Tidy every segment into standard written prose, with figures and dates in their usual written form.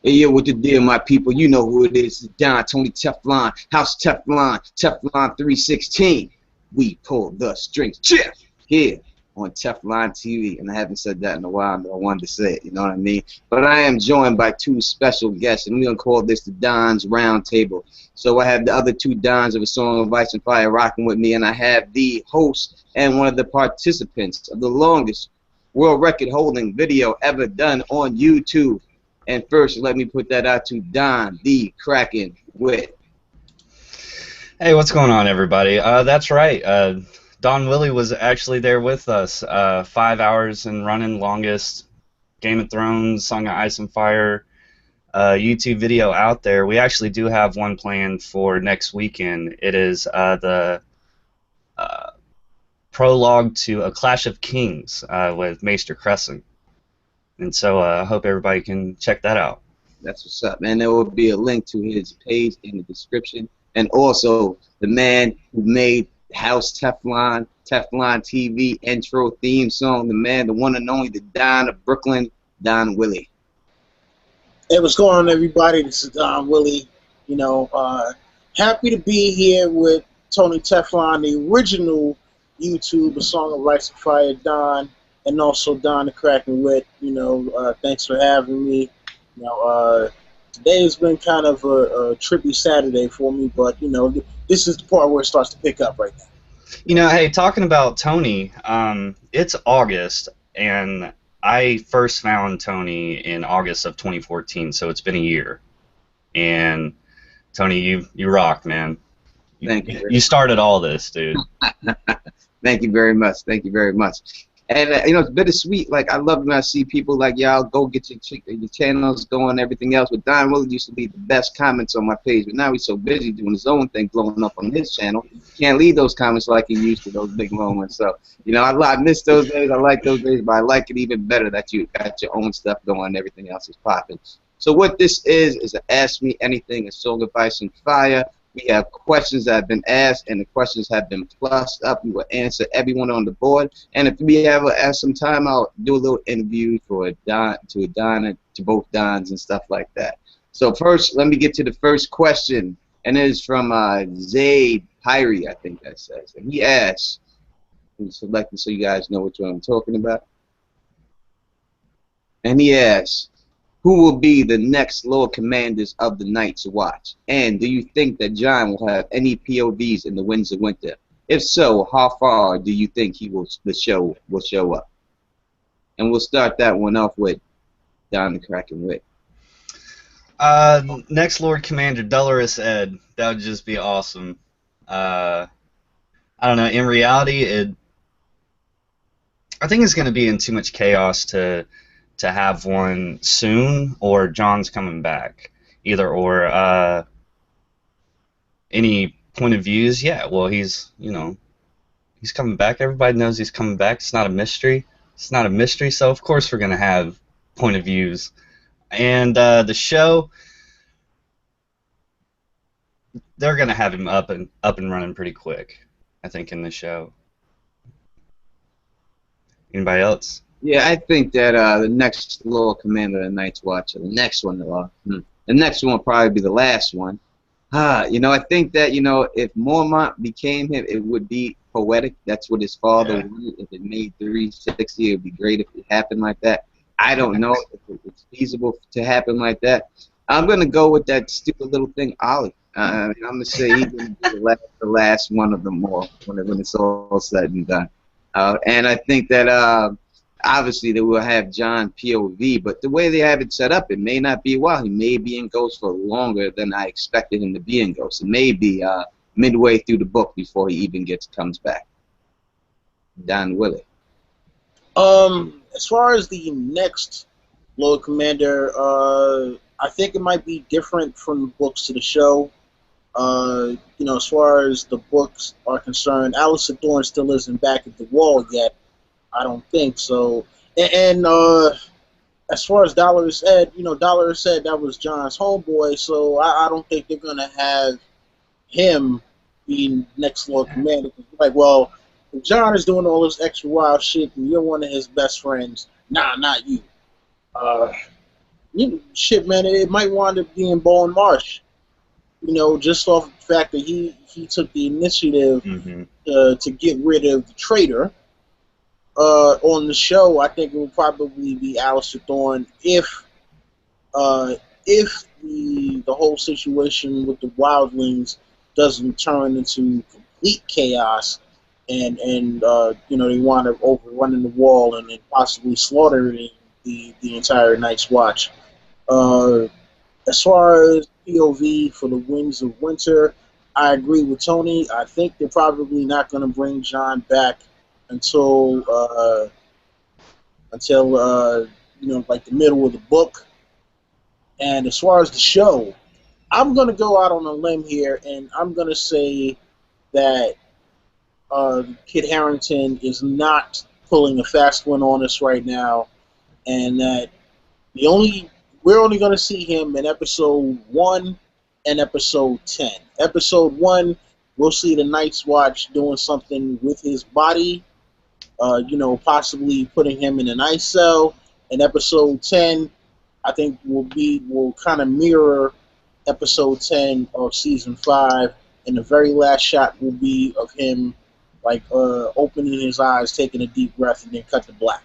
Hey, yo, what the deal, my people? You know who it is. It's Don, Tony Teflon, House Teflon, Teflon 316. We pull the strings. Cheer! Here on Teflon TV. And I haven't said that in a while, but I wanted to say it, you know what I mean? But I am joined by two special guests, and we're going to call this the Don's Roundtable. So I have the other two Dons of A Song of Ice and Fire rocking with me, and I have the host and one of the participants of the longest world record holding video ever done on YouTube. And first, let me put that out to Don, the Kraken, Witt. Hey, what's going on, everybody? That's right. Don Willi was actually there with us. 5 hours and running, longest Game of Thrones, Song of Ice and Fire YouTube video out there. We actually do have one planned for next weekend. It is the prologue to A Clash of Kings with Maester Crescent. And so I hope everybody can check that out. That's what's up, man. There will be a link to his page in the description. And also, the man who made House Teflon, Teflon TV intro theme song, the man, the one and only, the Don of Brooklyn, Don Willi. Hey, what's going on, everybody? This is Don Willi. You know, happy to be here with Tony Teflon, the original YouTube, A Song of Ice and Fire, Don, and also Don the Kraken Witt. You know, thanks for having me. You know, today has been kind of a trippy Saturday for me, but you know, this is the part where it starts to pick up right now. You know, hey, talking about Tony, it's August, and I first found Tony in August of 2014, so it's been a year. And Tony, you rock, man. Thank you. You started all this, dude. Thank you very much. Thank you very much. And you know, it's bittersweet. Like, I love when I see people like y'all go get your channels going and everything else. But Don Willi used to leave the best comments on my page, but now he's so busy doing his own thing, blowing up on his channel. Can't leave those comments like he used to, those big moments. So, you know, I miss those days. I like those days, but I like it even better that you got your own stuff going and everything else is popping. So what this is a Ask Me Anything, A Song of Ice and Fire. We have questions that have been asked, and the questions have been plussed up. We will answer everyone on the board. And if we ever have some time, I'll do a little interview for to both Dons and stuff like that. So first, let me get to the first question, and it is from Zaid Pyrie, I think that says. And he asks, I'm selecting so you guys know which one I'm talking about. And he asks, who will be the next Lord Commanders of the Night's Watch? And do you think that John will have any POVs in the Winds of Winter? If so, how far do you think the show will show up? And we'll start that one off with Don the Kraken Witt. Next Lord Commander, Dolorous Ed. That would just be awesome. I don't know. In reality, I think it's going to be in too much chaos to have one soon, or John's coming back. Either or. Any point of views? Yeah, well, he's coming back. Everybody knows he's coming back. It's not a mystery. It's not a mystery, so of course we're going to have point of views. And the show, they're going to have him up and running pretty quick, I think, in the show. Anybody else? Yeah, I think that the next Lord Commander of the Night's Watch, or the next one will probably be the last one. You know, I think that, you know, if Mormont became him, it would be poetic. That's what his father wanted. If it made 360, it would be great if it happened like that. I don't know if it's feasible to happen like that. I'm going to go with that stupid little thing, Ollie. I'm going to say he's going to be the last one of them all when it's all said and done. And I think that... obviously, they will have John POV, but the way they have it set up, it may not be a while. He may be in Ghost for longer than I expected him to be in Ghost. It may be midway through the book before he even comes back. Don Willi. As far as the next Lord Commander, I think it might be different from the books to the show. You know, as far as the books are concerned, Alistair Thorne still isn't back at the wall yet. I don't think so. And as far as Dolorous Ed, you know, Dolorous Ed, that was John's homeboy, so I don't think they're going to have him be next Lord Commander. Like, well, if John is doing all this extra wild shit and you're one of his best friends, nah, not you. shit, man, it might wind up being Bowen Marsh. Just off the fact that he took the initiative Mm-hmm. to get rid of the traitor. On the show, I think it will probably be Alistair Thorne uh, if the whole situation with the wildlings doesn't turn into complete chaos, and they want to overrunning the wall and then possibly slaughtering the entire Night's Watch. Uh, as far as POV for the Winds of Winter, I agree with Tony. I think they're probably not going to bring John back until like the middle of the book. And as far as the show, I'm going to go out on a limb here, and I'm going to say that Kit Harington is not pulling a fast one on us right now, and that we're only going to see him in episode 1 and episode 10. Episode 1, we'll see the Night's Watch doing something with his body, possibly putting him in an ice cell. And episode 10, I think will kind of mirror episode 10 of season 5, and the very last shot will be of him opening his eyes, taking a deep breath, and then cut to black.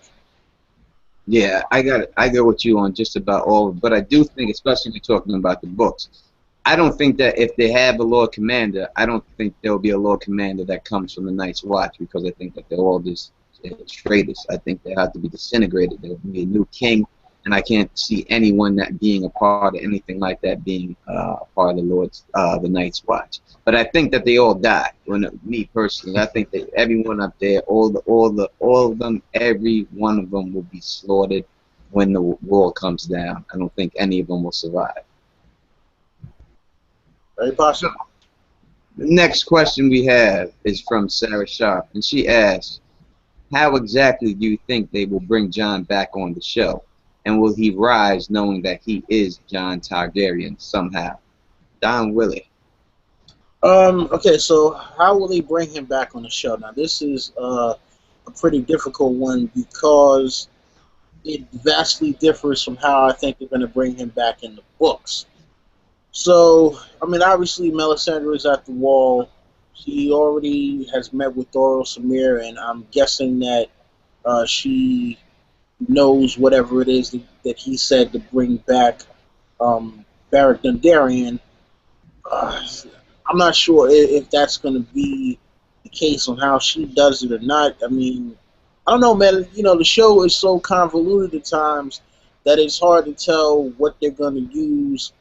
Yeah, I go with you on just about all of it, but I do think, especially if you're talking about the books, I don't think that if they have a Lord Commander, I don't think there'll be a Lord Commander that comes from the Night's Watch, because I think that they're all just traitors. I think they have to be disintegrated. There'll be a new king, and I can't see anyone that being a part of anything like that being a part of the Night's Watch. But I think that they all die. Me personally, I think that everyone up there, all of them, every one of them will be slaughtered when the wall comes down. I don't think any of them will survive. Very possible. The next question we have is from Sarah Sharp, and she asks, how exactly do you think they will bring Jon back on the show? And will he rise knowing that he is Jon Targaryen somehow? Don Willi. Okay, so how will they bring him back on the show? Now, this is a pretty difficult one because it vastly differs from how I think they're going to bring him back in the books. So, obviously, Melisandre is at the wall. She already has met with Thoros Samir, and I'm guessing that she knows whatever it is that he said to bring back Beric Dondarrion. I'm not sure if that's going to be the case on how she does it or not. I don't know, man. The show is so convoluted at times that it's hard to tell what they're going to use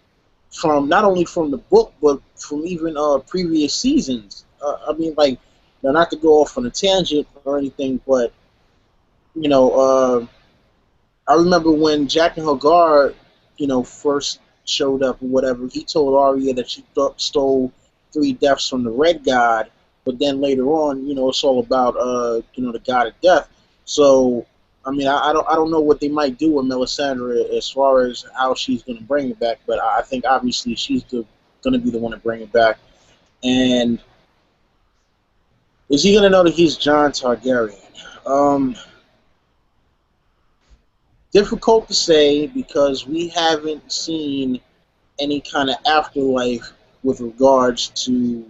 from not only from the book but from even previous seasons. Not to go off on a tangent or anything, but I remember when Jack and Hagar, first showed up or whatever. He told Arya that she stole 3 deaths from the Red God, but then later on, it's all about the God of Death. So, I don't know what they might do with Melisandre as far as how she's going to bring it back, but I think obviously she's going to be the one to bring it back. And is he going to know that he's Jon Targaryen? Difficult to say because we haven't seen any kind of afterlife with regards to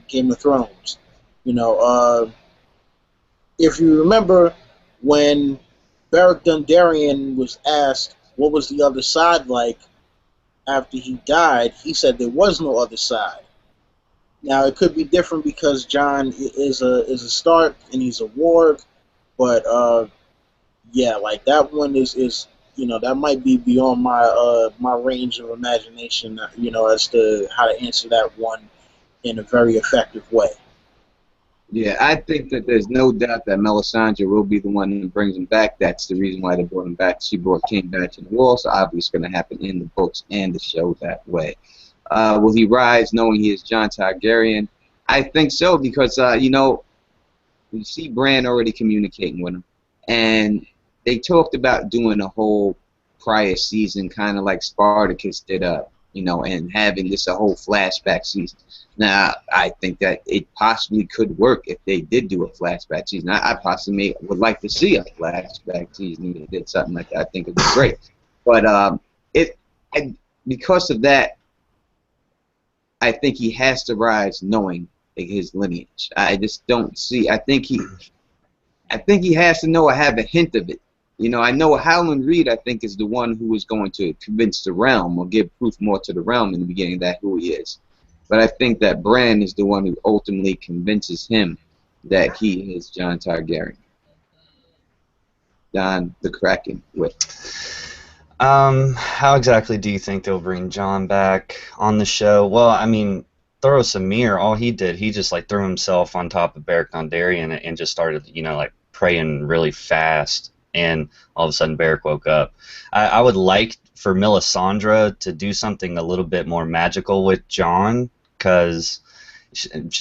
Game of Thrones. If you remember when Beric Dondarrion was asked what was the other side like after he died, he said there was no other side. Now it could be different because Jon is a Stark and he's a Warg, but yeah, like that one is that might be beyond my range of imagination, as to how to answer that one in a very effective way. Yeah, I think that there's no doubt that Melisandre will be the one that brings him back. That's the reason why they brought him back. She brought King back to the wall, so obviously it's going to happen in the books and the show that way. Will he rise knowing he is Jon Targaryen? I think so, because, we see Bran already communicating with him. And they talked about doing a whole prior season, kind of like Spartacus did, and having this a whole flashback season. Now, I think that it possibly could work if they did do a flashback season. I would like to see a flashback season if they did something like that. I think it would be great. But it, and because of that, I think he has to rise knowing his lineage. I just don't see. I think he has to know or have a hint of it. You know, I know Howland Reed, I think, is the one who is going to convince the realm or give proof more to the realm in the beginning that who he is. But I think that Bran is the one who ultimately convinces him that he is Jon Targaryen. Don the Kraken, Witt. How exactly do you think they'll bring Jon back on the show? Well, I mean, Thoros Amir, all he did, he just like threw himself on top of Beric Dondarrion and just started, you know, like praying really fast, and all of a sudden Beric woke up. I would like for Melisandre to do something a little bit more magical with Jon, because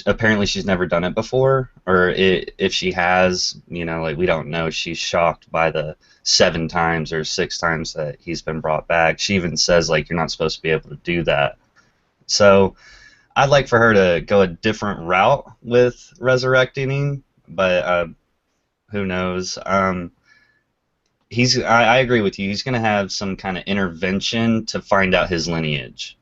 apparently she's never done it before, or if she has, you know, like we don't know. She's shocked by the 7 times or 6 times that he's been brought back. She even says like you're not supposed to be able to do that. So I'd like for her to go a different route with resurrecting him, but who knows? I agree with you. He's gonna have some kind of intervention to find out his lineage.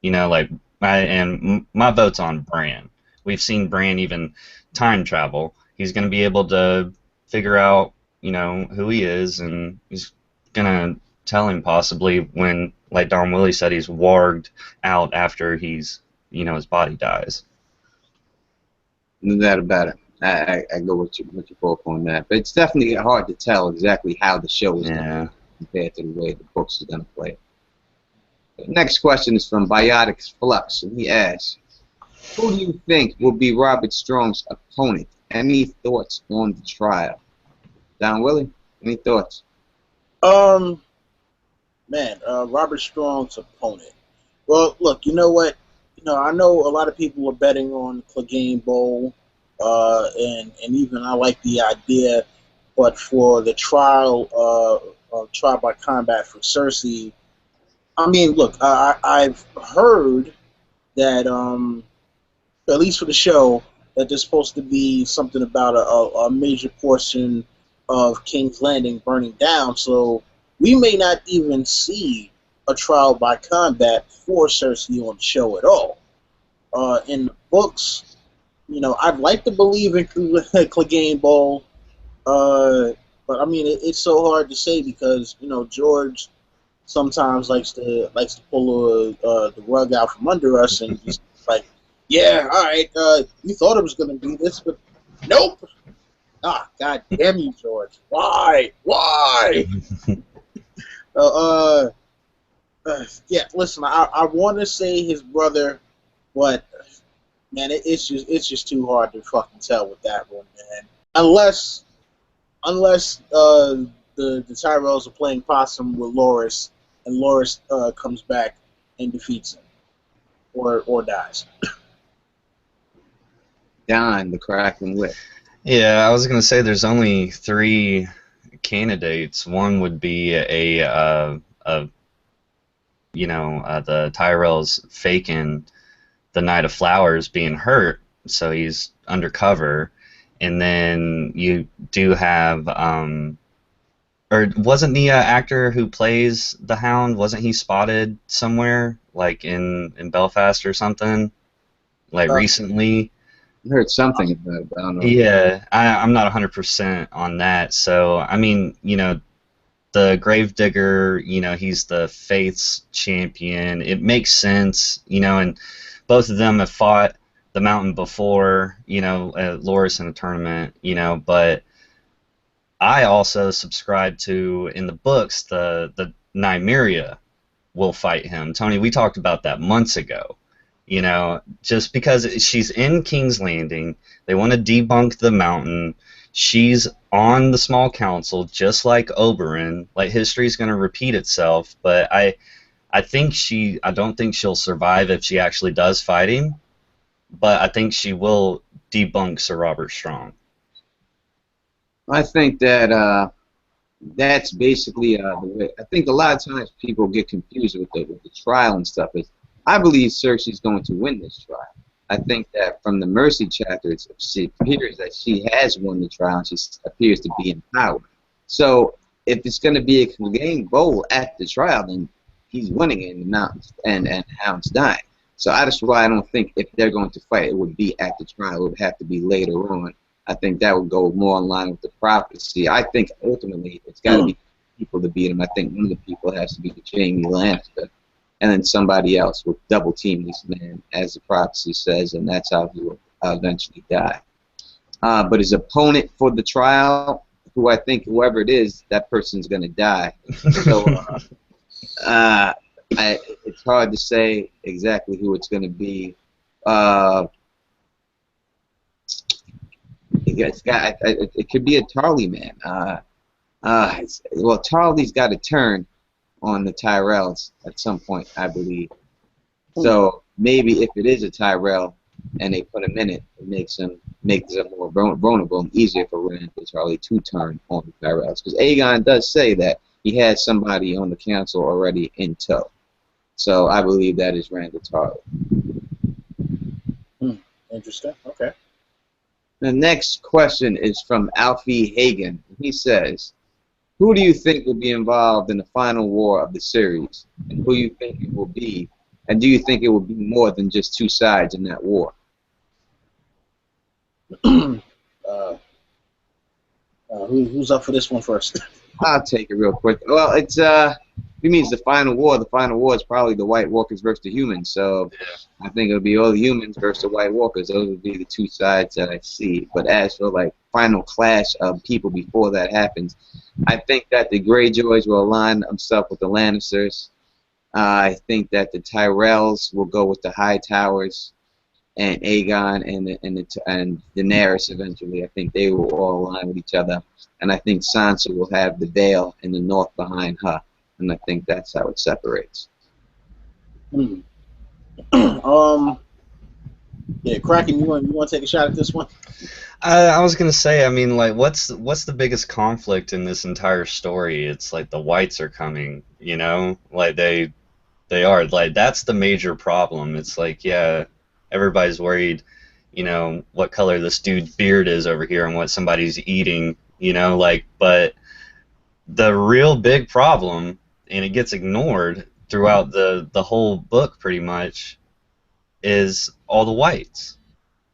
You know, like my vote's on Bran. We've seen Bran even time travel. He's gonna be able to figure out, you know, who he is, and he's gonna tell him possibly when, like Don Willi said, he's warged out after he's, you know, his body dies. No doubt about it. I go with you both on that, but it's definitely hard to tell exactly how the show is going to compared to the way the books are going to play. The next question is from Biotics Flux, and he asks, "Who do you think will be Robert Strong's opponent? Any thoughts on the trial?" Don Willi, any thoughts? Robert Strong's opponent. Well, look, you know what? You know, I know a lot of people are betting on Clegane Bowl, and even I like the idea, but for the trial by combat for Cersei, I mean, look, I've heard that, at least for the show, that there's supposed to be something about a major portion of King's Landing burning down, so we may not even see a trial by combat for Cersei on the show at all. In the books, you know, I'd like to believe in Clegane Bowl, but I mean, it's so hard to say because, you know, George sometimes likes to pull the rug out from under us and just like, yeah, all right, you thought it was going to be this, but nope. Ah, God damn you, George. Why? Yeah, listen, I want to say his brother, but man, it's just too hard to fucking tell with that one, man. Unless the Tyrells are playing possum with Loras, and Loras comes back and defeats him, or dies. Don the Kraken, Witt. Yeah, I was gonna say there's only 3 candidates. One would be the Tyrells faking the Knight of Flowers being hurt, so he's undercover, and then you do have or wasn't the actor who plays the Hound, wasn't he spotted somewhere like in Belfast or something, like recently? I heard something about it, but I don't know. Yeah, I'm not 100% on that. So, I mean, you know, the Gravedigger, you know, he's the Faith's champion. It makes sense, you know, and both of them have fought the Mountain before, you know, Loras in a tournament, you know, but I also subscribe to, in the books, the Nymeria will fight him. Tony, we talked about that months ago. You know, just because she's in King's Landing, they want to debunk the Mountain. She's on the Small Council, just like Oberyn. Like, history's going to repeat itself, but I don't think she'll survive if she actually does fight him, but I think she will debunk Sir Robert Strong. I think that that's basically the way. I think a lot of times people get confused with the trial and stuff. I believe Cersei's going to win this trial. I think that from the Mercy chapter, it appears that she has won the trial and she appears to be in power. So if it's going to be a game goal at the trial, then he's winning it, and Hound's dying. So that's why I don't think if they're going to fight, it would be at the trial. It would have to be later on. I think that would go more in line with the prophecy. I think ultimately it's got to be people to beat him. I think one of the people has to be Jaime Lannister, and then somebody else will double team this man, as the prophecy says, and that's how he will eventually die. But his opponent for the trial, who I think whoever it is, that person's going to die. So it's hard to say exactly who it's going to be. It could be a Tarly man. Well, Tarly's got to turn on the Tyrells at some point, I believe. So maybe if it is a Tyrell and they put him in it, it makes them more vulnerable and easier for Rand and Tarly to turn on the Tyrells. Because Aegon does say that he has somebody on the council already in tow. So I believe that is Rand and Tarly. Interesting. Okay. The next question is from Alfie Hagen. He says, who do you think will be involved in the final war of the series? And who you think it will be? And do you think it will be more than just two sides in that war? Who's up for this one first? I'll take it real quick. Well, it's he means the final war. The final war is probably the White Walkers versus the humans. So I think it'll be all the humans versus the White Walkers. Those would be the two sides that I see. But as for like final clash of people before that happens, I think that the Greyjoys will align themselves with the Lannisters. I think that the Tyrells will go with the High Towers, and Aegon and Daenerys eventually. I think they will all align with each other, and I think Sansa will have the Vale in the north behind her, and I think that's how it separates. Yeah, Kraken, you want to take a shot at this one? I was gonna say, I mean, like, what's the biggest conflict in this entire story? It's like the Whites are coming, you know, like they are, like, that's the major problem. It's like, yeah, everybody's worried, you know, what color this dude's beard is over here and what somebody's eating, you know, like, but the real big problem, and it gets ignored throughout the whole book pretty much, is all the Whites.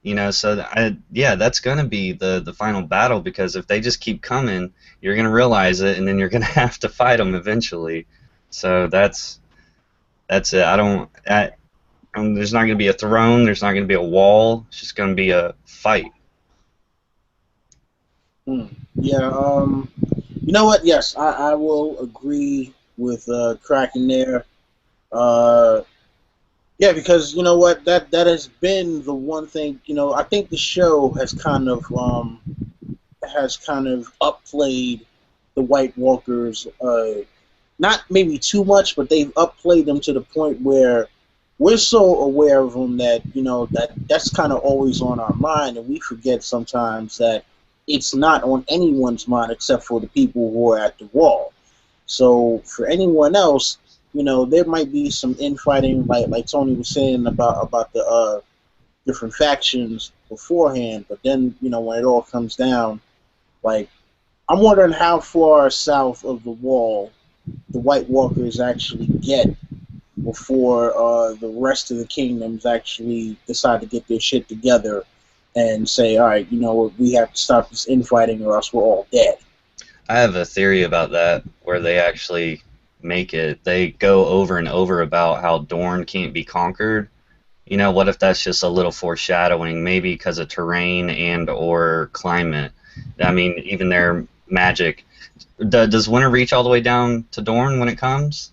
You know, so yeah, that's going to be the final battle, because if they just keep coming, you're going to realize it, and then you're going to have to fight them eventually. So that's it. There's not going to be a throne. There's not going to be a wall. It's just going to be a fight. Yeah. You know what? Yes, I will agree with Kraken there. Yeah, because you know what, that has been the one thing. You know, I think the show has kind of upplayed the White Walkers. Not maybe too much, but they've upplayed them to the point where we're so aware of them that, you know, that's kind of always on our mind, and we forget sometimes that it's not on anyone's mind except for the people who are at the wall. So for anyone else, you know, there might be some infighting, like Tony was saying about the different factions beforehand, but then, you know, when it all comes down, like, I'm wondering how far south of the wall the White Walkers actually get before the rest of the kingdoms actually decide to get their shit together and say, all right, you know, we have to stop this infighting or else we're all dead. I have a theory about that, where they actually make it. They go over and over about how Dorne can't be conquered. You know, what if that's just a little foreshadowing, maybe because of terrain and or climate? I mean, even their magic. Does winter reach all the way down to Dorne when it comes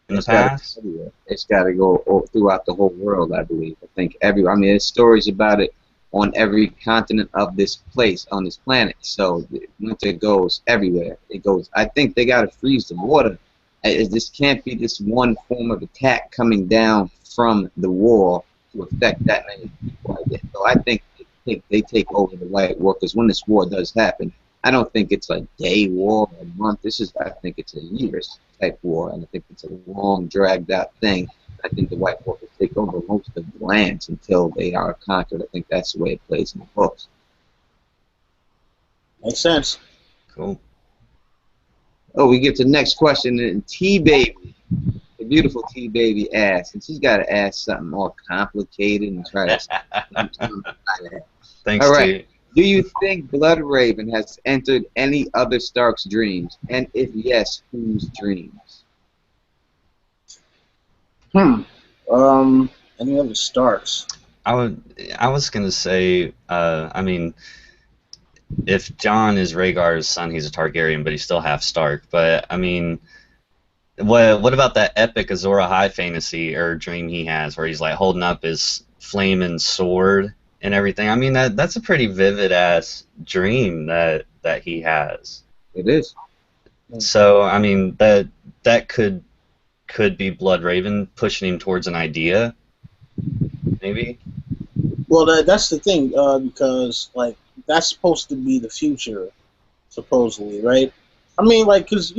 in the past? It's got to go throughout the whole world, I believe. I think I mean, there's stories about it on every continent of this place, on this planet. So winter goes everywhere. It goes. I think they got to freeze the water. This can't be this one form of attack coming down from the wall to affect that many people. So I think they take over the White Walkers when this war does happen. I don't think it's a day war or a month. I think it's a years type war, and I think it's a long, dragged out thing. I think the White Walkers take over most of the lands until they are conquered. I think that's the way it plays in the books. Makes sense. Cool. Oh, we get to the next question, and T-Baby, the beautiful T-Baby asks, and she's got to ask something more complicated and try to do something like that. Thanks, All right. T. Do you think Bloodraven has entered any other Stark's dreams? And if yes, whose dreams? Any other Starks? I was gonna say, I mean, if Jon is Rhaegar's son, he's a Targaryen, but he's still half Stark. But I mean, what about that epic Azor Ahai fantasy or dream he has, where he's like holding up his flaming sword and everything? I mean, that's a pretty vivid ass dream that he has. It is. So I mean, that could be Bloodraven pushing him towards an idea, maybe. Well, that's the thing, because like that's supposed to be the future, supposedly, right? I mean, like, cause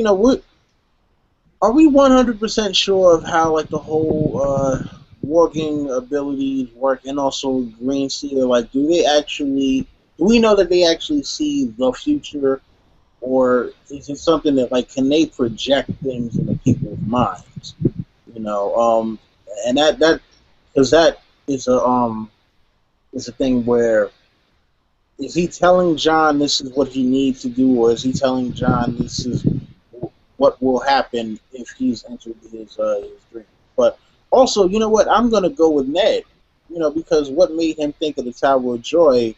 are we 100% sure of how like the whole warging abilities work, and also Green Seer? Like, do we know that they actually see the future, or is it something that like can they project things into people's minds? And that because that is a thing where, is he telling Jon this is what he needs to do, or is he telling Jon this is what will happen if he's entered his dream? But also, you know what? I'm going to go with Ned, because what made him think of the Tower of Joy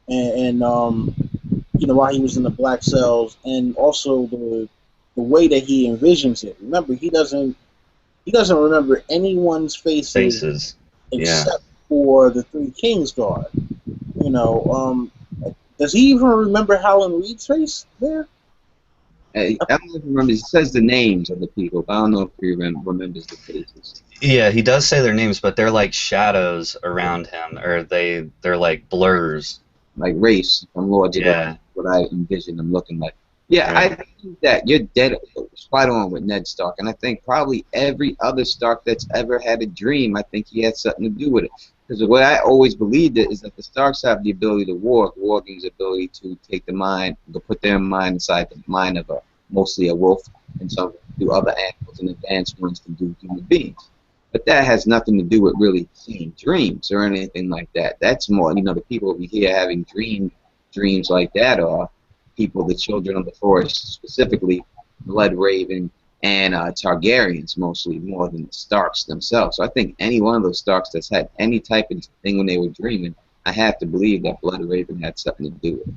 and while he was in the Black Cells, and also the way that he envisions it. Remember, he doesn't remember anyone's faces. Except for the Three Kings Guard. Does he even remember Howland Reed's face there? I don't know if he remembers. He says the names of the people, but I don't know if he remembers the faces. Yeah, he does say their names, but they're like shadows around him, or they're like blurs. Like Race from Lord Jedi, what I envision them looking like. Yeah, I think that you're dead spot on with Ned Stark, and I think probably every other Stark that's ever had a dream, I think he had something to do with it. Because the way I always believed it is that the Starks have the ability to warging's ability to take the mind, to put their mind inside the mind of mostly a wolf, and so do other animals, and advanced ones can do human beings. But that has nothing to do with really seeing dreams or anything like that. That's more, the people over here having dreams like that are people, the children of the forest, specifically Bloodraven and Targaryens, mostly, more than the Starks themselves. So I think any one of those Starks that's had any type of thing when they were dreaming, I have to believe that Bloodraven had something to do with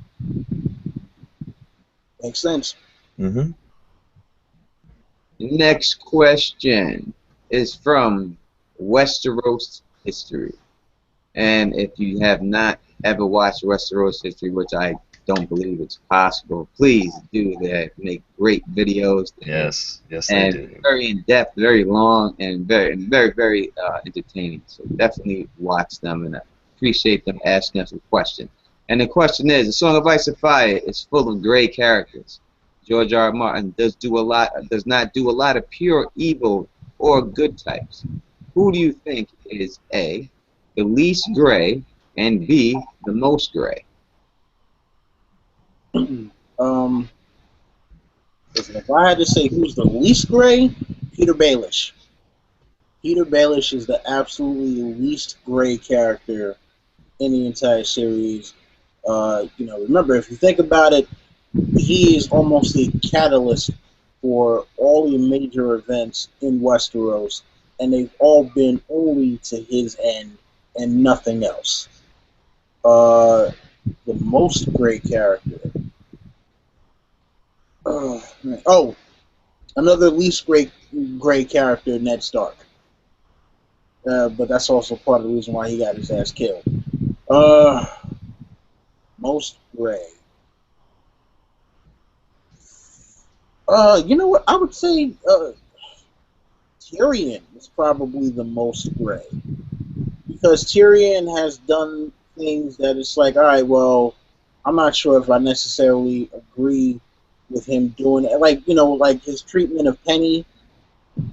it. Makes sense. Mm-hmm. The next question is from Westeros History. And if you have not ever watched Westeros History, which I don't believe it's possible, please do that. Make great videos. Yes, and they do. Very in depth, very long, and very entertaining. So definitely watch them, and I appreciate them asking us a question. And the question is: The Song of Ice and Fire is full of great characters. George R. R. Martin does not do a lot of pure evil or good types. Who do you think is A, the least gray, and B, the most gray? Listen, if I had to say who's the least gray, Peter Baelish. Peter Baelish is the absolutely least gray character in the entire series. Remember, if you think about it, he is almost the catalyst for all the major events in Westeros, and they've all been only to his end and nothing else. The most great character. Another least gray character, Ned Stark. But that's also part of the reason why he got his ass killed. Most gray. You know what? I would say Tyrion is probably the most gray, because Tyrion has done things that it's like, all right, well, I'm not sure if I necessarily agree with him doing it. Like his treatment of Penny.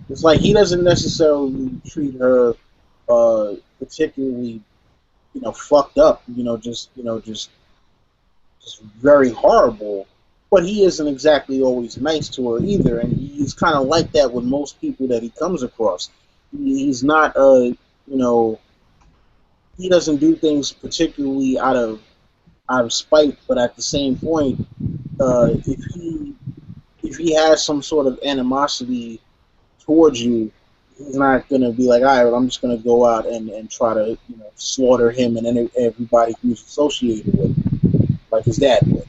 It's like he doesn't necessarily treat her particularly, fucked up. Just very horrible. but he isn't exactly always nice to her either, and he's kind of like that with most people that he comes across. He's not you know, he doesn't do things particularly out of spite, but at the same point, if he has some sort of animosity towards you, he's not gonna be like, all right, well, I'm just gonna go out and try to slaughter him and everybody who's associated with him, like his dad would.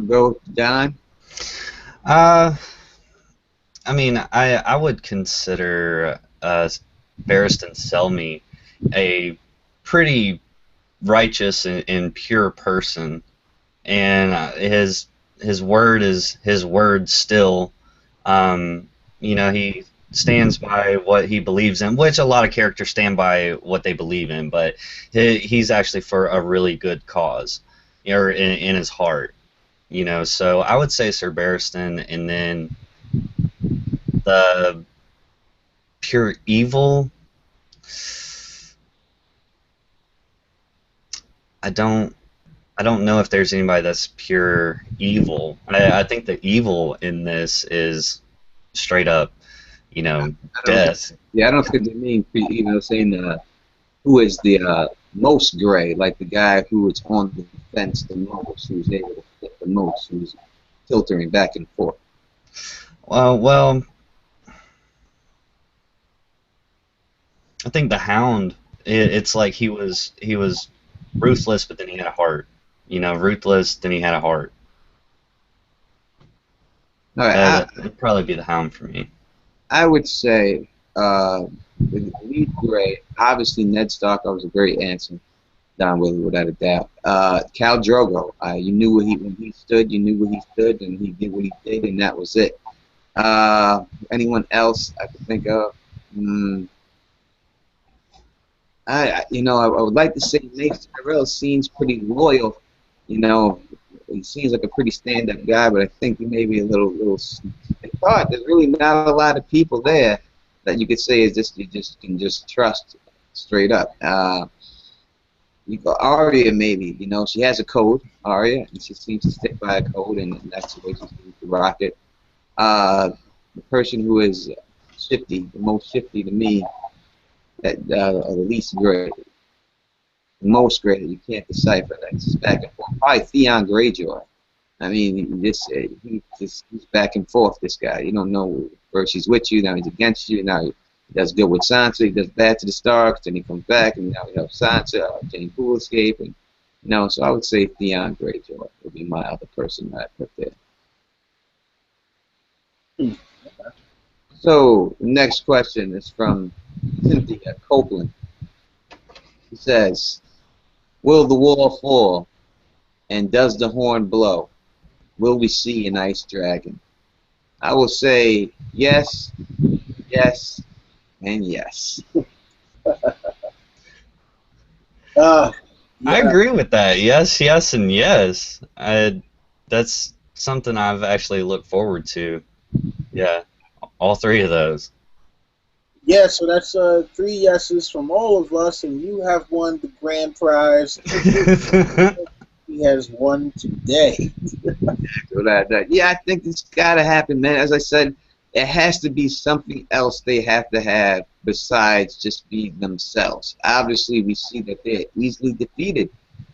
Go, Don. I mean, I would consider Barristan Selmy a pretty righteous and pure person, and his word is his word still. He stands by what he believes in, which a lot of characters stand by what they believe in, but he's actually for a really good cause, or in his heart. So I would say Sir Barristan, and then the pure evil. I don't know if there's anybody that's pure evil. I think the evil in this is straight up, death. I don't think they mean saying who is the most gray, like the guy who is on the fence the most, who's able to flip the most, who's filtering back and forth. Well, I think the Hound. It's like he was ruthless, but then he had a heart. Ruthless, then he had a heart. All right, it'd probably be the Hound for me. I would say the lead gray, obviously Ned Stark. I was a very handsome Don Willi, without a doubt. Khal Drogo, you knew when he stood, you knew where he stood, and he did what he did, and that was it. Anyone else I could think of? I would like to say Mace Tyrell seems pretty loyal. He seems like a pretty stand-up guy, but I think he may be a little. There's really not a lot of people there that you could say is you can just trust straight up. Arya maybe. She has a code, Arya, and she seems to stick by a code, and that's the way she seems to rock it. The person who is shifty, the most shifty to me, that the least great, the most great that you can't decipher. That's just back and forth. Probably Theon Greyjoy. I mean, he's back and forth. This guy, you don't know. First he's with you, now he's against you. Now he does good with Sansa. He does bad to the Starks. Then he comes back, and now he helps Sansa. Jane Poole escape, and So I would say Theon Greyjoy would be my other person that I put there. So the next question is from Cynthia Copeland. He says, will the wall fall? And does the horn blow? Will we see an ice dragon? I will say yes, yes, and yes. I agree with that. Yes, yes, and yes. That's something I've actually looked forward to. Yeah, all three of those. Yeah, so that's 3 yeses from all of us, and you have won the grand prize. He has won today. Yeah, I think it's got to happen, man. As I said, it has to be something else they have to have besides just being themselves. Obviously, we see that they're easily defeated.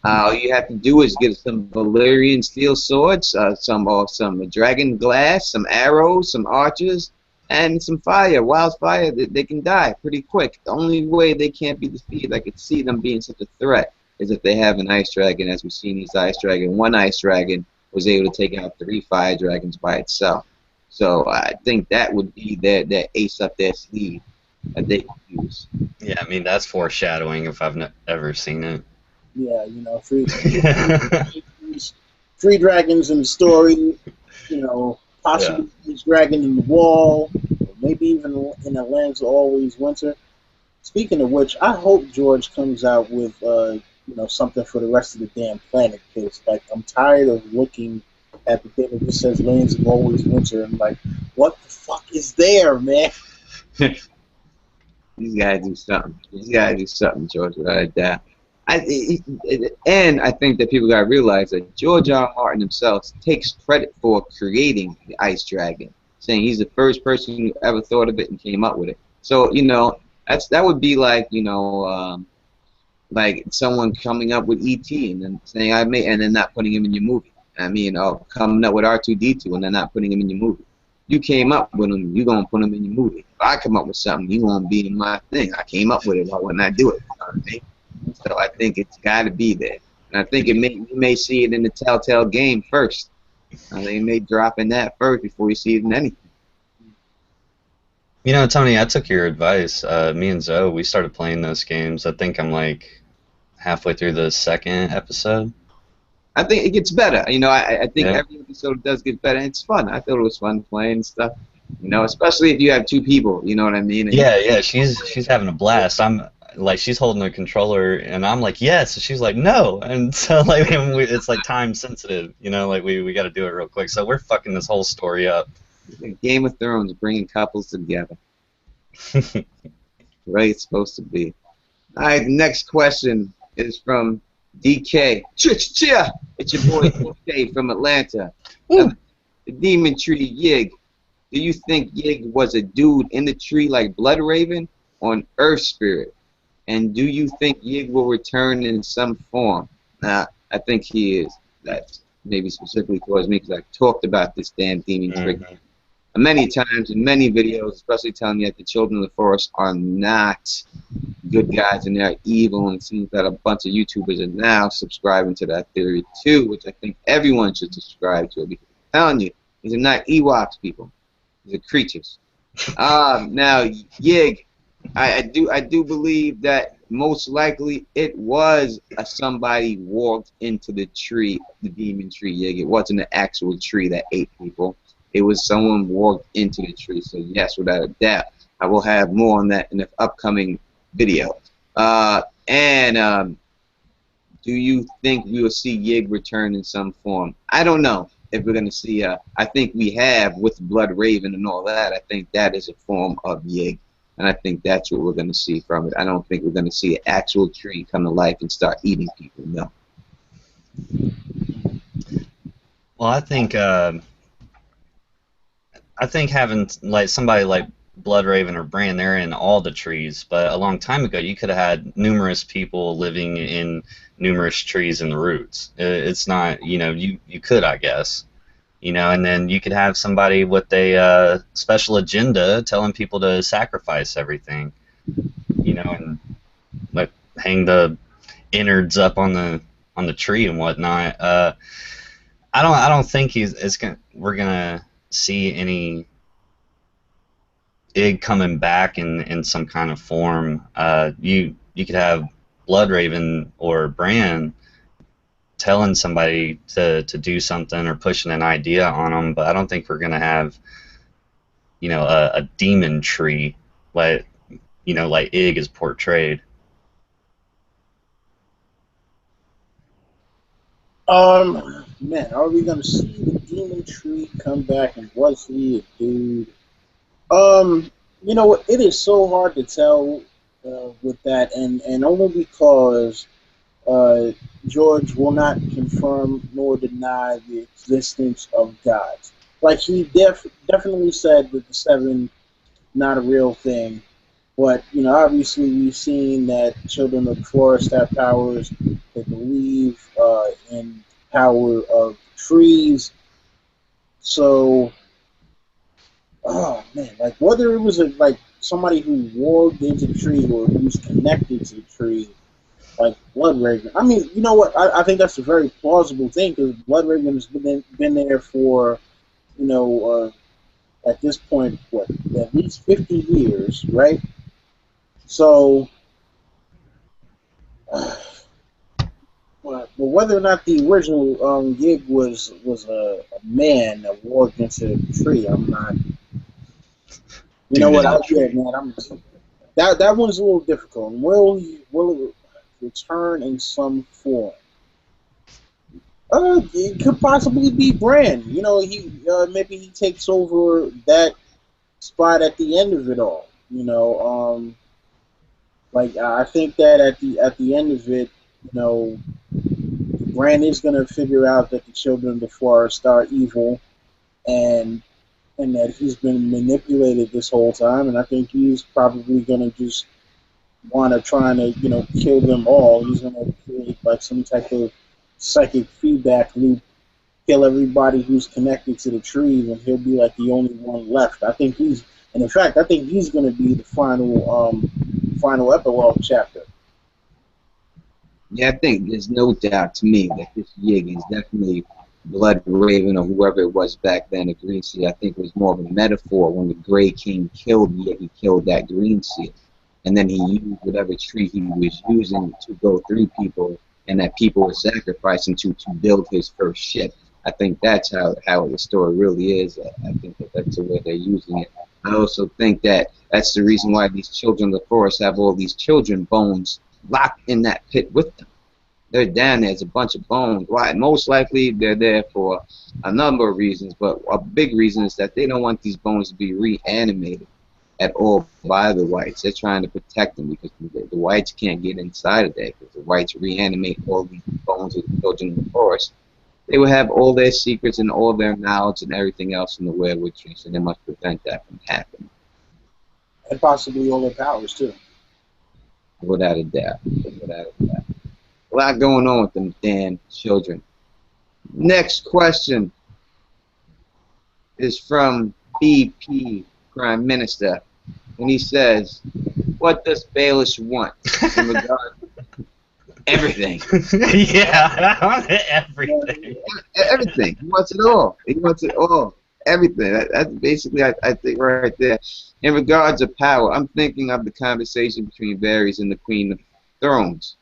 All you have to do is get some Valyrian steel swords, some dragon glass, some arrows, some archers, and some fire, wildfire. They can die pretty quick. The only way they can't be defeated, I could see them being such a threat, is if they have an ice dragon. As we've seen these ice dragon, one ice dragon was able to take out 3 fire dragons by itself. So I think that would be their ace up their sleeve that they could use. Yeah, I mean, that's foreshadowing if I've ever seen it. Yeah, 3 dragons in the story, possibly each dragon in the wall, or maybe even in the lands of always winter. Speaking of which, I hope George comes out with something for the rest of the damn planet, because I'm tired of looking at the thing that just says lands of always winter and what the fuck is there, man? He's gotta do something. He's gotta do something, George, without a doubt. And I think that people got to realize that George R. R. Martin himself takes credit for creating the Ice Dragon, saying he's the first person who ever thought of it and came up with it. So, you know, that would be like, you know, like someone coming up with E.T. and then saying and then not putting him in your movie. I mean, coming up with R2-D2 and then not putting him in your movie. You came up with him, you gonna put him in your movie. If I come up with something, you gonna be in my thing. I came up with it, why wouldn't I do it? You know what I mean? So I think it's got to be there. And I think you may see it in the Telltale game first. They may drop in that first before you see it in anything. You know, Tony, I took your advice. Me and Zoe, we started playing those games. I think I'm like halfway through the second episode. I think it gets better. You know, I think every episode does get better. It's fun. I thought it was fun playing stuff. You know, especially if you have two people. You know what I mean? And yeah. She's having a blast. I'm like, she's holding a controller, and I'm like, yes. And she's like, no. And so like, it's like time sensitive. You know, like we got to do it real quick. So we're fucking this whole story up. Game of Thrones bringing couples together. The way it's supposed to be. All right, the next question is from DK. It's your boy DK from Atlanta. The Demon Tree Yig. Do you think Yig was a dude in the tree like Blood Raven or an Earth Spirit? And do you think Yig will return in some form? I think he is. That's maybe specifically towards me because I've talked about this damn demon tree many times in many videos, especially telling you that the children of the forest are not good guys and they're evil, and it seems that a bunch of YouTubers are now subscribing to that theory too, which I think everyone should subscribe to, because I'm telling you, these are not Ewoks, people. These are creatures. Now, Yig, I do believe that most likely it was somebody walked into the tree, the demon tree, Yig. It wasn't an actual tree that ate people. It was someone walked into the tree. So yes, without a doubt, I will have more on that in the upcoming video. Do you think we will see Yig return in some form? I don't know if we're going to see. I think we have with Blood Raven and all that. I think that is a form of Yig, and I think that's what we're going to see from it. I don't think we're going to see an actual tree come to life and start eating people. No. Well, I think having like somebody like Blood Raven or Bran, they're in all the trees, but a long time ago you could have had numerous people living in numerous trees in the roots. It's not, you know, you could, I guess, you know, and then you could have somebody with a special agenda telling people to sacrifice everything, you know, and like hang the innards up on the tree and whatnot. I don't think we're gonna see any Ig coming back in some kind of form. You could have Blood Raven or Bran telling somebody to do something or pushing an idea on them, but I don't think we're gonna have, you know, a demon tree like, you know, like Ig is portrayed. Man, are we gonna see the demon tree come back, and was he a dude? You know what? It is so hard to tell with that, and only because George will not confirm nor deny the existence of gods. Like he definitely said that the seven not a real thing, but you know, obviously we've seen that children of the forest have powers. They believe in power of trees. So, oh man, like whether it was like somebody who walked into the tree or who was connected to the tree, like Blood Raven. I mean, you know what? I think that's a very plausible thing because Blood Raven has been there for, you know, at this point, what, at least 50 years, right? So, well, whether or not the original Yig was a man that walked into the tree, I'm not. You know what? Man, that one's a little difficult. Will it return in some form? It could possibly be Bran. You know, maybe he takes over that spot at the end of it all. You know, like I think that at the end of it, you know, Bran is going to figure out that the children of the forest are evil, and that he's been manipulated this whole time, and I think he's probably going to just want to try to, kill them all. He's going to create like some type of psychic feedback loop, kill everybody who's connected to the trees, and he'll be like the only one left. And in fact, I think he's going to be the final epilogue chapter. Yeah, I think there's no doubt to me that this Yig is definitely Blood Raven or whoever it was back then, the Green Sea. I think it was more of a metaphor. When the Grey King killed Yig, he killed that Green Sea. And then he used whatever tree he was using to go through people, and that people were sacrificing to build his first ship. I think that's how the story really is. I think that's the way they're using it. I also think that that's the reason why these children of the forest have all these children bones locked in that pit with them. They're down there as a bunch of bones. Why? Most likely they're there for a number of reasons, but a big reason is that they don't want these bones to be reanimated at all by the whites. They're trying to protect them because the whites can't get inside of there, because the whites reanimate all these bones of the children of the forest. They will have all their secrets and all their knowledge and everything else in the weirwood tree, so they must prevent that from happening. And possibly all their powers, too. Without a doubt. Without a doubt. A lot going on with them damn children. Next question is from BP, Prime Minister, and he says, what does Baelish want in regard to everything? Yeah, everything. Everything. He wants it all. He wants it all. Everything. That's basically, I think, right there. In regards to power, I'm thinking of the conversation between Varys and the Queen of Thrones.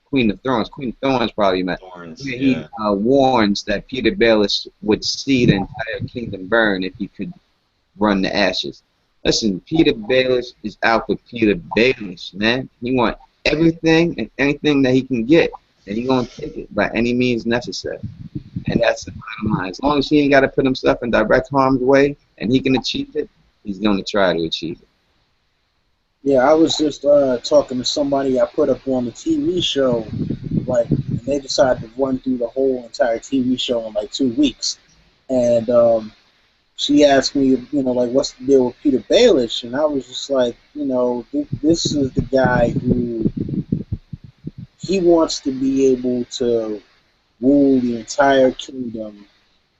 Queen of Thrones probably meant. He warns that Peter Baelish would see the entire kingdom burn if he could run the ashes. Listen, Peter Baelish is out for Peter Baelish, man. He wants everything and anything that he can get, and he's going to take it by any means necessary. And that's the bottom line. As long as he ain't got to put himself in direct harm's way and he can achieve it, he's going to try to achieve it. Yeah, I was just talking to somebody I put up on the TV show, and they decided to run through the whole entire TV show in like 2 weeks. And she asked me, what's the deal with Peter Baelish? And I was just like, this is the guy who, he wants to be able to rule the entire kingdom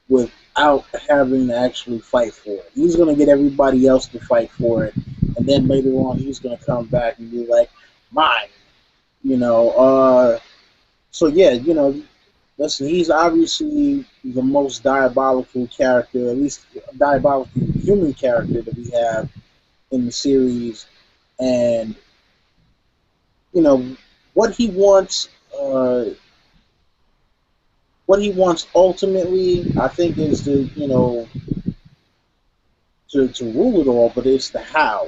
without having to actually fight for it. He's going to get everybody else to fight for it, and then later on he's going to come back and be like, mine. So yeah, listen, he's obviously the most diabolical character, at least diabolical human character that we have in the series, and what he wants ultimately, I think, is to rule it all, but it's the how.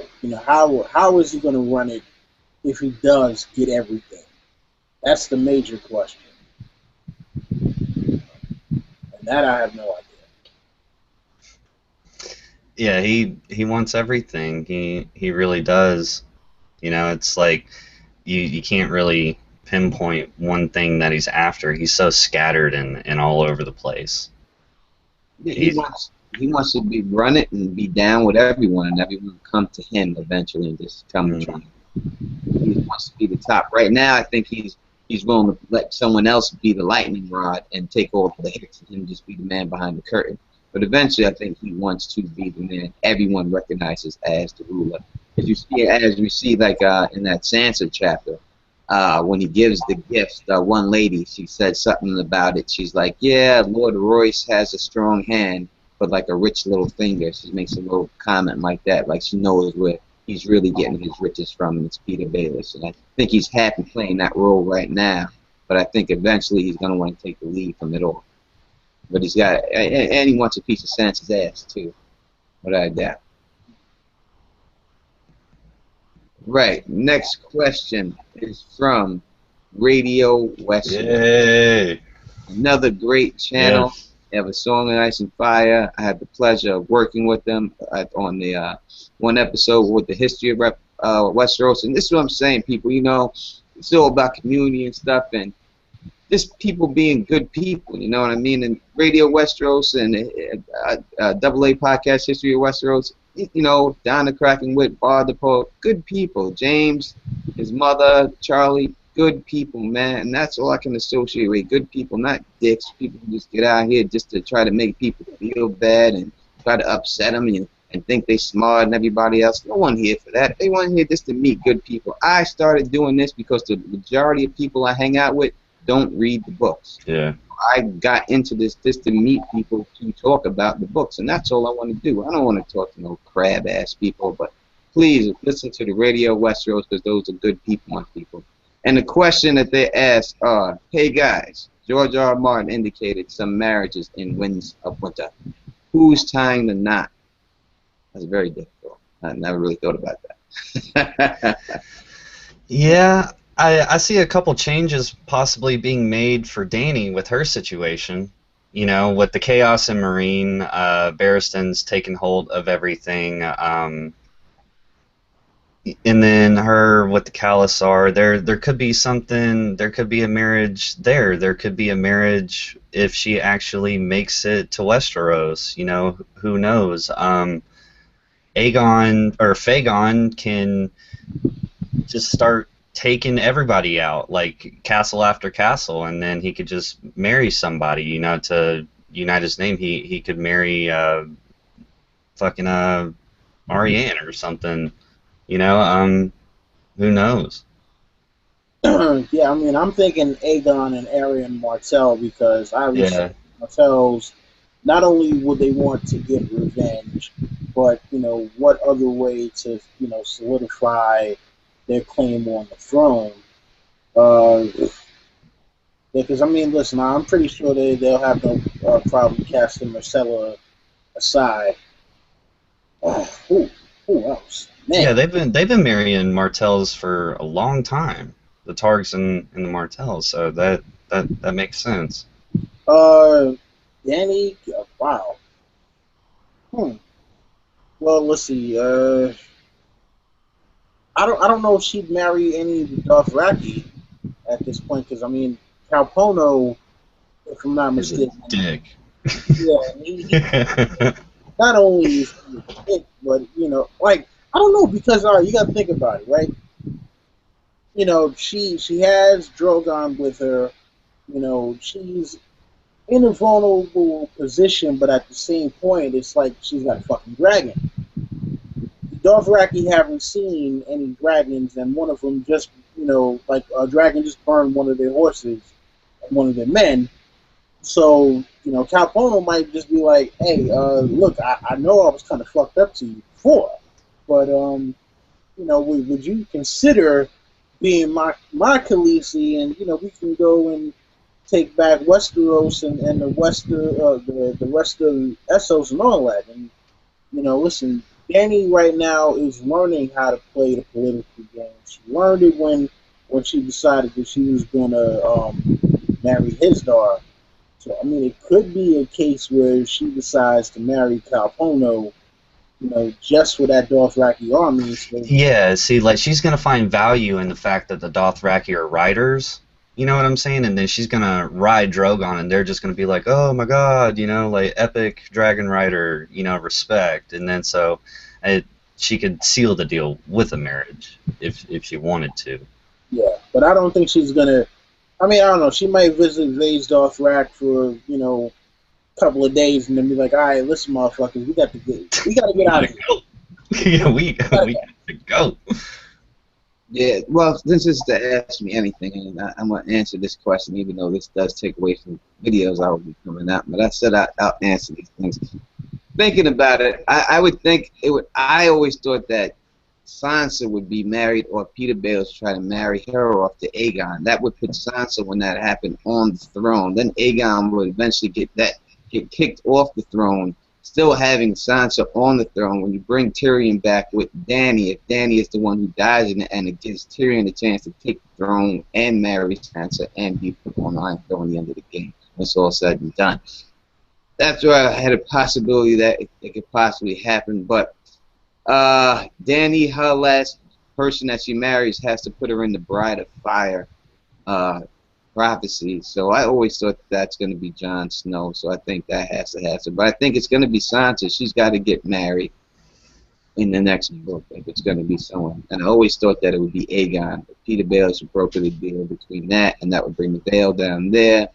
How is he going to run it if he does get everything? That's the major question. And that I have no idea. Yeah, he wants everything. He really does. It's like you can't really pinpoint one thing that he's after. He's so scattered and all over the place. He wants to run it and be down with everyone, and everyone come to him eventually and just come and try. He wants to be the top. Right now, I think he's willing to let someone else be the lightning rod and take all the hits, and him just be the man behind the curtain. But eventually, I think he wants to be the man everyone recognizes as the ruler. As we see, like in that Sansa chapter, when he gives the gifts, one lady, she said something about it. She's like, yeah, Lord Royce has a strong hand, but like a rich little finger. She makes a little comment like that, like she knows where he's really getting his riches from, and it's Peter Baelish. And I think he's happy playing that role right now, but I think eventually he's going to want to take the lead from it all. But he's got, and he wants a piece of Sansa's ass too, without a doubt. Right, next question is from Radio Western. Yay! Another great channel. Yes. They have A Song of Ice and Fire. I had the pleasure of working with them on the one episode with the history of Westeros. And this is what I'm saying, people. it's all about community and stuff, and just people being good people, you know what I mean? And Radio Westeros and AA Podcast History of Westeros, you know, Donna, Kraken, Witt, Bard the Poet, good people. James, his mother, Charlie, good people, man. And that's all I can associate with, good people, not dicks. People who just get out here just to try to make people feel bad and try to upset them and think they smart and everybody else. No one here for that. They want here just to meet good people. I started doing this because the majority of people I hang out with don't read the books. Yeah. I got into this just to meet people to talk about the books, and that's all I want to do. I don't want to talk to no crab-ass people, but please listen to the Radio Westeros because those are good people, my people. And the question that they ask are, hey guys, George R. R. Martin indicated some marriages in Winds of Winter. Who's tying the knot? That's very difficult. I never really thought about that. Yeah, I see a couple changes possibly being made for Dany with her situation. You know, with the chaos in Marine, Barristan's taking hold of everything, and then her with the Khalasar. There could be something. There could be a marriage there. There could be a marriage if she actually makes it to Westeros. You know, who knows? Aegon or Fagon can just start taking everybody out, like castle after castle, and then he could just marry somebody, you know, to unite his name. He could marry fucking Arianne or something, you know. Who knows? Yeah, I mean, I'm thinking Aegon and Arianne Martell because obviously Martells, not only would they want to get revenge, but, you know, what other way to, you know, solidify their claim on the throne. Because, I mean, listen, I'm pretty sure they'll have no problem casting Marcella aside. Who else? Man. Yeah, they've been marrying Martells for a long time, the Targs and the Martells, so that makes sense. Dany, wow. Well, let's see. I don't know if she'd marry any of the Dothraki at this point, because I mean, Calpono, if I'm not mistaken, dick. Yeah, he not only is he a dick, but you know, like I don't know, because you got to think about it, right? You know, she has Drogon with her. You know, she's in a vulnerable position, but at the same point, it's like she's got a fucking dragon. Dothraki haven't seen any dragons, and one of them just, you know, like a dragon just burned one of their horses and one of their men. So, you know, Calpono might just be like, hey, look, I know I was kind of fucked up to you before, but, you know, would you consider being my Khaleesi, and, you know, we can go and take back Westeros and the rest of Essos and all that. And, you know, listen, Dany right now is learning how to play the political game. She learned it when she decided that she was going to marry his daughter. So, I mean, it could be a case where she decides to marry Calpono, you know, just for that Dothraki army. So, yeah, see, like, she's going to find value in the fact that the Dothraki are riders, you know what I'm saying? And then she's going to ride Drogon, and they're just going to be like, oh, my God, you know, like, epic dragon rider, you know, respect. And then so she could seal the deal with a marriage if she wanted to. Yeah, but I don't think she's going to, I mean, I don't know, she might visit Vase Dothrak for, you know, a couple of days and then be like, all right, listen, motherfuckers, we got to get out of here. Yeah, we got to go. Yeah, well, this is to ask me anything, and I'm going to answer this question, even though this does take away from videos I will be coming out. But I said I'll answer these things. Thinking about it, I would think it would. I always thought that Sansa would be married, or Peter Bales try to marry her off to Aegon. That would put Sansa, when that happened, on the throne. Then Aegon would eventually get kicked off the throne, still having Sansa on the throne. When you bring Tyrion back with Dany, if Dany is the one who dies in the end, it gives Tyrion a chance to take the throne and marry Sansa and be put on the Iron Throne at the end of the game. When it's all said and done. That's where I had a possibility that it could possibly happen. But Dany, her last person that she marries has to put her in the Bride of Fire prophecy. So I always thought that's going to be Jon Snow. So I think that has to happen. But I think it's going to be Sansa. She's got to get married in the next book if it's going to be someone. And I always thought that it would be Aegon. But Peter Baelish would broker the deal between that, and that would bring the veil down there.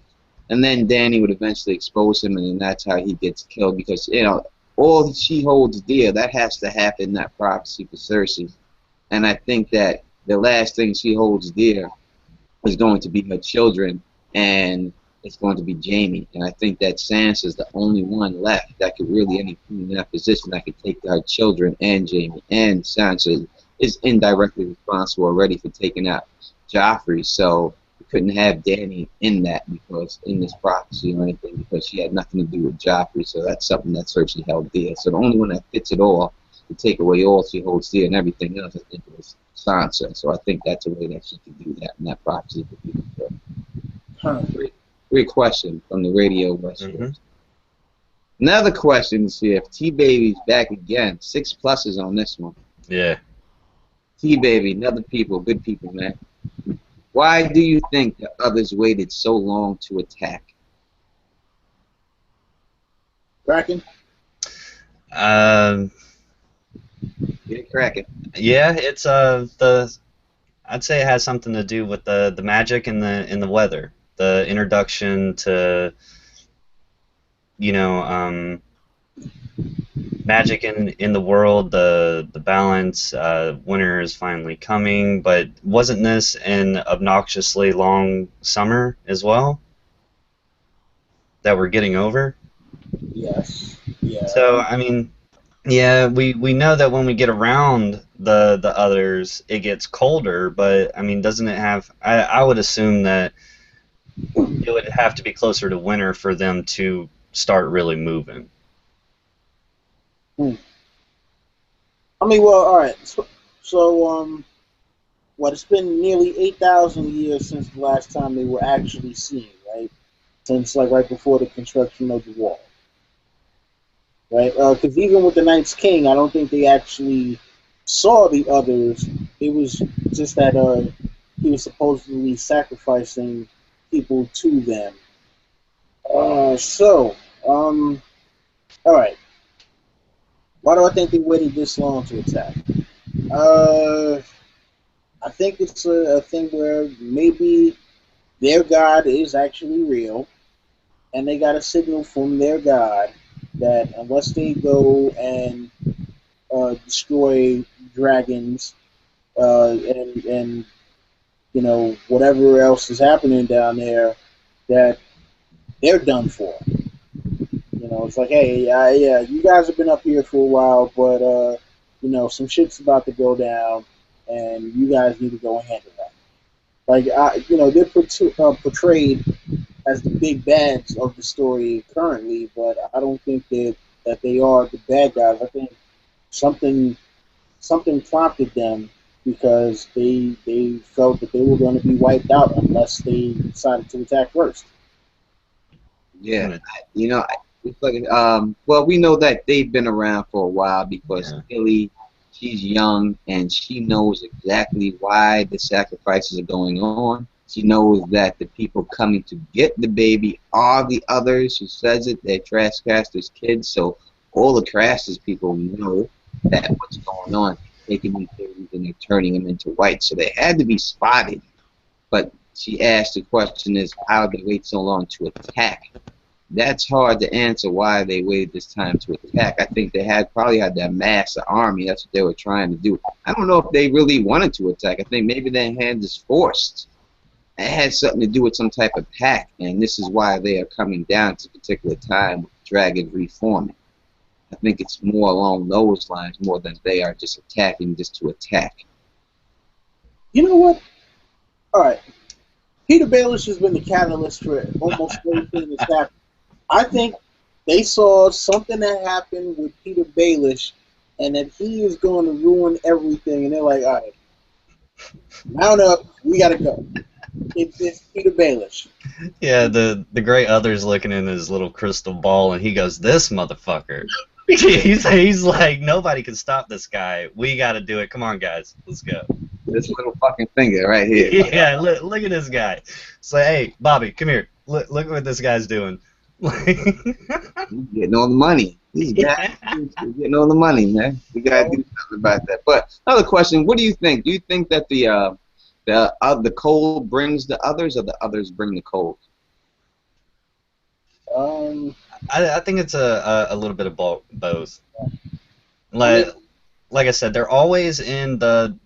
And then Dany would eventually expose him, and then that's how he gets killed. Because, you know, all she holds dear, that has to happen, that prophecy for Cersei. And I think that the last thing she holds dear is going to be her children, and it's going to be Jaime. And I think that Sansa is the only one left that could really, anything in that position, that could take her children and Jaime. And Sansa is indirectly responsible already for taking out Joffrey. So we couldn't have Dany in that, because in this prophecy or anything, because she had nothing to do with Joffrey. So that's something that Cersei held dear. So the only one that fits it all, to take away all she holds dear and everything else, I think it was Sansa. So I think that's a way that she could do that, and that prophecy could be fulfilled. Great question from the Radio West. Another question is here. If T-Baby's back again, 6 pluses on this one. Yeah. T-Baby, another people, good people, man. Why do you think the others waited so long to attack? Kraken? Get it cracking. Yeah, it's I'd say it has something to do with the magic and the weather, the introduction to, you know, magic in the world, the balance. Winter is finally coming, but wasn't this an obnoxiously long summer as well that we're getting over? Yes. Yeah. So I mean, yeah, we know that when we get around the others, it gets colder, but I mean, doesn't it have? I would assume that it would have to be closer to winter for them to start really moving. I mean, well, all right. So what? It's been nearly 8,000 years since the last time they were actually seen, right? Since like right before the construction of the wall, right? Because even with the Night's King, I don't think they actually saw the others. It was just that he was supposedly sacrificing people to them. All right. Why do I think they waited this long to attack? I think it's a thing where maybe their god is actually real, and they got a signal from their god that unless they go and destroy dragons and you know whatever else is happening down there, that they're done for. You know, it's like, hey, yeah, you guys have been up here for a while, but you know, some shit's about to go down, and you guys need to go and handle that. Like, you know, they're portrayed as the big bads of the story currently, but I don't think that they are the bad guys. I think something prompted them, because they felt that they were going to be wiped out unless they decided to attack first. Yeah, you know, well, we know that they've been around for a while, because Willi, she's young, and she knows exactly why the sacrifices are going on. She knows that the people coming to get the baby are the others. She says it, they're Trashcaster's kids, so all the Craster's people know that what's going on. Taking these babies and they're turning them into white, so they had to be spotted. But she asked, the question is, how did they wait so long to attack? That's hard to answer, why they waited this time to attack. I think they probably had to amass an army. That's what they were trying to do. I don't know if they really wanted to attack. I think maybe their hand is forced. It had something to do with some type of pact, and this is why they are coming down at a particular time with dragons reforming. I think it's more along those lines, more than they are just attacking just to attack. You know what? All right. Peter Baelish has been the catalyst for almost everything that's happened. I think they saw something that happened with Peter Baelish, and that he is going to ruin everything, and they're like, all right, mount up, we got to go. It's Peter Baelish. Yeah, the great other's looking in his little crystal ball, and he goes, "This motherfucker." he's like, nobody can stop this guy. We got to do it. Come on, guys, let's go. This little fucking finger right here. Yeah, look at this guy. It's like, hey, Bobby, come here. Look what this guy's doing. He's getting all the money. These guys getting all the money, man. We gotta do something about that. But another question: what do you think? Do you think that the cold brings the others, or the others bring the cold? I think it's a little bit of both. Like I said, they're always in the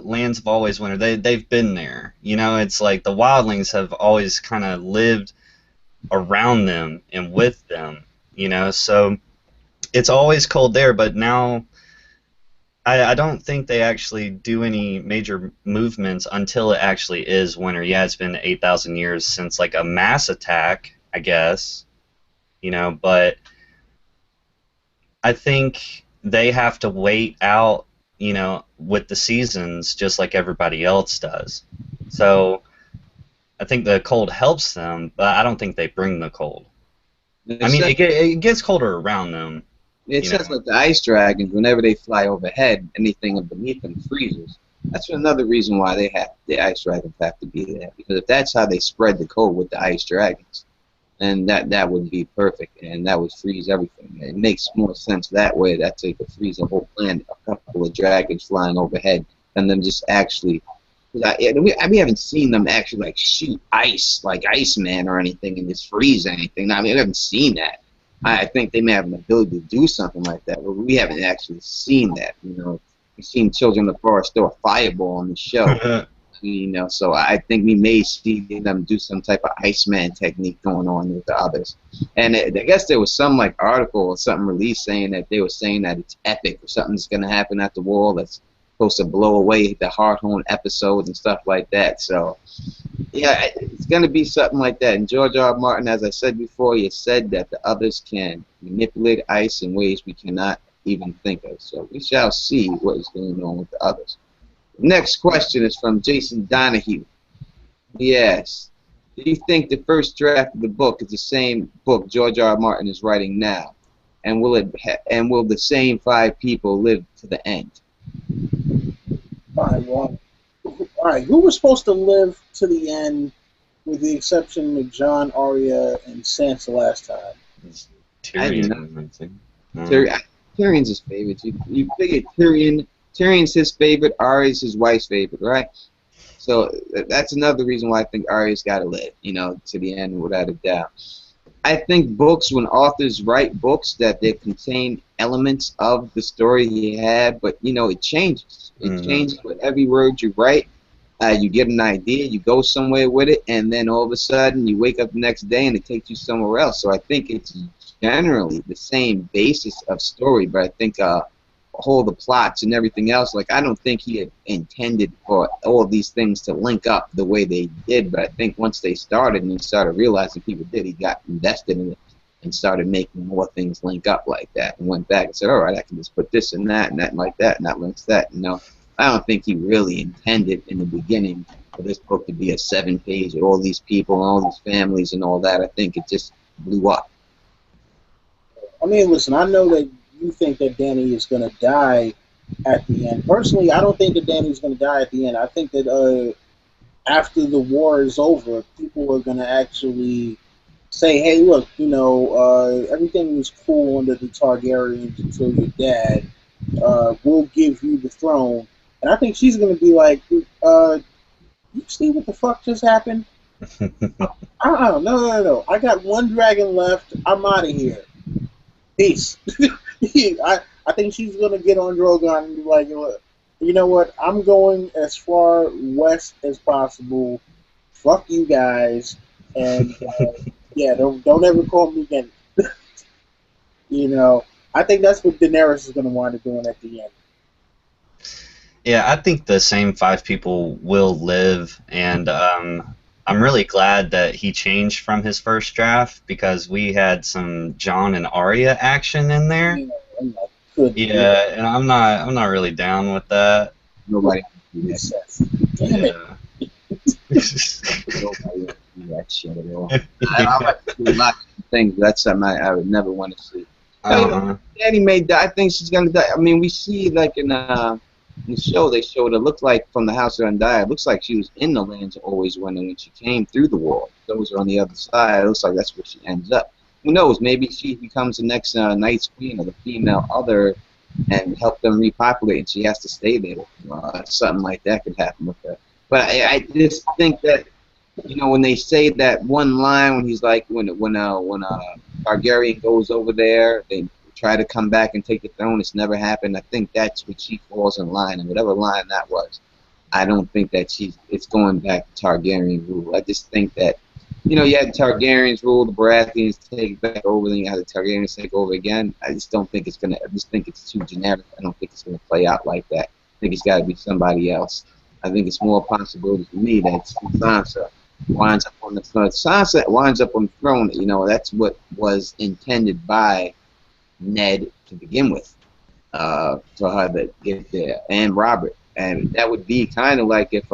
lands of always winter. They've been there. You know, it's like the wildlings have always kind of lived around them and with them. You know, so it's always cold there. But now, I don't think they actually do any major movements until it actually is winter. Yeah, it's been 8,000 years since like a mass attack, I guess. You know, but I think they have to wait out, you know, with the seasons just like everybody else does. So I think the cold helps them, but I don't think they bring the cold. I mean, it gets colder around them. It says like the ice dragons, whenever they fly overhead, anything beneath them freezes. That's another reason why the ice dragons have to be there, because if that's how they spread the cold with the ice dragons, and that would be perfect, and that would freeze everything. It makes more sense that way. That they could freeze the whole planet, a couple of dragons flying overhead, and them just actually. We haven't seen them actually like shoot ice, like Iceman or anything, and just freeze anything. I mean, I haven't seen that. I think they may have an ability to do something like that, but we haven't actually seen that. You know, we've seen Children of the Forest throw a fireball on the show. You know, so I think we may see them do some type of Iceman technique going on with the others. And I guess there was some like article or something released saying that they were saying that it's epic or something's going to happen at the wall that's supposed to blow away the Hardhorn episodes and stuff like that. So, yeah, it's going to be something like that. And George R. R. Martin, as I said before, he said that the others can manipulate ice in ways we cannot even think of. So we shall see what is going on with the others. Next question is from Jason Donahue. Yes. Do you think the first draft of the book is the same book George R. R. Martin is writing now? And will the same 5 people live to the end? All right. Who was supposed to live to the end, with the exception of Jon, Arya, and Sansa last time? Tyrion, I think. Tyrion's his favorite. You figure Tyrion's his favorite, Arya's his wife's favorite, right? So that's another reason why I think Arya's got to live, you know, to the end without a doubt. I think books, when authors write books, that they contain elements of the story he had, but, you know, it changes. It changes with every word you write. You get an idea, you go somewhere with it, and then all of a sudden you wake up the next day and it takes you somewhere else. So I think it's generally the same basis of story, but I think whole the plots and everything else, like I don't think he had intended for all of these things to link up the way they did, but I think once they started and he started realizing people did, he got invested in it and started making more things link up like that, and went back and said, all right, I can just put this and that like that, and that links that. You know, I don't think he really intended in the beginning for this book to be a 7-page with all these people and all these families and all that. I think it just blew up. I mean, listen, I know that you think that Dany is going to die at the end. Personally, I don't think that Dany is going to die at the end. I think that after the war is over, people are going to actually say, hey, look, you know, everything was cool under the Targaryens until your dad. We'll give you the throne. And I think she's going to be like, you see what the fuck just happened? No. I got one dragon left. I'm out of here. Peace. I think she's going to get on Drogon and be like, look, you know what? I'm going as far west as possible. Fuck you guys. And, yeah, don't ever call me again. You know, I think that's what Daenerys is going to wind up doing at the end. Yeah, I think the same 5 people will live, and I'm really glad that he changed from his first draft, because we had some Jon and Arya action in there. Yeah, and I'm not really down with that. Nobody Damn it. Nobody do that shit at all. I like to do lots of things, but that's something I would never want to see. Danny may die. I think she's gonna die. I mean, we see like in the show they showed it looked like from the House of Undie. It looks like she was in the lands of always winning when she came through the wall. Those are on the other side. It looks like that's where she ends up. Who knows? Maybe she becomes the next Night's Queen or the female other, and help them repopulate, and she has to stay there. Something like that could happen with her. But I just think that, you know, when they say that one line when he's like, when Targaryen goes over there, they try to come back and take the throne. It's never happened. I think that's what she falls in line, and whatever line that was, I don't think that it's going back to Targaryen rule. I just think that, you know, you had the Targaryens rule, the Baratheons take back over, then you have the Targaryens take over again. I just don't think it's gonna. I just think it's too generic. I don't think it's gonna play out like that. I think it's got to be somebody else. I think it's more possibility for me that Sansa winds up on the throne. Sansa winds up on the throne. You know, that's what was intended by Ned to begin with, for her to get there, and Robert, and that would be kind of like if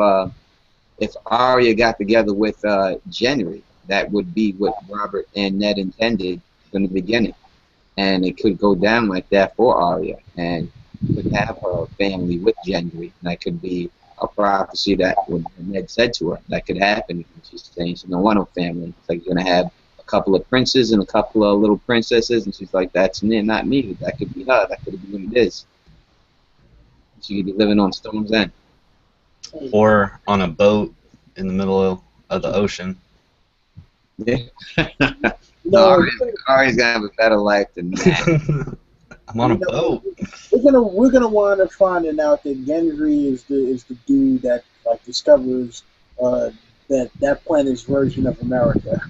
Arya got together with Gendry, that would be what Robert and Ned intended from the beginning, and it could go down like that for Arya, and could have her family with Gendry, and that could be a prophecy that what Ned said to her that could happen. She's saying she don't want no family. It's like you're gonna have a couple of princes and a couple of little princesses, and she's like, that's not me. That could be her. That could be what it is. She could be living on Storm's End. Or on a boat in the middle of the ocean. Yeah. No, Arya's gonna have a better life than that. I'm on a boat. We're gonna wind up finding out that Gendry is the dude that like discovers that planet's version of America.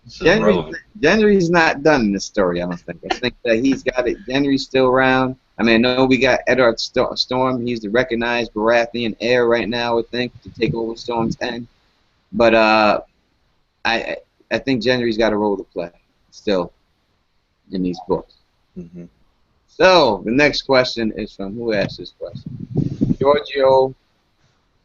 Gendry's not done in this story, I don't think. I think that he's got it. Gendry's still around. I mean, I know we got Eddard Storm. He's the recognized Baratheon heir right now, I think, to take over Storm's End. But I think Gendry's got a role to play still in these books. Mm-hmm. So the next question is from, who asked this question? Giorgio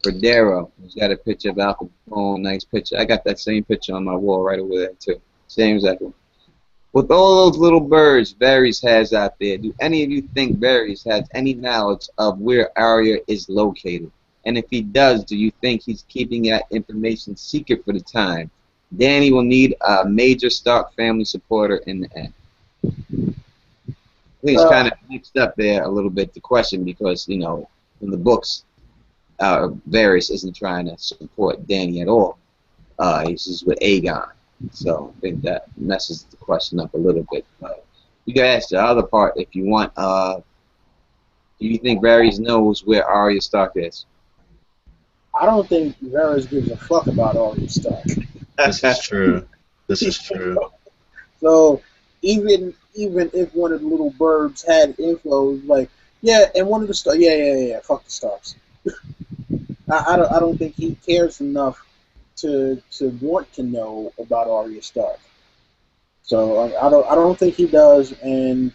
Cordero. He's got a picture of Al Capone. Nice picture. I got that same picture on my wall right over there too. Same exact one. With all those little birds Varys has out there, do any of you think Varys has any knowledge of where Arya is located? And if he does, do you think he's keeping that information secret for the time? Danny will need a major Stark family supporter in the end. I think it's kind of mixed up there a little bit, the question, because, you know, in the books, Varys isn't trying to support Danny at all. He's just with Aegon. So I think that messes the question up a little bit. But you can ask the other part if you want. Do you think Varys knows where Arya Stark is? I don't think Varys gives a fuck about Arya Stark. This is true. This is true. So even if one of the little birds had info, like, yeah, and one of the Starks, yeah, fuck the Starks. I don't think he cares enough to want to know about Arya Stark. So I don't think he does, and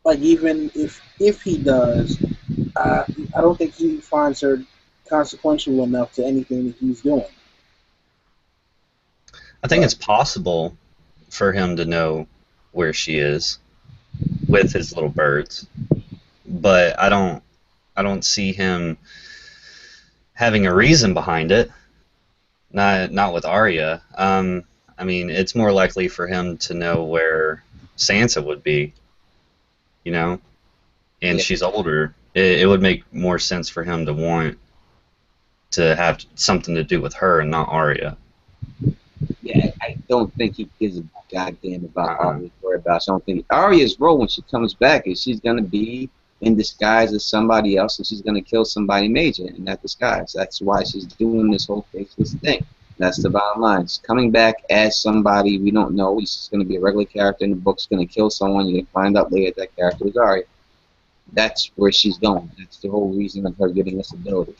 like even if he does, I don't think he finds her consequential enough to anything that he's doing. I think it's possible for him to know where she is with his little birds, but I don't see him having a reason behind it. Not with Arya. I mean, it's more likely for him to know where Sansa would be, you know, and she's older. It would make more sense for him to want to have something to do with her and not Arya. Yeah, I don't think he gives a goddamn about Arya. Worry about. So I don't think Arya's role when she comes back is she's gonna be in disguise as somebody else, and she's gonna kill somebody major in that disguise. That's why she's doing this whole faceless thing. That's the bottom line. She's coming back as somebody we don't know. He's just gonna be a regular character in the book's gonna kill someone. You're gonna find out later that character is Arya. That's where she's going. That's the whole reason of her getting this ability.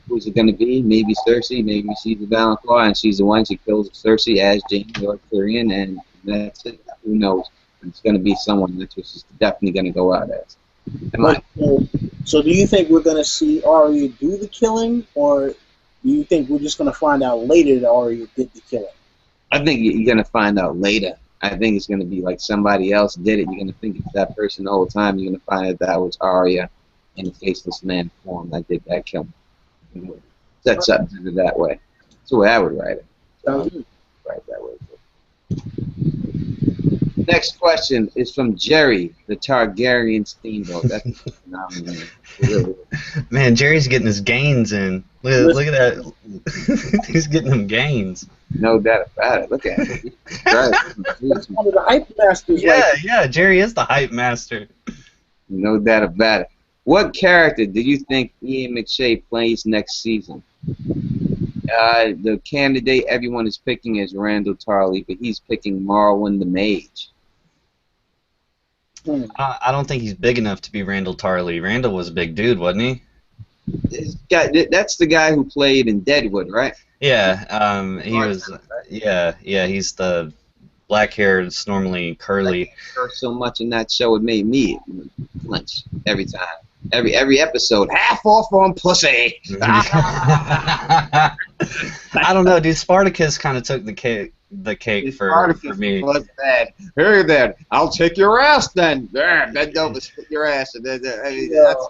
Who's it going to be? Maybe Cersei. Maybe she's the Valentine, and she's the one who kills Cersei as Jaime or Tyrion, and that's it. Who knows? It's going to be someone that's what she's definitely going to go out as. So do you think we're going to see Arya do the killing, or do you think we're just going to find out later that Arya did the killing? I think you're going to find out later. I think it's going to be like somebody else did it. You're going to think it's that person the whole time. You're going to find that was Arya in the Faceless Man form that did that kill. Sets up that way. That's the way I would write it. So, write that way. Next question is from Jerry, the Targaryen Steamboat. That's phenomenal. Really. Man, Jerry's getting his gains in. Look at that. He's getting them gains. No doubt about it. Look at it. That's one of the hype masters. Yeah, Jerry is the hype master. No doubt about it. What character do you think Ian McShane plays next season? The candidate everyone is picking is Randall Tarley, but he's picking Marwyn the Mage. I don't think he's big enough to be Randall Tarley. Randall was a big dude, wasn't he? That's the guy who played in Deadwood, right? Yeah, he was. Yeah, he's the black-haired, normally curly. So much in that show, it made me flinch every time. Every episode, half off on pussy. I don't know, dude. Spartacus kind of took the cake for me. Was bad. Hey then, I'll take your ass then. There, bend over, spit your ass, and then that's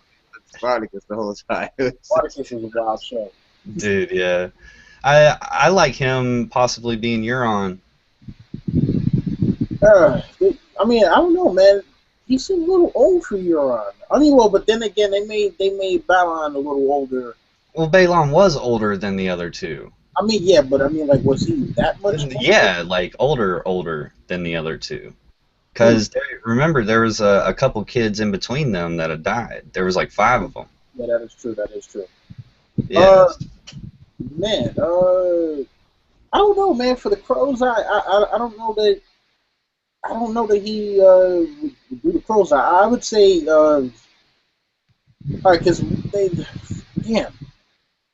Spartacus the whole time. Spartacus was a wild show. Dude, yeah. I like him possibly being Euron. I mean, I don't know, man. He seems a little old for Euron. I mean, well, but then again, they made Balon a little older. Well, Balon was older than the other two. I mean, yeah, but I mean, like, was he that much older? Yeah, like older than the other two. Because remember, there was a couple kids in between them that had died. There was like 5 of them. Yeah, that is true. That is true. Yeah. Man, I don't know, man. For the Crows, I don't know that. I don't know that he would do the Crows. I would say, all right, because damn.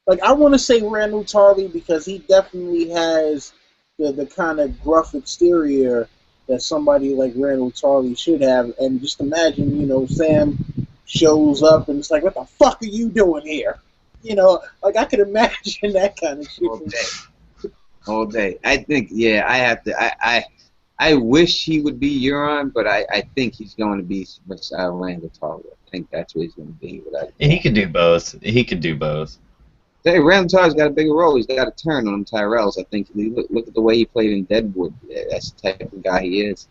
Like, I want to say Randall Tarley because he definitely has the kind of gruff exterior that somebody like Randall Tarley should have. And just imagine, you know, Sam shows up and it's like, what the fuck are you doing here? You know, like, I could imagine that kind of shit. All day. I think, yeah, I have to. I wish he would be Euron, but I think he's going to be Randall Tarley. I think that's what he's going to be. He could do both. Hey, Randall Tarley's got a bigger role. He's got a turn on them Tyrells. I think. Look at the way he played in Deadwood. That's the type of guy he is.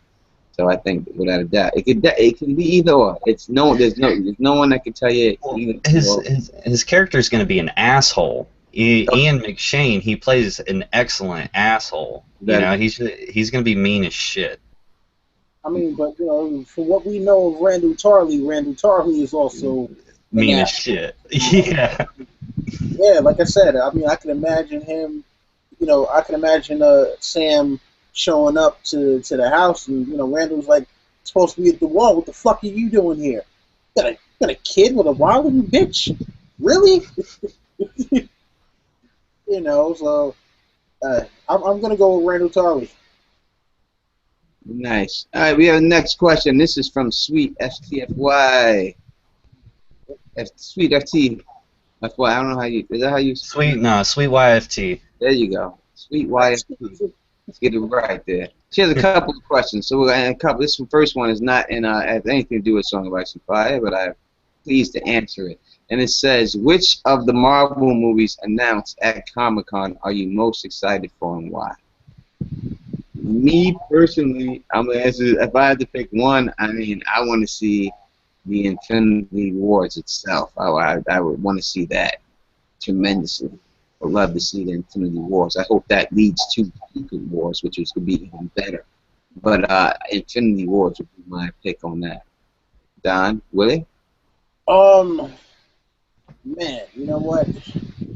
So I think, without a doubt, it can be either or. There's no one that can tell you. His character is going to be an asshole. Ian McShane, he plays an excellent asshole. You know, he's going to be mean as shit. I mean, but you know, for what we know of Randall Tarley is also mean as shit. Yeah. Yeah, like I said, I mean, I can imagine him. You know, I can imagine Sam showing up to the house, and you know, Randall's like supposed to be at the wall. What the fuck are you doing here? You got a kid with a wilding bitch? Really? You know, so I'm gonna go with Randall Tarley. Nice. All right, we have the next question. This is from Sweet FTFY. Sweet FT. That's why I don't know how you. Is that how you? Sweet YFT. There you go. Sweet YFT. Let's get it right there. She has a couple of questions. So this first one is not has anything to do with Song of Ice and Fire, but I'm pleased to answer it. And it says, which of the Marvel movies announced at Comic-Con are you most excited for and why? Me personally, I'm gonna answer. If I had to pick one, I mean, I want to see the Infinity Wars itself. I would want to see that tremendously. I'd love to see the Infinity Wars. I hope that leads to Secret Wars, which could be even better. But Infinity Wars would be my pick on that. Don, Willi? Man, you know what?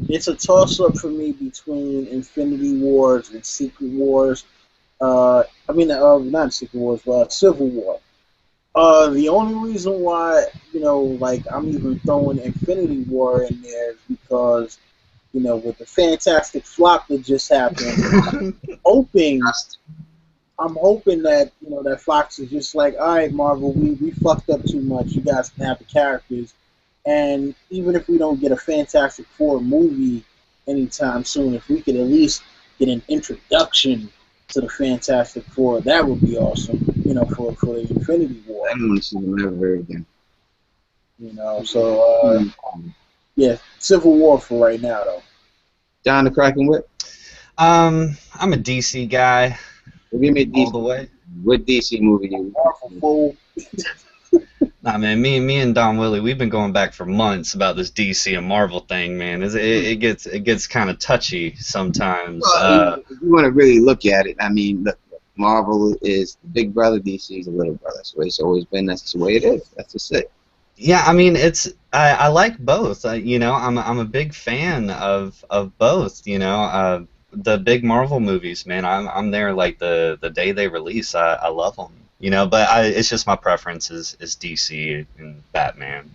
It's a toss-up for me between Infinity Wars and Secret Wars. Not Secret Wars, but Civil War. The only reason why, you know, like, I'm even throwing Infinity War in there is because, you know, with the fantastic flop that just happened, I'm hoping that, you know, that Fox is just like, all right, Marvel, we fucked up too much. You guys can have the characters. And even if we don't get a Fantastic Four movie anytime soon, if we could at least get an introduction to the Fantastic Four. That would be awesome, you know, for the Infinity War. I don't want to see them ever again. You know, so yeah, Civil War for right now though. John the Kraken, what? I'm a DC guy Give me a all DC. the way. What DC movie you? Marvel fool. Nah, man, me and Don Willi, we've been going back for months about this DC and Marvel thing, man. It gets kind of touchy sometimes. Well, if you want to really look at it, I mean, look, Marvel is the big brother, DC is the little brother. That's the way it's always been. That's the way it is. That's just it. Yeah, I mean, I like both. You know, I'm a big fan of both. You know, the big Marvel movies, man. I'm there like the day they release. I love them. You know, but it's just my preference is DC and Batman.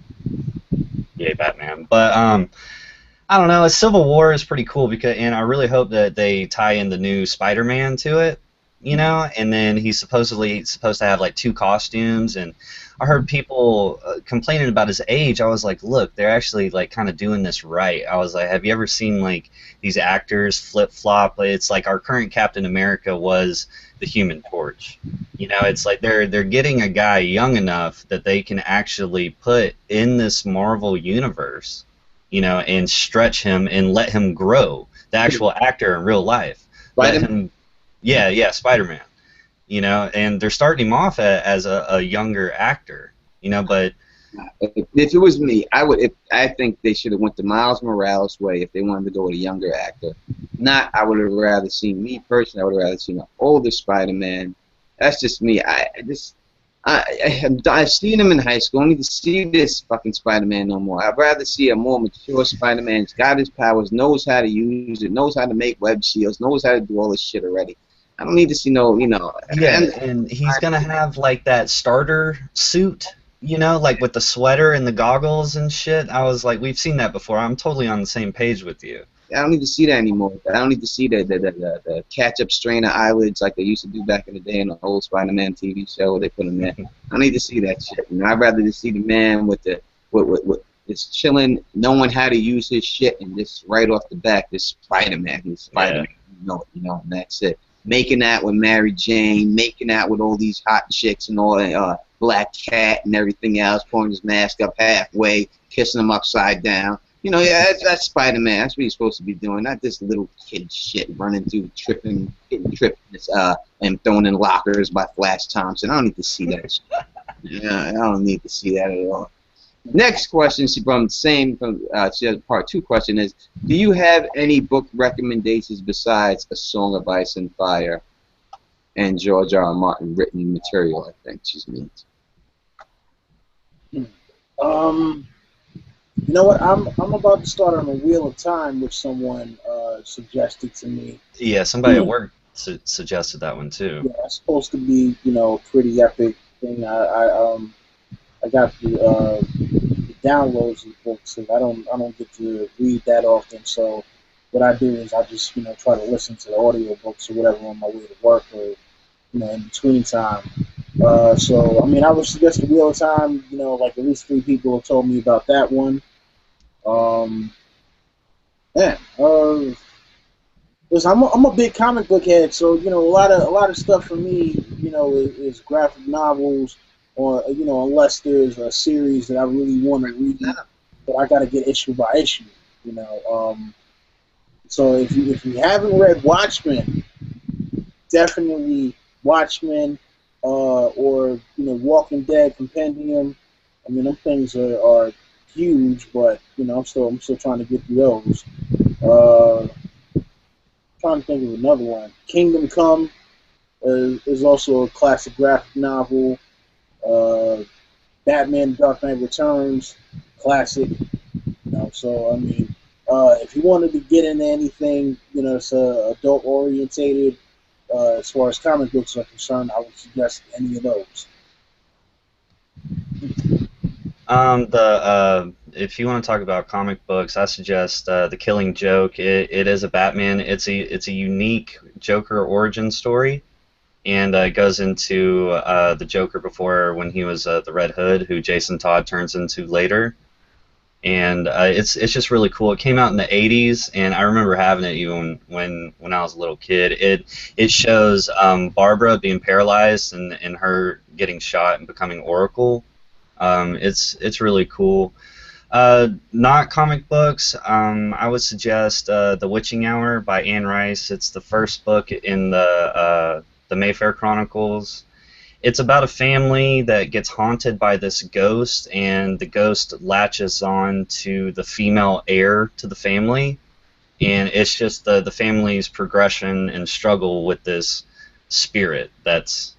Yay, Batman. But I don't know. Civil War is pretty cool and I really hope that they tie in the new Spider-Man to it. You know, and then he's supposed to have like 2 costumes, and I heard people complaining about his age. I was like, look, they're actually like kind of doing this right. I was like, have you ever seen like these actors flip-flop? It's like our current Captain America was the Human Torch. You know, it's like they're getting a guy young enough that they can actually put in this Marvel universe, you know, and stretch him and let him grow. The actual actor in real life. Let him. Yeah, Spider-Man. You know, and they're starting him off as a younger actor. You know, but if it was me, I think they should have went the Miles Morales way if they wanted to go with a younger actor. Not, I would have rather seen me personally. I would have rather seen an older Spider-Man. That's just me. I've seen him in high school. I don't need to see this fucking Spider-Man no more. I'd rather see a more mature Spider-Man. He's got his powers, knows how to use it, knows how to make web shields, knows how to do all this shit already. I don't need to see no, you know. Yeah, and he's gonna have like that starter suit, you know, like with the sweater and the goggles and shit. I was like, we've seen that before. I'm totally on the same page with you. I don't need to see that anymore. I don't need to see the catch-up strain of eyelids like they used to do back in the day in the old Spider-Man TV show where they put him there. I don't need to see that shit. You know, I'd rather just see the man with just chilling, knowing how to use his shit, and just right off the back, this Spider-Man. He's Spider-Man. Yeah. You know, and that's it. Making out with Mary Jane, making out with all these hot chicks and all that, Black Cat and everything else, pulling his mask up halfway, kissing him upside down. You know, yeah, that's Spider-Man. That's what he's supposed to be doing, not this little kid shit running through, getting tripped, and thrown in lockers by Flash Thompson. I don't need to see that shit. Yeah, I don't need to see that at all. Next question, she has a part 2 question is, do you have any book recommendations besides A Song of Ice and Fire and George R. R. Martin written material, I think she means? You know what? I'm about to start on a Wheel of Time, which someone suggested to me. Yeah, somebody at work suggested that one too. Yeah, it's supposed to be, you know, a pretty epic thing. I got the downloads of books, and I don't get to read that often. So what I do is I just, you know, try to listen to the audio books or whatever on my way to work, or, you know, in between time. So I mean, I would suggest the Wheel of Time. You know, like at least 3 people have told me about that one. Listen, I'm a big comic book head, so you know, a lot of stuff for me, you know, is graphic novels, or you know, unless there's a series that I really want to read, but I got to get issue by issue, you know. So if you haven't read Watchmen, definitely Watchmen, or you know, Walking Dead Compendium. I mean, them things are huge, but you know, I'm still trying to get through those. Trying to think of another one. Kingdom Come is also a classic graphic novel. Batman: Dark Knight Returns, classic. You know, so I mean, if you wanted to get into anything, you know, it's adult orientated. As far as comic books are concerned, I would suggest any of those. If you want to talk about comic books, I suggest The Killing Joke. It is a Batman. It's a unique Joker origin story, and it goes into the Joker before when he was the Red Hood, who Jason Todd turns into later. and it's just really cool. It came out in the '80s, and I remember having it even when I was a little kid. It shows Barbara being paralyzed and her getting shot and becoming Oracle. It's really cool. Not comic books. I would suggest The Witching Hour by Anne Rice. It's the first book in the Mayfair Chronicles. It's about a family that gets haunted by this ghost, and the ghost latches on to the female heir to the family, and it's just the family's progression and struggle with this spirit that's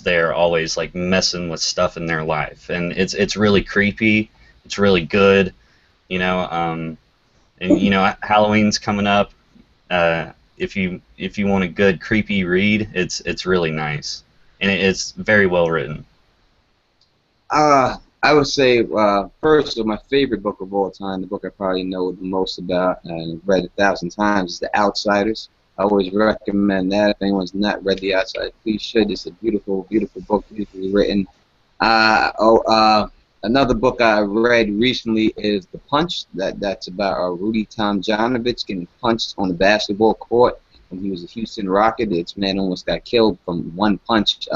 there, always like messing with stuff in their life, and it's really creepy. It's really good, you know. And you know, Halloween's coming up. If you want a good creepy read, it's really nice, and it's very well written. I would say first, my favorite book of all time, the book I probably know the most about and read 1,000 times, is The Outsiders. I always recommend that. If anyone's not read The Outsiders, please should. It's a beautiful, beautiful book, beautifully written. Another book I read recently is The Punch. That's about Rudy Tomjanovich getting punched on the basketball court when he was a Houston Rocket. This man almost got killed from one punch.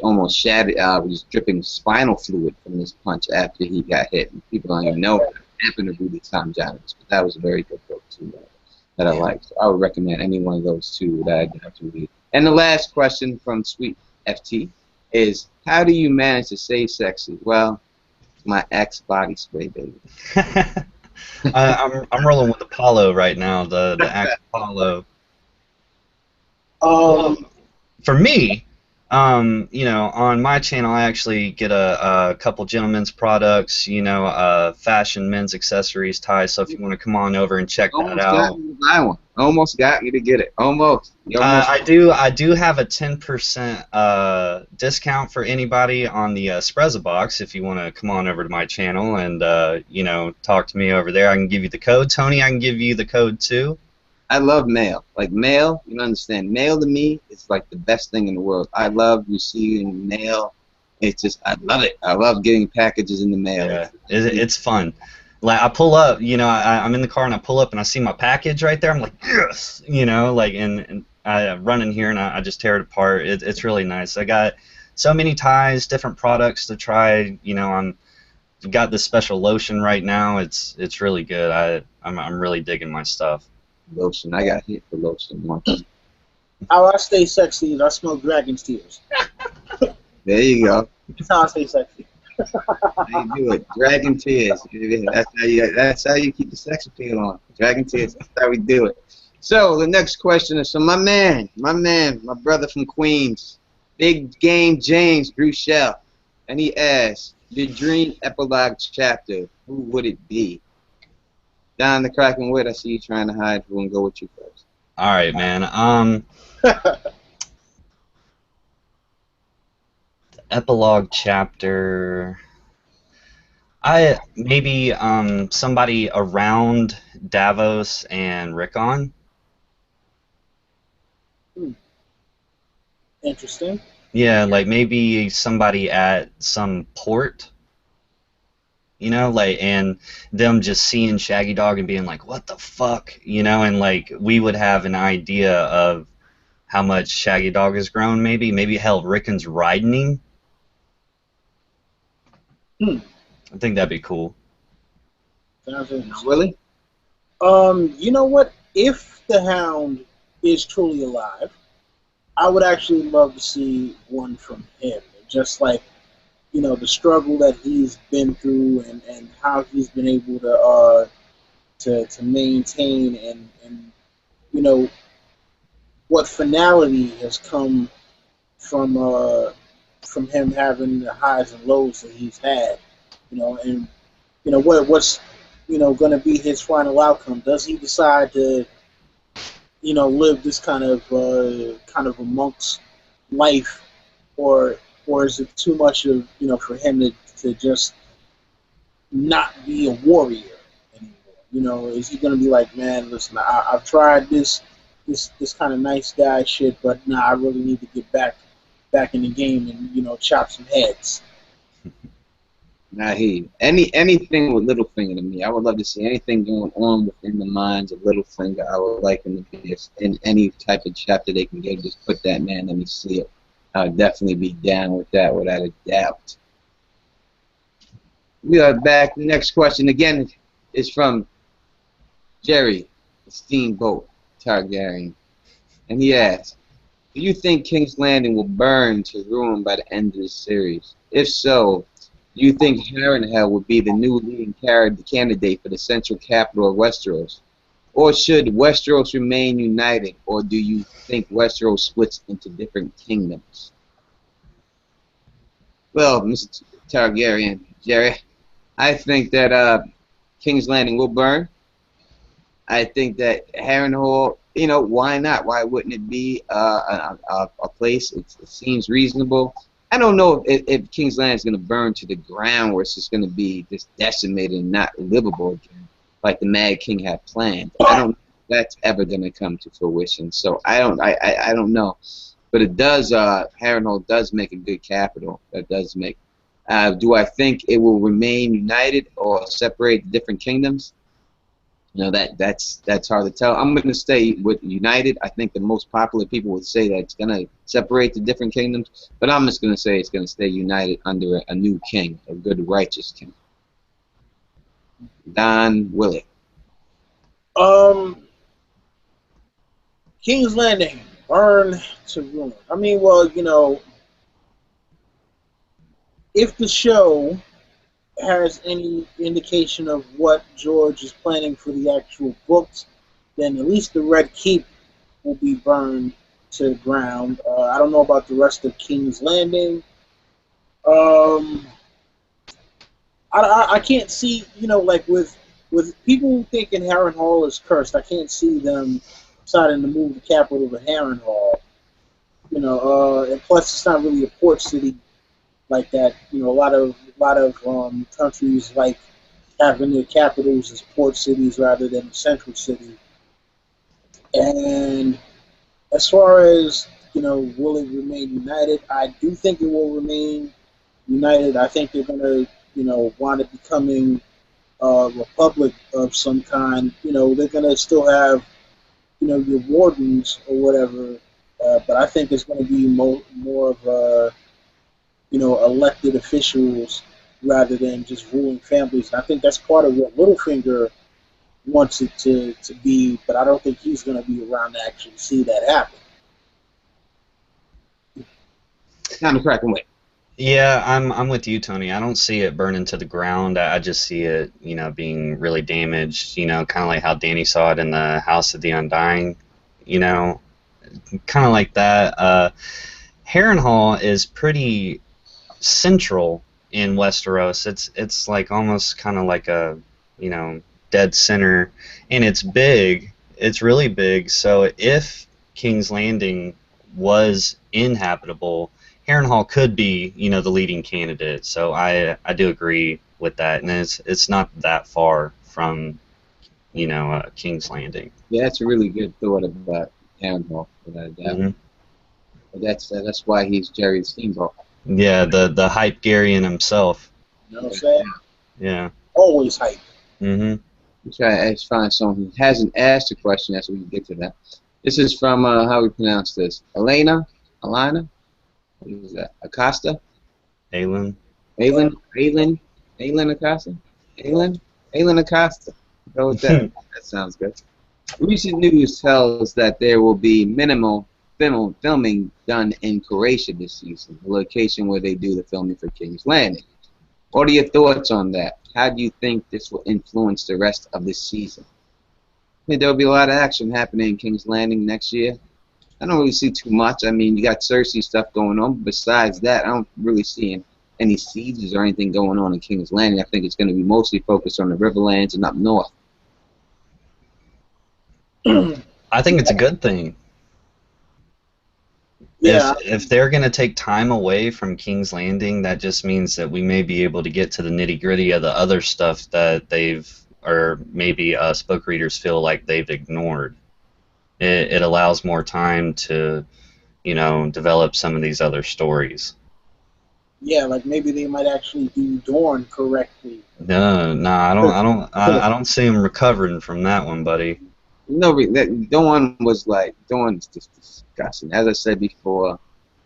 Almost shattered. Was dripping spinal fluid from this punch after he got hit. And people don't even know what happened to Rudy Tomjanovich. But that was a very good book too that I liked. So I would recommend any one of those two that I'd have to read. And the last question from Sweet FT is, how do you manage to stay sexy? Well, my Axe body spray, baby. I'm rolling with Apollo right now, the Axe Apollo. For me, you know, on my channel, I actually get a couple gentlemen's products, you know, fashion, men's accessories, ties. So if you want to come on over and check that out. Got me to buy one. Almost got me to get it. Almost. I do have a 10% discount for anybody on the Spreza box. If you want to come on over to my channel and you know, talk to me over there, I can give you the code. Tony, I can give you the code too. I love mail. Like mail, you don't understand. Mail to me is like the best thing in the world. I love receiving mail. It's just, I love it. I love getting packages in the mail. Yeah, it's fun. Like I pull up, you know, I'm in the car and I pull up and I see my package right there. I'm like, yes, you know, like and I run in here and I just tear it apart. It's really nice. I got so many ties, different products to try. You know, I've got this special lotion right now. It's really good. I'm really digging my stuff. Lotion. I got hit for lotion once. How I stay sexy is I smoke dragon's tears. There you go. That's how I stay sexy. How you do it? Dragon tears. That's how you keep the sex appeal on. Dragon tears. That's how we do it. So the next question is from my brother from Queens, Big Game James Bruchelle, and he asks, your dream epilogue chapter, who would it be? Don the Kraken Witt, I see you trying to hide. We're gonna go with you first. All right, man. The epilogue chapter. Maybe somebody around Davos and Rickon. Interesting. Yeah, like maybe somebody at some port. You know, like, and them just seeing Shaggy Dog and being like, what the fuck? You know, and like we would have an idea of how much Shaggy Dog has grown, maybe hell, Rickon's riding him. I think that'd be cool. Sounds interesting. Willi? You know what? If the Hound is truly alive, I would actually love to see one from him. Just like, you know, the struggle that he's been through and how he's been able to maintain and you know, what finality has come from him having the highs and lows that he's had, you know, and you know what's you know going to be his final outcome. Does he decide to, you know, live this kind of a monk's life, or is it too much of, you know, for him to just not be a warrior anymore? You know, is he gonna be like, man, listen, I've tried this kind of nice guy shit, but nah, I really need to get back in the game and, you know, chop some heads. I hear you. Anything with Littlefinger to me, I would love to see anything going on within the minds of Littlefinger. I would like him to be in any type of chapter they can give. Just put that man. Let me see it. I would definitely be down with that without a doubt. We are back. The next question again is from Jerry Steamboat Targaryen, and he asks, "Do you think King's Landing will burn to ruin by the end of the series? If so, do you think Harrenhal would be the new leading candidate for the central capital of Westeros? Or should Westeros remain united, or do you think Westeros splits into different kingdoms?" Well, Mr. Targaryen, Jerry, I think that King's Landing will burn. I think that Harrenhal, you know, why not? Why wouldn't it be a place? It seems reasonable. I don't know if King's Landing is going to burn to the ground, where it's just going to be just decimated and not livable again, like the Mad King had planned. I don't know if that's ever going to come to fruition. So I don't know. But it does. Harrenhal does make a good capital. That does make. Do I think it will remain united or separate the different kingdoms? You know, that's hard to tell. I'm going to stay with United. I think the most popular people would say that it's going to separate the different kingdoms, but I'm just going to say it's going to stay united under a new king, a good, righteous king. Don Willi. King's Landing, burn to ruin. I mean, well, you know, if the show has any indication of what George is planning for the actual books, then at least the Red Keep will be burned to the ground. I don't know about the rest of King's Landing. I can't see, you know, like with people thinking Harrenhal is cursed, I can't see them deciding to move the capital to Harrenhal. You know, and plus it's not really a port city like that. You know, a lot of countries like having their capitals as port cities rather than a central city. And as far as, you know, will it remain united? I do think it will remain united. I think they're going to, you know, wind up becoming a republic of some kind. You know, they're going to still have, you know, your wardens or whatever, but I think it's going to be more of you know, elected officials rather than just ruling families. And I think that's part of what Littlefinger wants it to be, but I don't think he's going to be around to actually see that happen. Kind of cracking way. Yeah, I'm with you, Tony. I don't see it burning to the ground. I just see it, you know, being really damaged. You know, kind of like how Danny saw it in the House of the Undying. You know, kind of like that. Harrenhal is pretty central in Westeros. It's like almost kind of like a, you know, dead center, and it's big. It's really big. So if King's Landing was inhabitable, Harrenhal could be, you know, the leading candidate. So I do agree with that, and it's not that far from, you know, King's Landing. Yeah, that's a really good thought about Harrenhal, without a doubt. Mm-hmm. But that's why he's Jerry Steamboat. Yeah, the hype Garian himself. You know what I'm saying? Yeah. Always hype. Mm-hmm. I'm trying to find someone who hasn't asked a question yet, so we can get to that. This is from how we pronounce this, Alina. What is that? Acosta? Aelin Acosta? Aelin Acosta. Go with that. That sounds good. Recent news tells that there will be minimal filming done in Croatia this season, the location where they do the filming for King's Landing. What are your thoughts on that? How do you think this will influence the rest of this season? I think there will be a lot of action happening in King's Landing next year. I don't really see too much. I mean, you got Cersei stuff going on. But besides that, I don't really see any sieges or anything going on in King's Landing. I think it's going to be mostly focused on the Riverlands and up north. I think it's a good thing. Yeah. If they're going to take time away from King's Landing, that just means that we may be able to get to the nitty-gritty of the other stuff that they've, or maybe us book readers feel like they've ignored. It allows more time to, you know, develop some of these other stories. Yeah, like maybe they might actually do Dorn correctly. No, nah, I don't see him recovering from that one, buddy. No, that Dawn was like Dawn's just disgusting. As I said before,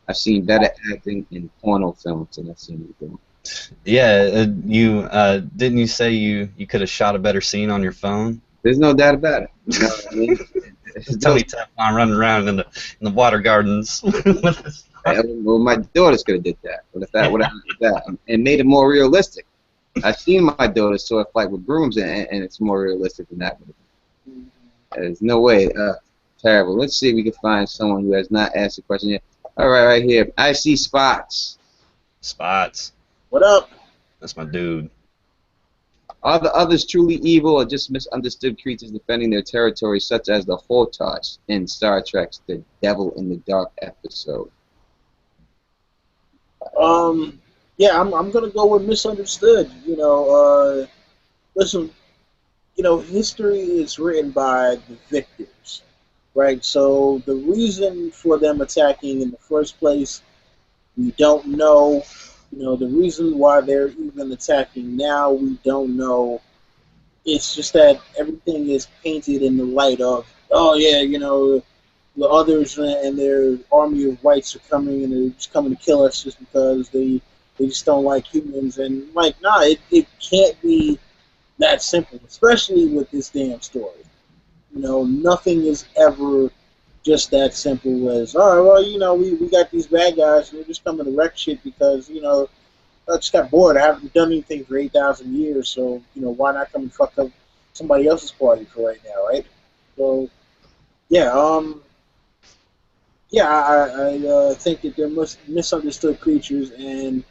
I've seen better acting in porno films than I've seen with Dawn. Yeah, you didn't you say you could have shot a better scene on your phone? There's no doubt about it. You know what I mean? Tony Teflon running around in the water gardens with his. Well, my daughters could have did that. What if I did that and made it more realistic? I've seen my daughters sword fight with brooms, and it's more realistic than that. There's no way. Terrible. Let's see if we can find someone who has not asked a question yet. All right, right here. I see Spots. Spots. What up? That's my dude. Are the others truly evil or just misunderstood creatures defending their territory, such as the Hortosh in Star Trek's The Devil in the Dark episode? Yeah, I'm gonna go with misunderstood. Listen, history is written by the victors, right? So the reason for them attacking in the first place, we don't know. The reason why they're even attacking now, we don't know. It's just that everything is painted in the light of, oh yeah, the others and their army of whites are coming and they're just coming to kill us just because they just don't like humans. And like, nah, it can't be that simple, especially with this damn story. Nothing is ever just that simple as, all right, well, we got these bad guys and they're just coming to wreck shit because, I just got bored. I haven't done anything for 8,000 years, so, why not come and fuck up somebody else's party for right now, right? So, yeah, I think that they're misunderstood creatures, and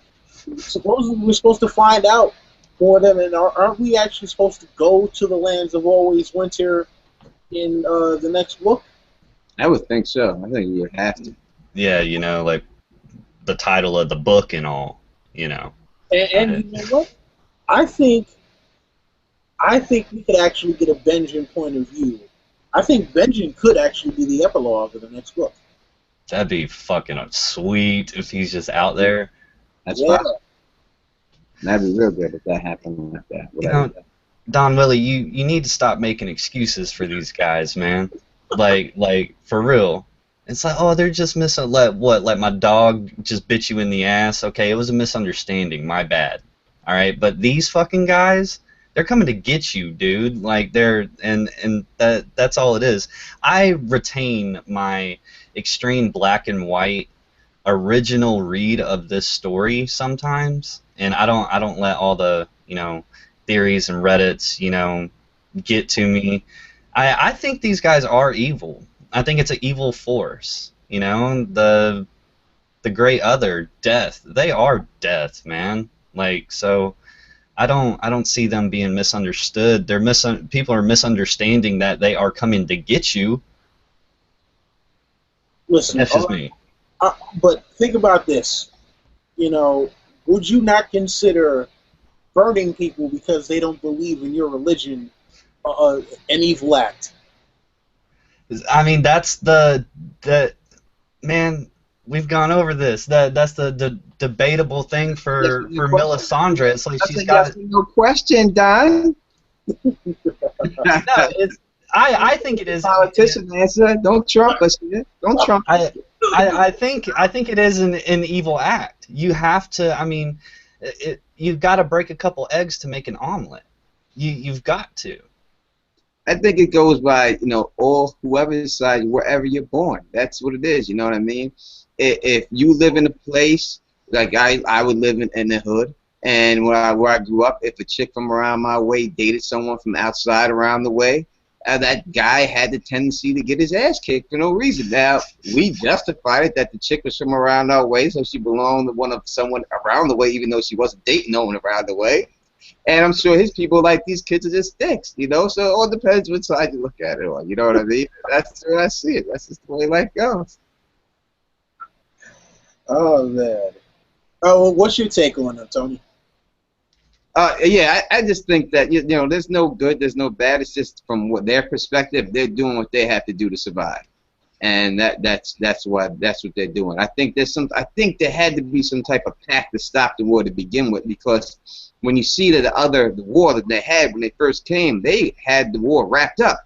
supposedly we're supposed to find out more of them, and aren't we actually supposed to go to the lands of always winter in the next book? I would think so. I think you would have to. Yeah, like the title of the book and all, And you know what? I think we could actually get a Benjamin point of view. I think Benjamin could actually be the epilogue of the next book. That'd be fucking sweet if he's just out there. That's fine. That'd be real good if that happened like that. Don Willi, you need to stop making excuses for these guys, man. Like for real. It's like, oh, they're just let my dog just bit you in the ass. Okay, it was a misunderstanding. My bad. All right, but these fucking guys, they're coming to get you, dude. Like that's all it is. I retain my extreme black and white original read of this story sometimes, and I don't let all the theories and Reddits get to me. I think these guys are evil. I think it's an evil force. The great other, death. They are death, man. Like, so I don't see them being misunderstood. People are misunderstanding that they are coming to get you. Listen, that's just me. But think about this. Would you not consider burning people because they don't believe in your religion an evil act? I mean, that's the man. We've gone over this. That's the debatable thing for Melisandre. It's like she's got no question, Don. No, it's. I think it is. Politician answer. Don't trump us here. Don't trump us. I think it is an evil act. You have to. I mean, you've got to break a couple eggs to make an omelet. You've got to. I think it goes by, all whoever's side, wherever you're born. That's what it is, you know what I mean? If you live in a place, like I would live in the hood, and where I grew up, if a chick from around my way dated someone from outside around the way, that guy had the tendency to get his ass kicked for no reason. Now, we justified it that the chick was from around our way, so she belonged to someone around the way, even though she wasn't dating no one around the way. And I'm sure his people like these kids are just dicks, so it all depends which side you look at it on, you know what I mean? That's the way I see it. That's just the way life goes. Oh, man. Oh, well, what's your take on it, Tony? Yeah, I just think that, there's no good, there's no bad. It's just from their perspective, they're doing what they have to do to survive. and that's what they're doing. I think there had to be some type of pact to stop the war to begin with, because when you see the war that they had when they first came, they had the war wrapped up.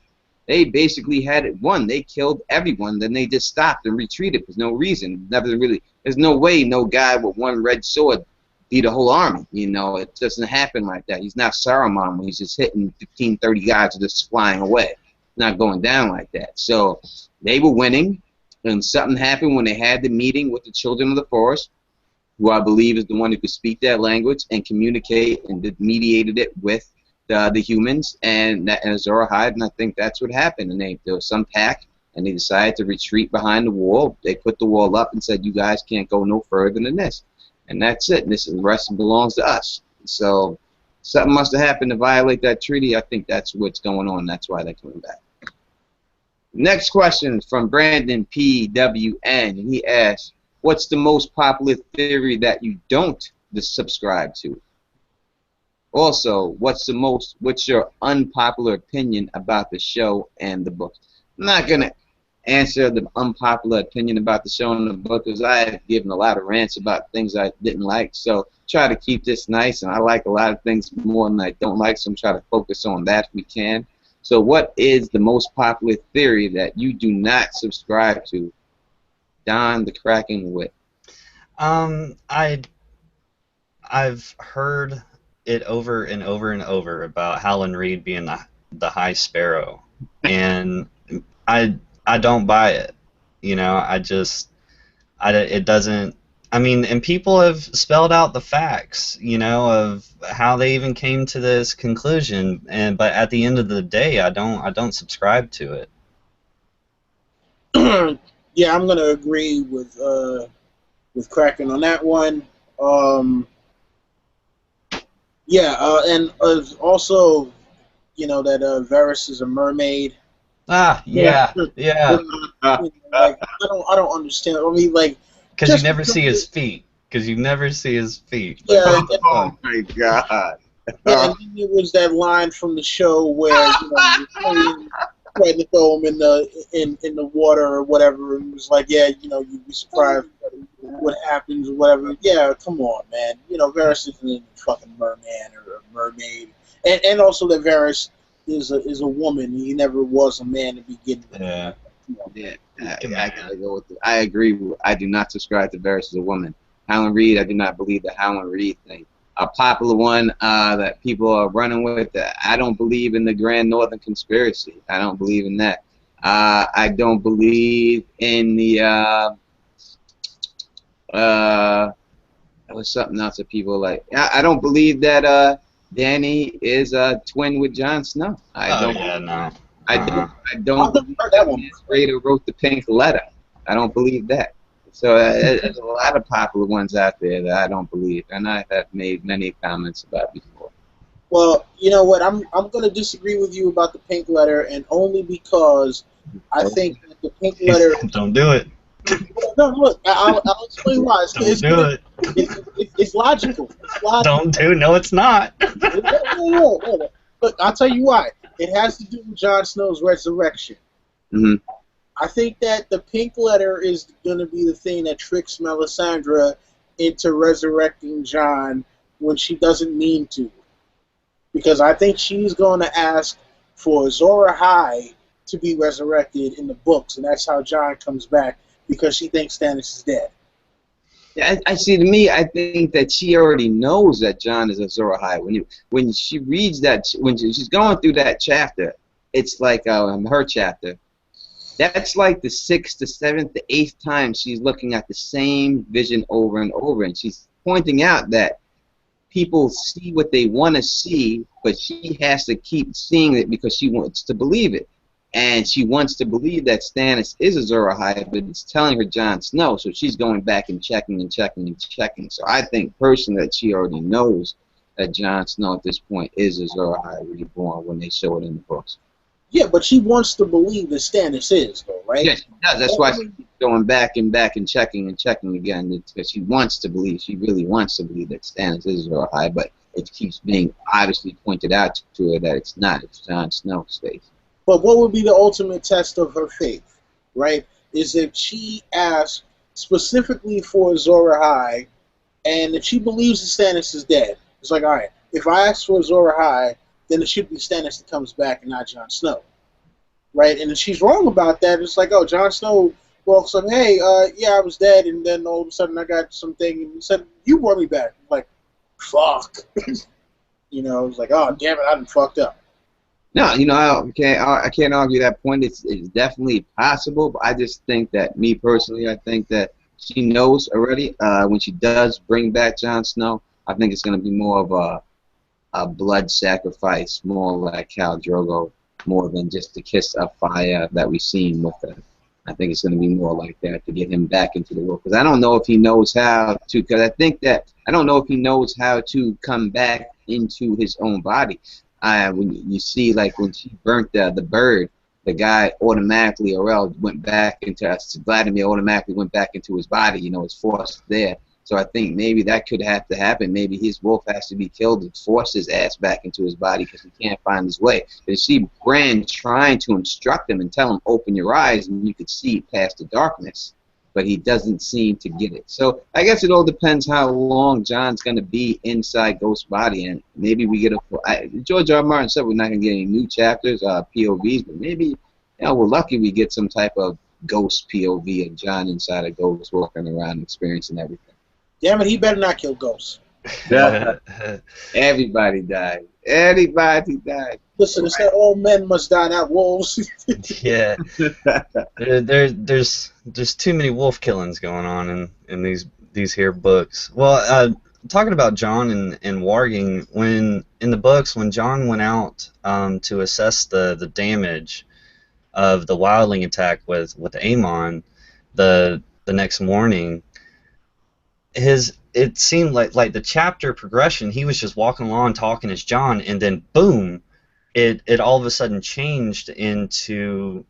They basically had it won. They killed everyone. Then they just stopped and retreated for no reason. There's no way no guy with one red sword beat a whole army. You know, it doesn't happen like that. He's not Saruman when he's just hitting 15, 30 guys just flying away. It's not going down like that. So they were winning, and something happened when they had the meeting with the children of the forest, who I believe is the one who could speak that language and communicate and mediated it with the humans and Azor Ahai, and I think that's what happened. And there was some pact, and they decided to retreat behind the wall. They put the wall up and said, "You guys can't go no further than this," and that's it. And the rest belongs to us. So something must have happened to violate that treaty. I think that's what's going on. That's why they're coming back. Next question is from Brandon PWN, and he asks, "What's the most popular theory that you don't subscribe to? Also, what's your unpopular opinion about the show and the books?" I'm not going to answer the unpopular opinion about the show and the book, because I have given a lot of rants about things I didn't like. So try to keep this nice, and I like a lot of things more than I don't like, so I'm trying to focus on that if we can. So what is the most popular theory that you do not subscribe to? Don the Kraken Witt. I've heard it over and over and over about Howland Reed being the High Sparrow, and I don't buy it. You know, it doesn't. I mean, and people have spelled out the facts, you know, of how they even came to this conclusion, but at the end of the day, I don't subscribe to it. Yeah, I'm gonna agree with Kraken on that one. And also, you know, that Varys is a mermaid. Yeah. Like, I don't understand. I mean, like, because you never see his feet. Because you never see his feet. Yeah. Oh my God. Yeah, and then there was that line from the show where, you know, tried to throw him in the water or whatever, and it was like, yeah, you know, you'd be surprised what happens or whatever. Yeah, come on, man. You know, Varys isn't a fucking merman or a mermaid, and also that Varys is a woman. He never was a man to begin with. Yeah. Yeah, I gotta go with it. I agree. I do not subscribe to Varys as a woman. Howland Reed, I do not believe the Howland Reed thing. A popular one that people are running with, I don't believe in the Grand Northern Conspiracy. I don't believe in that. I don't believe in the there was something else that people like. I don't believe that Dany is a twin with Jon Snow. I don't believe that Raider wrote the Pink Letter. I don't believe that. So there's a lot of popular ones out there that I don't believe, and I have made many comments about before. Well, you know what? I'm going to disagree with you about the Pink Letter, and only because I think that the Pink Letter. Don't do it. No, look, I'll explain why. Don't do it. It's logical. It's logical. Don't do. No, it's not. Look, I'll tell you why. It has to do with Jon Snow's resurrection. Mm-hmm. I think that the Pink Letter is going to be the thing that tricks Melisandre into resurrecting Jon when she doesn't mean to. Because I think she's going to ask for Azor Ahai to be resurrected in the books, and that's how Jon comes back, because she thinks Stannis is dead. Yeah, I see. To me, I think that she already knows that Jon is Azor Ahai. When she reads that, when she's going through that chapter, it's like her chapter. That's like the 6th, the 7th, the 8th time she's looking at the same vision over and over, and she's pointing out that people see what they want to see, but she has to keep seeing it because she wants to believe it. And she wants to believe that Stannis is Azor Ahai, but it's telling her Jon Snow, so she's going back and checking and checking and checking. So I think personally that she already knows that Jon Snow at this point is Azor Ahai reborn when they show it in the books. Yeah, but she wants to believe that Stannis is, though, right? Yes, she does. That's why she's going back and checking and checking again, because she wants to believe. She really wants to believe that Stannis is Azor Ahai, but it keeps being obviously pointed out to her that it's not. It's Jon Snow's face. But what would be the ultimate test of her faith, right? is if she asks specifically for Azor Ahai, and if she believes that Stannis is dead, it's like, all right, if I ask for Azor Ahai, then it should be Stannis that comes back and not Jon Snow, right? And if she's wrong about that, it's like, oh, Jon Snow walks up, hey, yeah, I was dead, and then all of a sudden I got something, and he said, you brought me back. I'm like, fuck. You know, it's like, oh, damn it, I done fucked up. No, you know, I can't argue that point. It's definitely possible, but I just think that, me personally, I think that she knows already. When she does bring back Jon Snow, I think it's going to be more of a blood sacrifice, more like Khal Drogo, more than just the kiss of fire that we've seen with her. I think it's going to be more like that to get him back into the world. Because I don't know if he knows how to. Because I don't know if he knows how to come back into his own body. When you see, like, when she burnt the bird, the guy automatically, went back into, Vladimir automatically went back into his body. You know, his force there. So I think maybe that could have to happen. Maybe his wolf has to be killed and force his ass back into his body because he can't find his way. You see Bran trying to instruct him and tell him, open your eyes, and you could see past the darkness. But he doesn't seem to get it. So I guess it all depends how long Jon's going to be inside Ghost's body. And maybe we get George R. R. Martin said we're not going to get any new chapters, POVs, but maybe, you know, we're lucky we get some type of Ghost POV of Jon inside of Ghost walking around experiencing everything. Damn it, he better not kill Ghost. Everybody died. Everybody died. Listen, it's that all men must die, not wolves. Yeah. There's too many wolf killings going on in these here books. Well, talking about Jon and warging, when in the books, when Jon went out to assess the damage of the wildling attack with Aemon the next morning, it seemed like the chapter progression, he was just walking along talking as Jon, and then boom, it all of a sudden changed into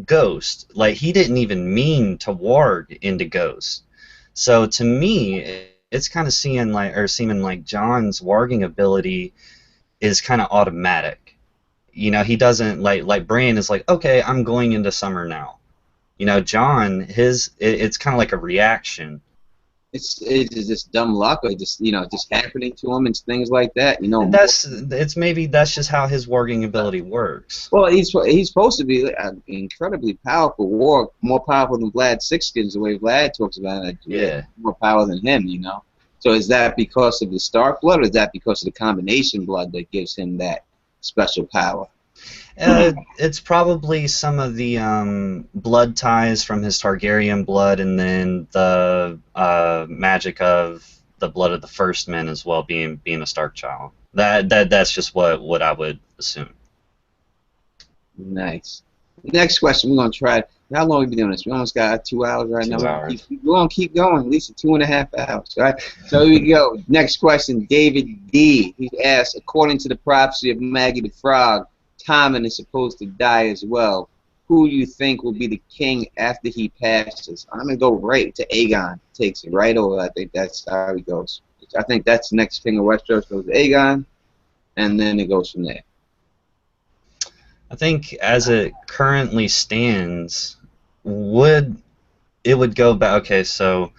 Ghost. Like, he didn't even mean to warg into Ghost. So to me, it's kind of seeming like Jon's warging ability is kind of automatic. You know, he doesn't like Bran is like, okay, I'm going into summer now. You know, Jon, it's kind of like a reaction. It's just dumb luck, or just, you know, just happening to him and things like that. You know, that's just how his warging ability works. Well, he's supposed to be an incredibly powerful warg, more powerful than Vlad Sixskins, the way Vlad talks about it. Yeah, more power than him, you know. So is that because of the Stark blood, or is that because of the combination blood that gives him that special power? It's probably some of the blood ties from his Targaryen blood, and then the magic of the blood of the First Men as well, being a Stark child. That's just what I would assume. Nice. Next question, we're gonna try. How long have we been doing this? We almost got 2 hours right now. 2 hours. We're gonna keep going, at least 2.5 hours. All right. So here we go. Next question, David D. He asks, according to the prophecy of Maggie the Frog, Tommen is supposed to die as well. Who do you think will be the king after he passes? I'm going to go right to Aegon. Takes it right over. I think that's how he goes. I think that's the next king of Westeros goes to Aegon, and then it goes from there. I think as it currently stands, it would go back. Okay, so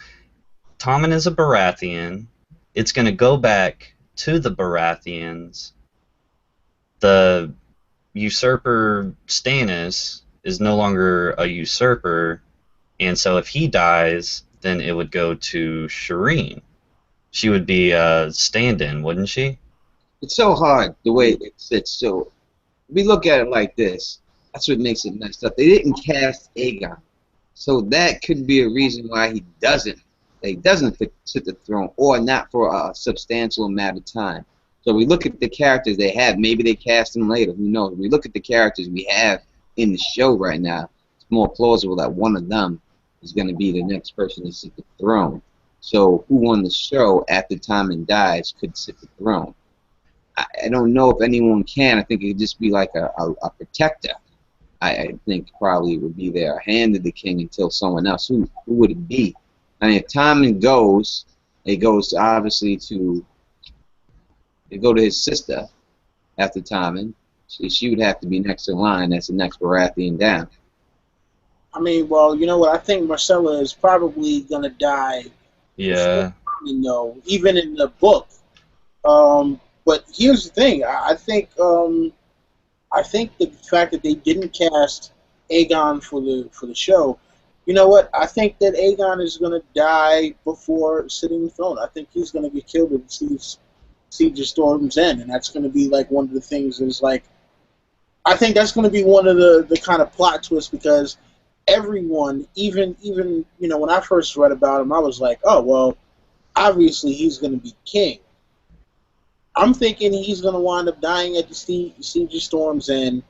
Tommen is a Baratheon. It's going to go back to the Baratheons. The usurper Stannis is no longer a usurper, and so if he dies, then it would go to Shireen. She would be a stand-in, wouldn't she? It's so hard the way it's so. We look at it like this. That's what makes it messed up. They didn't cast Aegon, so that could be a reason why he doesn't sit the throne, or not for a substantial amount of time. So we look at the characters they have. Maybe they cast them later. Who knows? We look at the characters we have in the show right now. It's more plausible that one of them is going to be the next person to sit the throne. So who on the show after Tommen dies could sit the throne? I don't know if anyone can. I think it could just be like a protector. I think probably would be their hand of the king until someone else. Who would it be? I mean, if Tommen goes, it goes obviously to. They go to his sister after Tommen. She would have to be next in line. That's the next Baratheon down. I mean, well, you know what? I think Marcella is probably gonna die before Yeah. Tommen, though, even in the book. But here's the thing: I think the fact that they didn't cast Aegon for the show, you know what? I think that Aegon is gonna die before sitting the throne. I think he's gonna get killed at Siege of Storm's End, and that's gonna be like one of the things that is like. I think that's gonna be one of the kind of plot twists because everyone, even you know, when I first read about him, I was like, oh well, obviously he's gonna be king. I'm thinking he's gonna wind up dying at the Siege of Storm's End,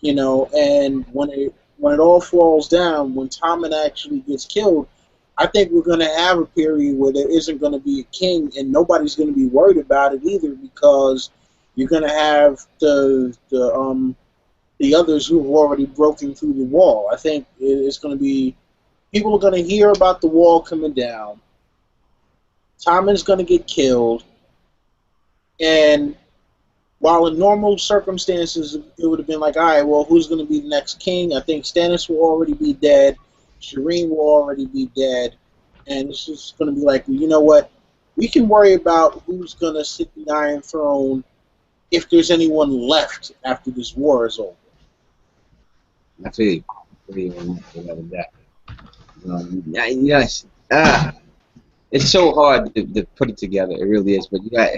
you know, and when it all falls down, when Tommen actually gets killed, I think we're going to have a period where there isn't going to be a king, and nobody's going to be worried about it either because you're going to have the others who've already broken through the wall. I think it's going to be people are going to hear about the wall coming down. Tommen's going to get killed, and while in normal circumstances, it would have been like, all right, well, who's going to be the next king? I think Stannis will already be dead. Shireen will already be dead. And it's just going to be like, well, you know what? We can worry about who's going to sit the Iron Throne if there's anyone left after this war is over. I feel you. I feel you on that. Yes. It's so hard to put it together. It really is. But you got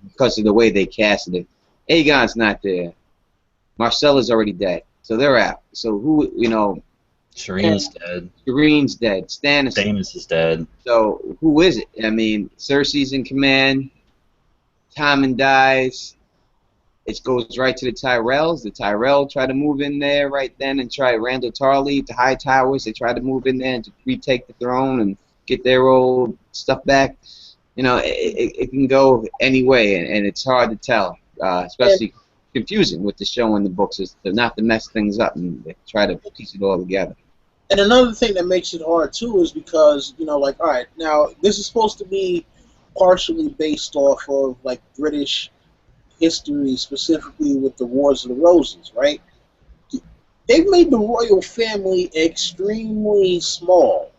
because of the way they casted it. Aegon's not there. Marcella's already dead, so they're out. So who, you know? Shireen's dead. Shireen's dead. Stannis is dead. So who is it? I mean, Cersei's in command. Tommen dies. It goes right to the Tyrells. The Tyrell try to move in there right then and try Randall Tarley, the High Towers. They try to move in there and to retake the throne and get their old stuff back. You know, it can go any way, and it's hard to tell, especially confusing with the show and the books, is to not to mess things up and they try to piece it all together. And another thing that makes it hard, too, is because, you know, like, all right, now, this is supposed to be partially based off of, like, British history, specifically with the Wars of the Roses, right? They've made the royal family extremely small.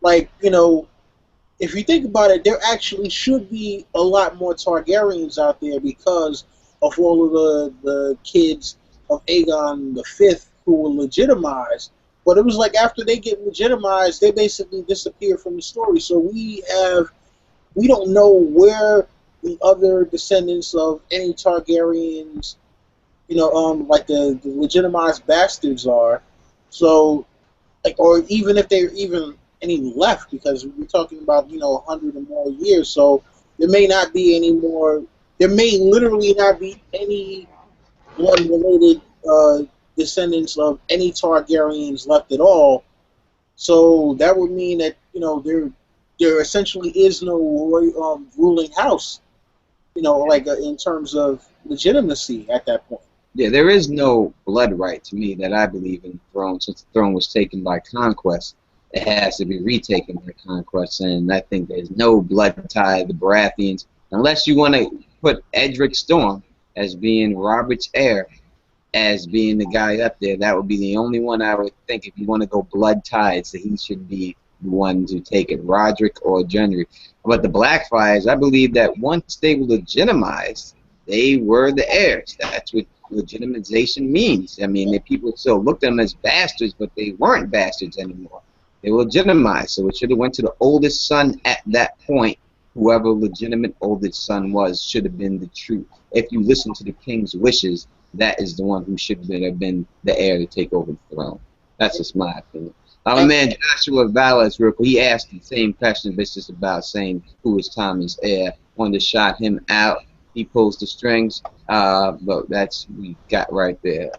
Like, you know, if you think about it, there actually should be a lot more Targaryens out there because of all of the kids of Aegon V who were legitimized. But it was like after they get legitimized, they basically disappear from the story. So we don't know where the other descendants of any Targaryens, you know, like the legitimized bastards are. So, like, or even if they're even any left, because we're talking about, you know, 100 or more years, so there may not be any more. There may literally not be any one related descendants of any Targaryens left at all. So that would mean that, you know, there essentially is no ruling house, you know, like in terms of legitimacy at that point. Yeah, there is no blood right to me that I believe in the throne, since the throne was taken by conquest. It has to be retaken by conquest, and I think there's no blood tie to the Baratheons, unless you want to put Edric Storm as being Robert's heir, as being the guy up there. That would be the only one I would think, if you want to go blood ties, that he should be the one to take it, Roderick or Gendry. But the Blackfires, I believe that once they were legitimized, they were the heirs. That's what legitimization means. I mean, the people still looked at them as bastards, but they weren't bastards anymore. They were legitimized, so it should have went to the oldest son at that point. Whoever legitimate oldest son was should have been the truth. If you listen to the king's wishes, that is the one who should have been the heir to take over the throne. That's just my opinion. Our man Joshua Valles, real quick, he asked the same question, but it's just about saying who is Tommy's heir. Wanted to shout him out. He pulls the strings, but that's we got right there.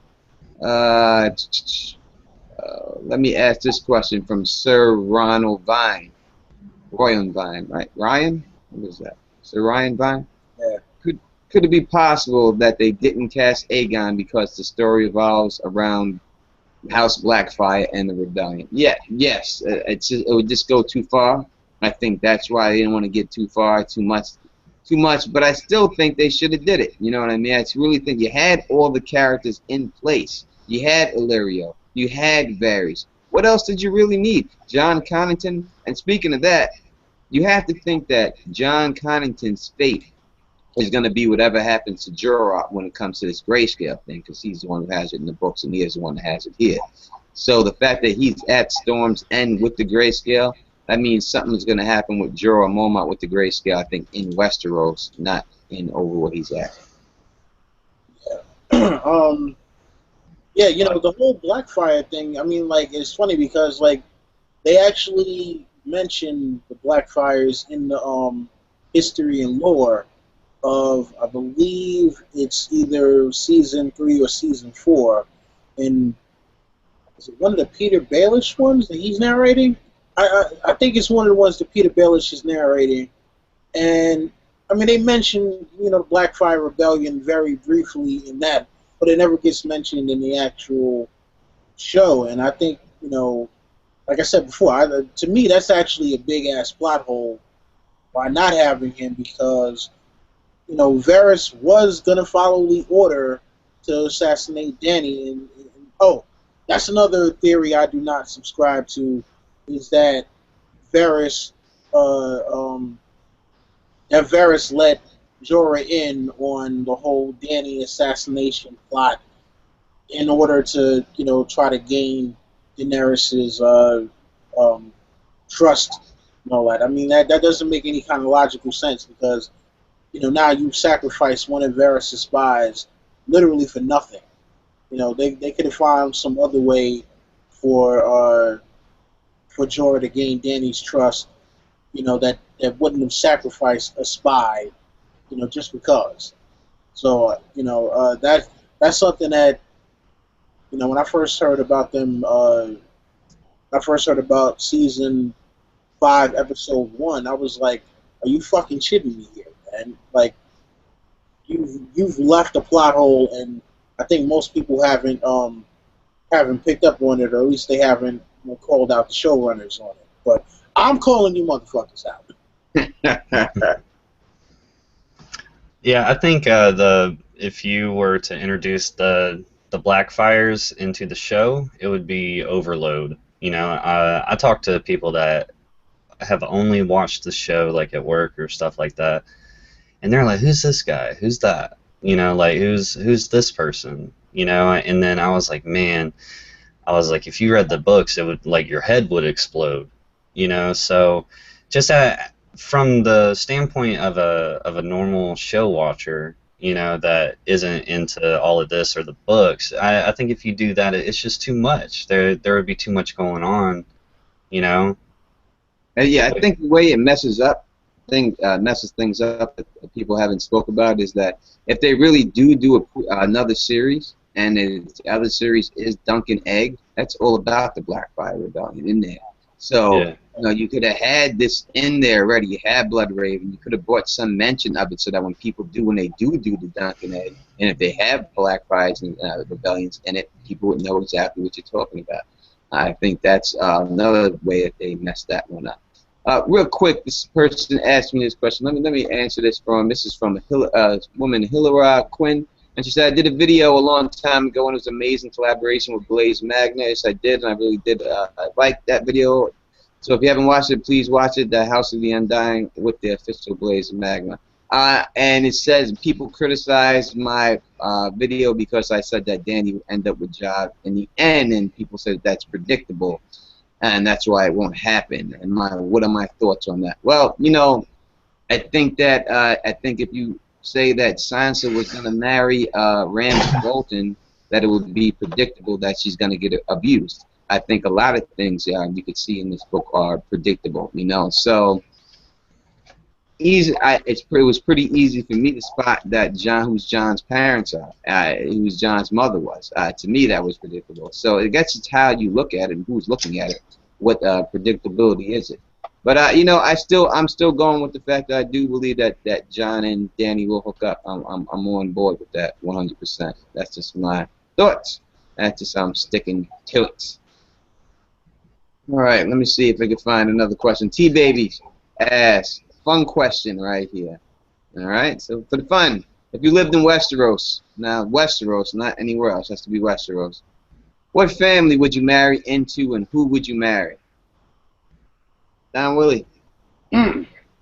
Let me ask this question from Sir Ronald Vine. Royan Vine, right? Ryan? What is that? Sir Ryan Vine? Yeah. Could it be possible that they didn't cast Aegon because the story evolves around House Blackfire and the rebellion? Yeah, yes. It would just go too far. I think that's why they didn't want to get too far, too much. But I still think they should have did it. You know what I mean? I really think you had all the characters in place. You had Illyrio. You had Varys. What else did you really need? John Connington, and speaking of that, you have to think that John Connington's fate is going to be whatever happens to Jorah when it comes to this grayscale thing, because he's the one who has it in the books and he is the one that has it here. So the fact that he's at Storm's End with the grayscale, that means something's going to happen with Jorah Mormont with the grayscale, I think, in Westeros, not in over where he's at. Yeah, you know, the whole Blackfire thing, I mean, like, it's funny because, like, they actually mention the Blackfires in the history and lore of, I believe it's either season 3 or season 4, and is it one of the Peter Baelish ones that he's narrating? I think it's one of the ones that Peter Baelish is narrating, and I mean, they mention, you know, the Blackfire Rebellion very briefly in that, but it never gets mentioned in the actual show. And I think, you know, like I said before, to me, that's actually a big-ass plot hole by not having him, because, you know, Varys was going to follow the order to assassinate Dany. And oh, that's another theory I do not subscribe to, is that Varys let Jorah in on the whole Dany assassination plot in order to, you know, try to gain Daenerys's trust and all that. I mean, that doesn't make any kind of logical sense, because, you know, now you've sacrificed one of Varys' spies literally for nothing. You know, they could have found some other way for Jorah to gain Dany's trust, you know, that wouldn't have sacrificed a spy, you know, just because. So, you know, that's something that, you know, when I first heard about them, I first heard about season 5, episode 1, I was like, are you fucking shitting me here, man? Like, you've left a plot hole, and I think most people haven't picked up on it, or at least they haven't, you know, called out the showrunners on it. But I'm calling you motherfuckers out. Yeah, I think if you were to introduce the Blackfires into the show, it would be overload. You know, I talk to people that have only watched the show, like at work or stuff like that, and they're like, "Who's this guy? Who's that? You know, like who's this person? You know?" And then I was like, "Man," I was like, "If you read the books, it would, like, your head would explode." You know, so just from the standpoint of a normal show watcher, you know, that isn't into all of this or the books, I think if you do that, it's just too much. There would be too much going on, you know. Yeah, I think the way it messes things up that people haven't spoke about is that if they really do another series, and the other series is Duncan Egg, that's all about the Blackfire Rebellion in there. So, Yeah. you know, you could have had this in there already. You had Bloodraven. You could have brought some mention of it so that when people when they do the Duncan Egg, and if they have Blackfires and rebellions in it, people would know exactly what you're talking about. I think that's another way that they messed that one up. Real quick, this person asked me this question. Let me answer this this is from a woman, Hilary Quinn. And she said, I did a video a long time ago, and it was an amazing collaboration with Blaze Magna. Yes, I did, and I really did like that video. So if you haven't watched it, please watch it, The House of the Undying with the official Blaze Magna. And it says, people criticize my video because I said that Dany would end up with Job in the end, and people said that's predictable, and that's why it won't happen. And what are my thoughts on that? Well, you know, I think if you say that Sansa was going to marry Ramsay Bolton, that it would be predictable that she's going to get abused. I think a lot of things you could see in this book are predictable, you know. So it was pretty easy for me to spot that who's John's parents are, who's John's mother was. To me, that was predictable. So it gets to how you look at it and who's looking at it. What predictability is it? But you know, I'm still going with the fact that I do believe that John and Dany will hook up. I'm on board with that 100%. That's just my thoughts. That's just I'm sticking to it. All right, let me see if I can find another question. T Baby asks, fun question right here. All right, so for the fun, if you lived in Westeros, now Westeros, not anywhere else, has to be Westeros. What family would you marry into, and who would you marry? Don Willi.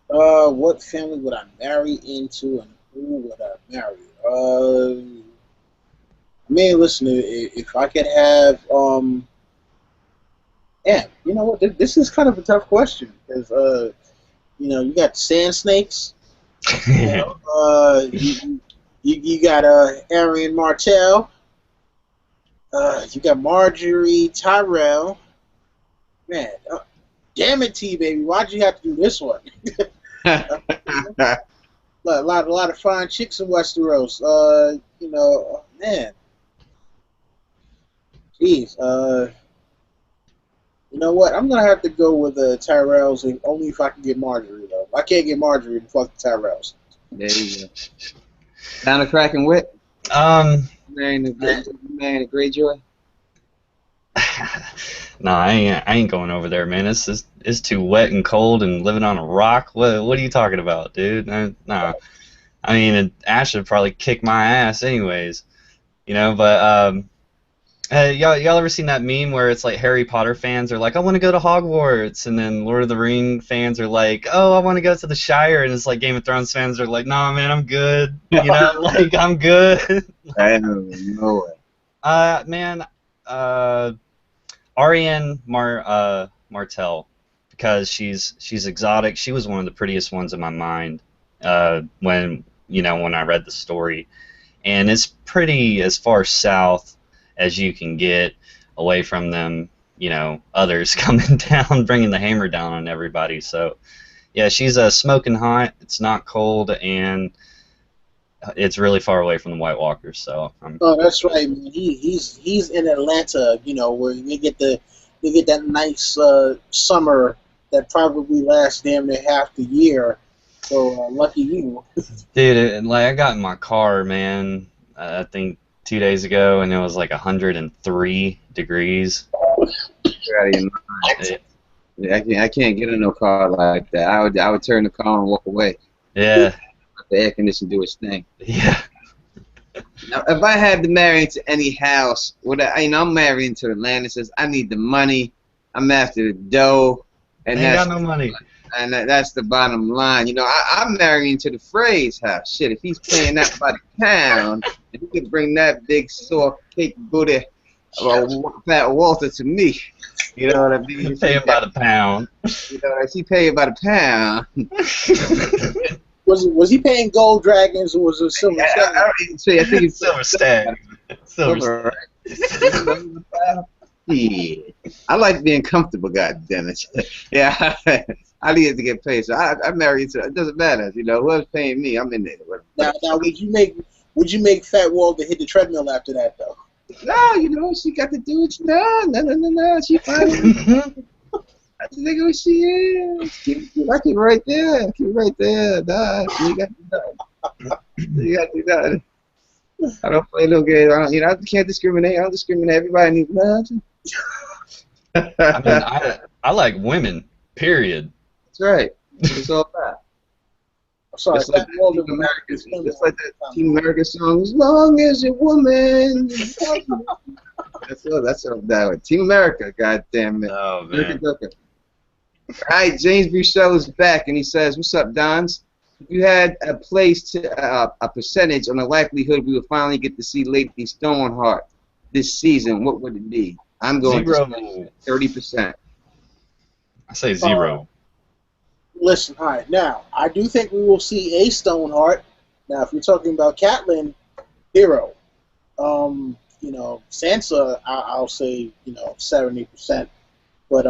What family would I marry into, and who would I marry? Listen, if I could have, yeah, you know what? This is kind of a tough question because, you got sand snakes. You got Arian Martell. You got Marjorie Tyrell. Man, damn it, T baby, why'd you have to do this one? A lot of fine chicks in Westeros. Man. Jeez. You know what? I'm gonna have to go with the Tyrells, and only if I can get Marjorie though. If I can't get Marjorie, then fuck the Tyrells. There you go. Down to Kraken Witt. Marrying the Greyjoy. Nah, I ain't going over there, man. It's too wet and cold and living on a rock. What are you talking about, dude? Nah. I mean, Ash would probably kick my ass anyways, But y'all ever seen that meme where it's like Harry Potter fans are like, I want to go to Hogwarts, and then Lord of the Ring fans are like, oh, I want to go to the Shire, and it's like Game of Thrones fans are like, nah, man, I'm good. Like I'm good. I don't know it. Man, Ariane Martell, because she's exotic. She was one of the prettiest ones in my mind when I read the story, and it's pretty as far south as you can get away from them, others coming down, bringing the hammer down on everybody. So, yeah, she's smoking hot. It's not cold, and it's really far away from the White Walkers. So. That's right, man. He's in Atlanta, where they get that nice summer that probably lasts damn near half the year. So lucky you. Dude, I got in my car, man. I think 2 days ago, and it was like 103 degrees. I can't get in no car like that. I would turn the car and walk away. Yeah. Let the air conditioner do its thing. Yeah. Now, if I had to marry into any house, I'm marrying to the Lannisters. I need the money. I'm after the dough, and ain't got no money. And that's the bottom line. I'm marrying to the Frey's house. Shit, if he's paying that by the pound, if he could bring that big soft cake booty Fat Walter to me, you know what I mean? Pay him by the pound. Is he paying by the pound? Was he paying gold dragons, or was it silver stag? I think it's silver stag. Silver stag. Yeah. I like being comfortable, goddammit. Yeah, I need to get paid, so I marry it. It doesn't matter, whoever's paying me, I'm in there. Now, would you make Fat Walter hit the treadmill after that, though? No, she got to do it. No, she fine. I think who she is. I keep right there. Nah, you got to do that. I don't play no games. I can't discriminate. I don't discriminate. Everybody needs love. I mean, I like women. Period. That's right. It's all about. Sorry, just like that Team America song, as long as you're woman. That's that Team America, goddamn it. Oh, man. All right, James Buchel is back, and he says, "What's up, Dons? If you had a a percentage on the likelihood we will finally get to see Lady Stoneheart this season, what would it be?" I'm going 30%. I say 0. Listen, all right. Now, I do think we will see a Stoneheart. Now, if you're talking about Catelyn, 0. Sansa, I'll say, 70%. But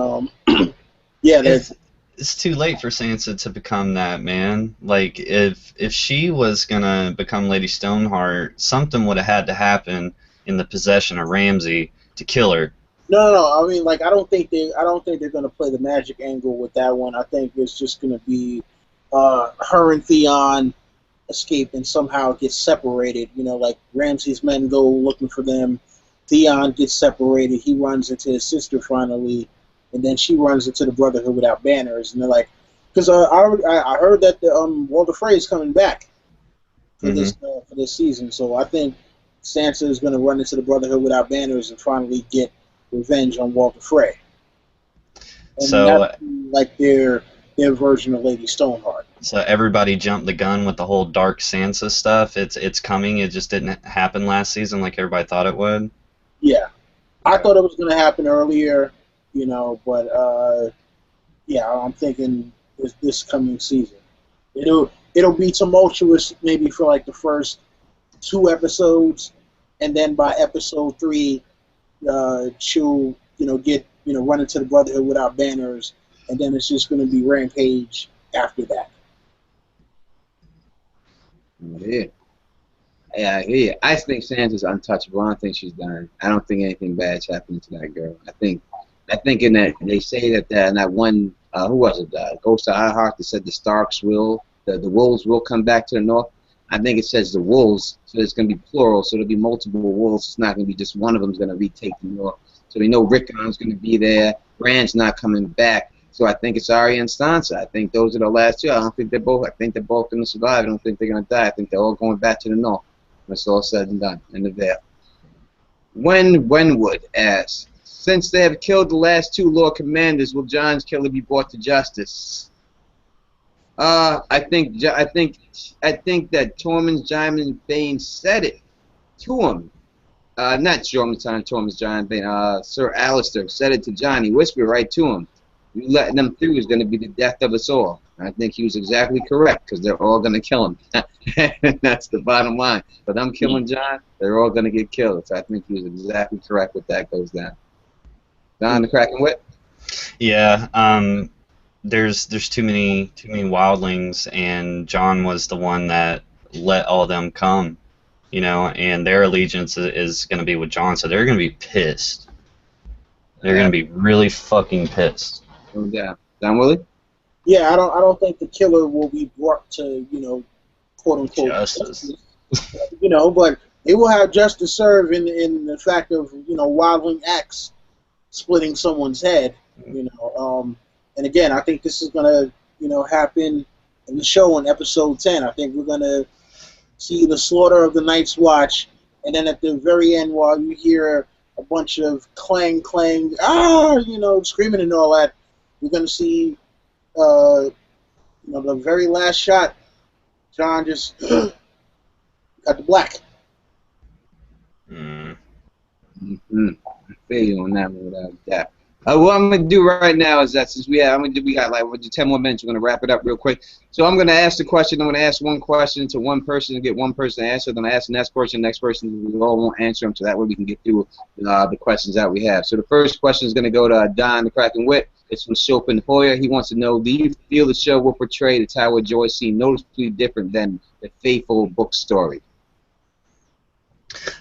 yeah, it's too late for Sansa to become that, man. Like, if she was gonna become Lady Stoneheart, something would have had to happen in the possession of Ramsay to kill her. No. I mean, I don't think they're gonna play the magic angle with that one. I think it's just gonna be her and Theon escape and somehow get separated. Ramsay's men go looking for them. Theon gets separated. He runs into his sister finally, and then she runs into the Brotherhood without banners. And they're like, because I heard that the Walder Frey is coming back for this season. So I think Sansa is going to run into the Brotherhood without banners and finally get revenge on Walter Frey. And So, that's like their version of Lady Stoneheart. so everybody jumped the gun with the whole Dark Sansa stuff. It's coming. It just didn't happen last season like everybody thought it would. Yeah. I thought it was going to happen earlier, but yeah, I'm thinking this coming season. It'll be tumultuous maybe for like the first 2 episodes, and then by episode 3, she'll get run into the Brotherhood without banners, and then it's just going to be rampage after that. Yeah. Yeah, I hear you. I think Sansa's untouchable. I don't think she's done. I don't think anything bad's happening to that girl. I think in that they say that in that one who was it? Ghost of Ironheart that said the Starks will, the wolves will come back to the north. I think it says the wolves, so it's going to be plural, so there'll be multiple wolves. It's not going to be just one of them's going to retake the north. So we know Rickon's going to be there. Bran's not coming back. So I think it's Arya and Sansa. I think those are the last 2. I don't think they're both. I think they're both going to survive. I don't think they're going to die. I think they're all going back to the north. When it's all said and done. End of there. Wenwood asks, since they have killed the last 2 Lord Commanders, will Jon's killer be brought to justice? I think that Tormund's Giant Bane said it to him. Not Tormund's Giant Bane. Sir Alistair said it to Jon. He whispered right to him. You letting them through is going to be the death of us all. I think he was exactly correct because they're all going to kill him. That's the bottom line. But I'm killing Jon, they're all going to get killed. So I think he was exactly correct with that goes down. Don the Kraken Witt? Yeah, there's too many wildlings, and Jon was the one that let all them come, and their allegiance is going to be with Jon, so they're going to be pissed. They're going to be really fucking pissed. No doubt. Don Willi? Yeah, I don't think the killer will be brought to, quote unquote justice. But they will have justice served in the fact of, wildling axe splitting someone's head, and again, I think this is gonna, happen in the show in episode 10. I think we're gonna see the slaughter of the Night's Watch, and then at the very end, while you hear a bunch of clang, screaming and all that, we're gonna see, the very last shot, Jon just got the black. Mm-hmm. I feel you on that one without a doubt. What I'm gonna do right now is that since we got like 10 more minutes, we're gonna wrap it up real quick. So I'm gonna ask the question. I'm gonna ask one question to one person and get one person to answer. Then I ask the next person. We all won't answer them, so that way we can get through the questions that we have. So the first question is gonna go to Don the Kraken Witt. It's from Chopin Hoyer. He wants to know: do you feel the show will portray the Tower of Joy scene noticeably different than the faithful book story?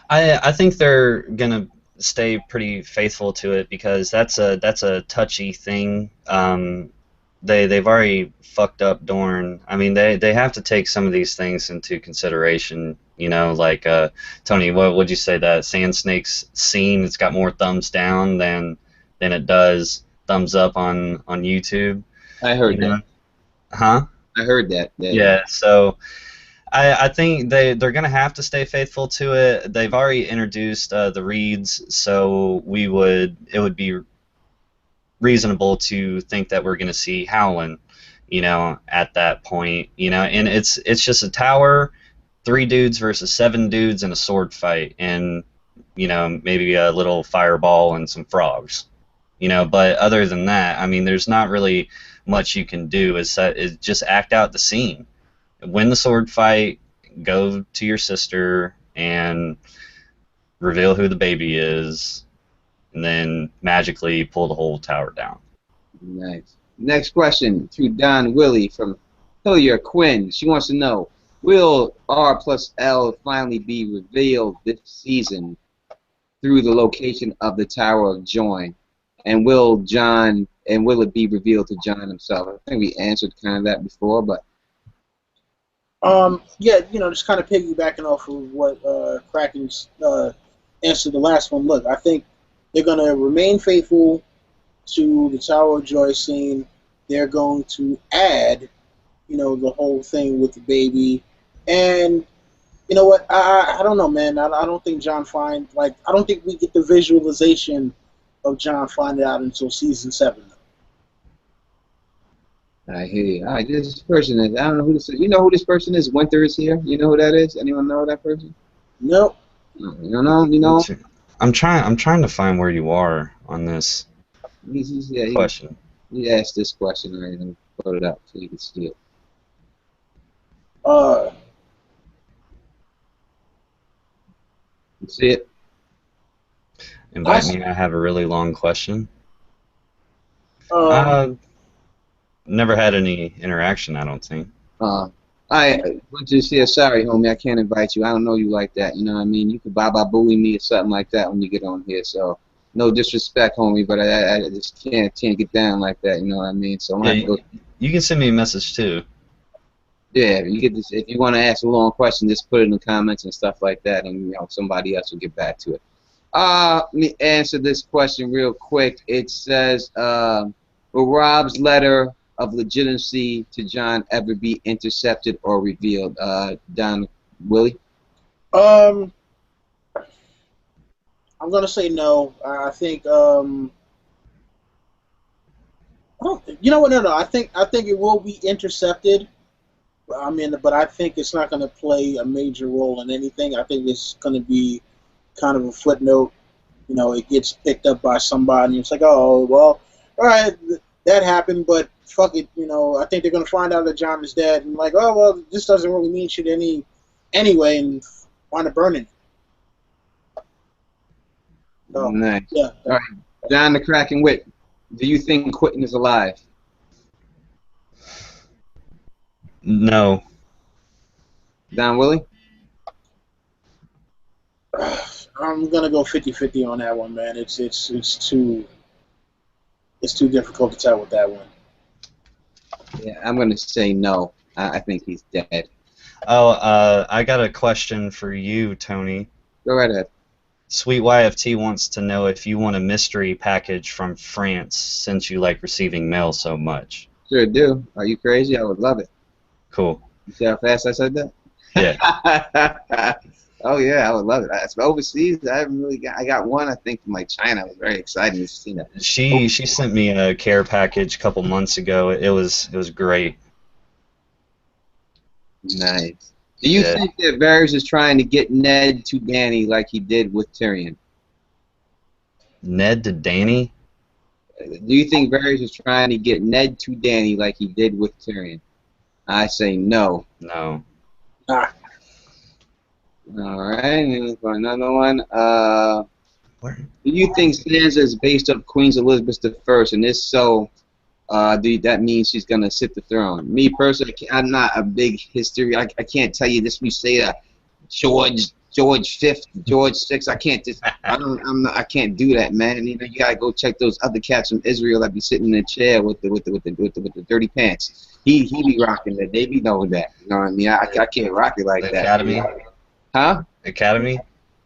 I think they're gonna stay pretty faithful to it because that's a touchy thing. They've already fucked up Dorne. I mean, they have to take some of these things into consideration. Like Tony, what would you say that Sand Snake's scene? It's got more thumbs down than it does thumbs up on YouTube. I heard that. Huh? I heard that. Yeah. So I think they're going to have to stay faithful to it. They've already introduced the reeds, so it would be reasonable to think that we're going to see Howland, at that point, and it's just a tower, 3 dudes versus 7 dudes in a sword fight, and maybe a little fireball and some frogs, but other than that, I mean, there's not really much you can do. Is just act out the scene. Win the sword fight, go to your sister, and reveal who the baby is, and then magically pull the whole tower down. Nice. Next question to Don Willi from Hillier Quinn. She wants to know, will R+L finally be revealed this season through the location of the Tower of Joy? And will it be revealed to Jon himself? I think we answered kind of that before, but yeah, just kind of piggybacking off of what Kraken's answered the last one. Look, I think they're going to remain faithful to the Tower of Joy scene. They're going to add, the whole thing with the baby, and You know what? I don't know, man. I don't think John Fine, like, I don't think we get the visualization of John finding out until season 7. I hear you. All right, this person is. I don't know who this is. You know who this person is? Winter is here. You know who that is? Anyone know that person? Nope. No, you don't know? You know? I'm trying to find where you are on this question. He asked this question right, and put it up so you can see it. You see it? Invite me. I have a really long question. Never had any interaction, I don't think. I would just say, sorry, homie, I can't invite you. I don't know you like that. You know what I mean? You could bully me or something like that when you get on here. So, no disrespect, homie, but I just can't get down like that. You know what I mean? So, you can send me a message too. Yeah, you get this. If you want to ask a long question, just put it in the comments and stuff like that, and somebody else will get back to it. Let me answer this question real quick. It says, will Rob's letter of legitimacy to John ever be intercepted or revealed? Don, Willie? I'm gonna say no. I think you know what? No. I think it will be intercepted. I mean, but I think it's not gonna play a major role in anything. I think it's gonna be kind of a footnote. It gets picked up by somebody. It's like, oh well, all right, that happened, but fuck it. I think they're gonna find out that John is dead, and like, oh well, this doesn't really mean shit anyway, and wind up burning. So, nice. Yeah. All right, John the Kraken Witt. Do you think Quentin is alive? No. Don, Willie? I'm gonna go 50-50 on that one, man. It's too difficult to tell with that one. Yeah, I'm gonna say no. I think he's dead. Oh, I got a question for you, Tony. Go right ahead. Sweet YFT wants to know if you want a mystery package from France since you like receiving mail so much. Sure do. Are you crazy? I would love it. Cool. You see how fast I said that? Yeah. Oh yeah, I would love it. That's overseas. I haven't really got. I got one. I think from like China. I was very excited to see that. She sent me a care package a couple months ago. It was great. Nice. Do you think that Varys is trying to get Ned to Dany like he did with Tyrion? Ned to Dany? Do you think Varys is trying to get Ned to Dany like he did with Tyrion? I say no. No. Ah. All right, and for another one. Do you think Sansa is based off Queen Elizabeth I? And if so, that means she's gonna sit the throne? Me personally, I'm not a big history. I can't tell you this. We say that George V, George VI. I can't just. I can't do that, man. You gotta go check those other cats from Israel that be sitting in the chair with the dirty pants. He be rocking that. They be knowing that. You know what I mean? I can't rock it like that. Academy. Huh? Academy.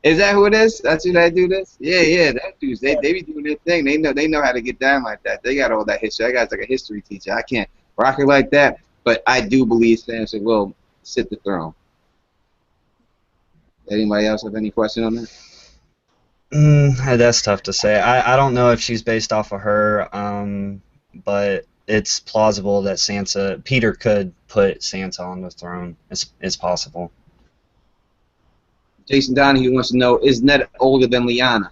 Is that who it is? That's who that do this? Yeah. That dudes. They be doing their thing. They know how to get down like that. They got all that history. That guy's like a history teacher. I can't rock it like that. But I do believe Sansa will sit the throne. Anybody else have any question on that? That's tough to say. I don't know if she's based off of her, but it's plausible that Peter could put Sansa on the throne. It's possible. Jason Donahue wants to know, is Ned older than Lyanna?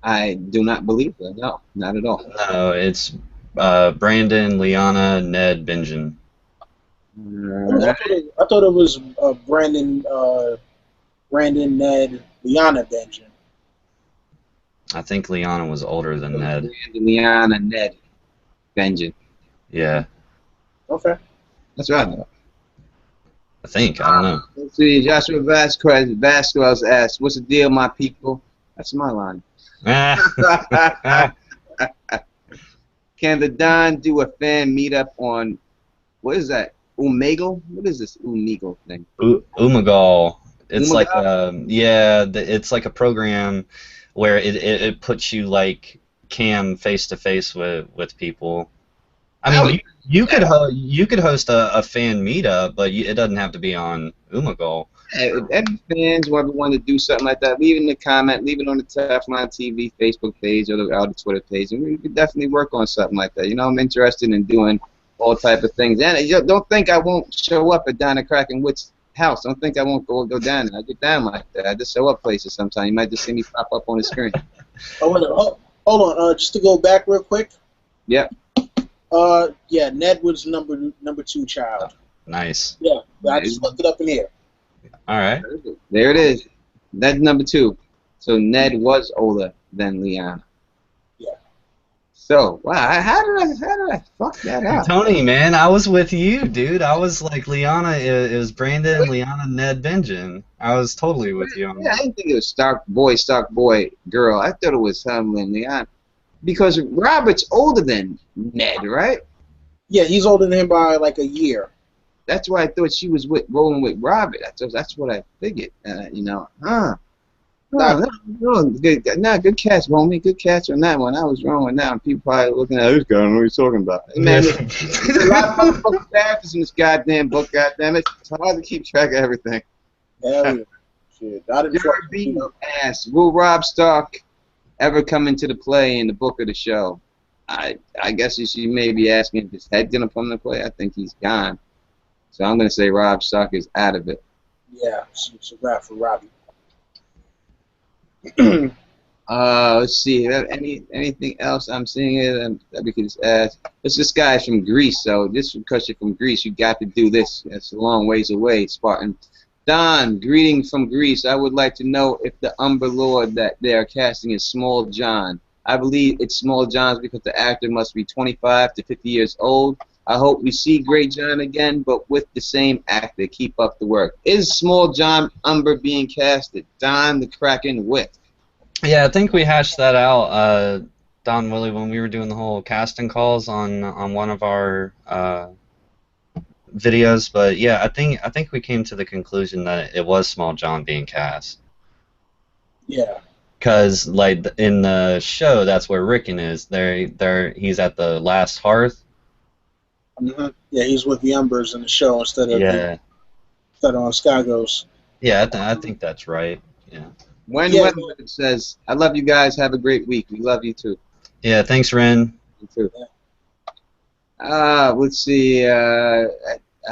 I do not believe that. No, not at all. No, it's Brandon, Lyanna, Ned, Benjen. I thought it was Brandon, Ned, Lyanna, Benjen. I think Lyanna was older than Ned. Lyanna, Ned, Benjen. Yeah. Okay. That's right. I think. I don't know. Let's see. Joshua Vasquez asks, "What's the deal, my people?" That's my line. Can the Don do a fan meetup on what is that? Omegle? What is this Omegle thing? Omegle. It's Omegle? like it's like a program where it puts you like cam face to face with people. I mean, you could host a fan meetup, but it doesn't have to be on Omegle. If any fans want to do something like that, leave it in the comment, leave it on the Teflon TV Facebook page or the Twitter page, and we could definitely work on something like that. You know, I'm interested in doing all type of things. And don't think I won't show up at down at Kraken Witt's house. Don't think I won't go down there. I get down like that. I just show up places sometimes. You might just see me pop up on the screen. Hold on. Just to go back real quick. Yep. Yeah, Ned was number 2 child. Nice. Yeah, I just looked it up in here. All right. There it is. Ned's number 2. So Ned was older than Liana. Yeah. So wow, how did I fuck that up? Tony, man, I was with you, dude. I was like Liana. It was Brandon, Liana, Ned, Benjamin. I was totally with you on Yeah, I that. didn't think it was Stark boy, girl. I thought it was him and Liana. Because Robert's older than Ned, right? Yeah, he's older than him by like a year. That's why I thought she was rolling with Robert. That's what I figured. You know, good catch, homie. Good catch on that one. I was wrong on that one. People probably looking at this guy. I don't know what he's talking about. Man, there's a lot of motherfucking characters in this goddamn book. Goddamn it, it's hard to keep track of everything. Hell yeah. Shit. I didn't Jared B asks, will Robb Stark ever come into the play in the book of the show? I guess she may be asking if his head gonna come into play. I think he's gone. So I'm gonna say Robb Stark is out of it. Yeah, it's a wrap for Robbie. Let's see. Anything else I'm seeing it that we can just ask? This guy's from Greece, so just because you're from Greece, you got to do this. That's a long ways away, Spartan. Don, greetings from Greece. I would like to know if the Umber Lord that they are casting is Small John. I believe it's Small John's because the actor must be 25 to 50 years old. I hope we see Great John again, but with the same actor. Keep up the work. Is Small John Umber being casted? Don the Kraken Witt. Yeah, I think we hashed that out, Don Willie, when we were doing the whole casting calls on one of our videos. But yeah, I think we came to the conclusion that it was Small John being cast. Yeah. Because like in the show, that's where Rickon is. He's at the last hearth. Mm-hmm. Yeah, he's with the Umbers in the show instead of on Skagos. Yeah, I think that's right. Yeah. When it says, I love you guys. Have a great week. We love you too. Yeah, thanks, Ren. You too. Let's see. I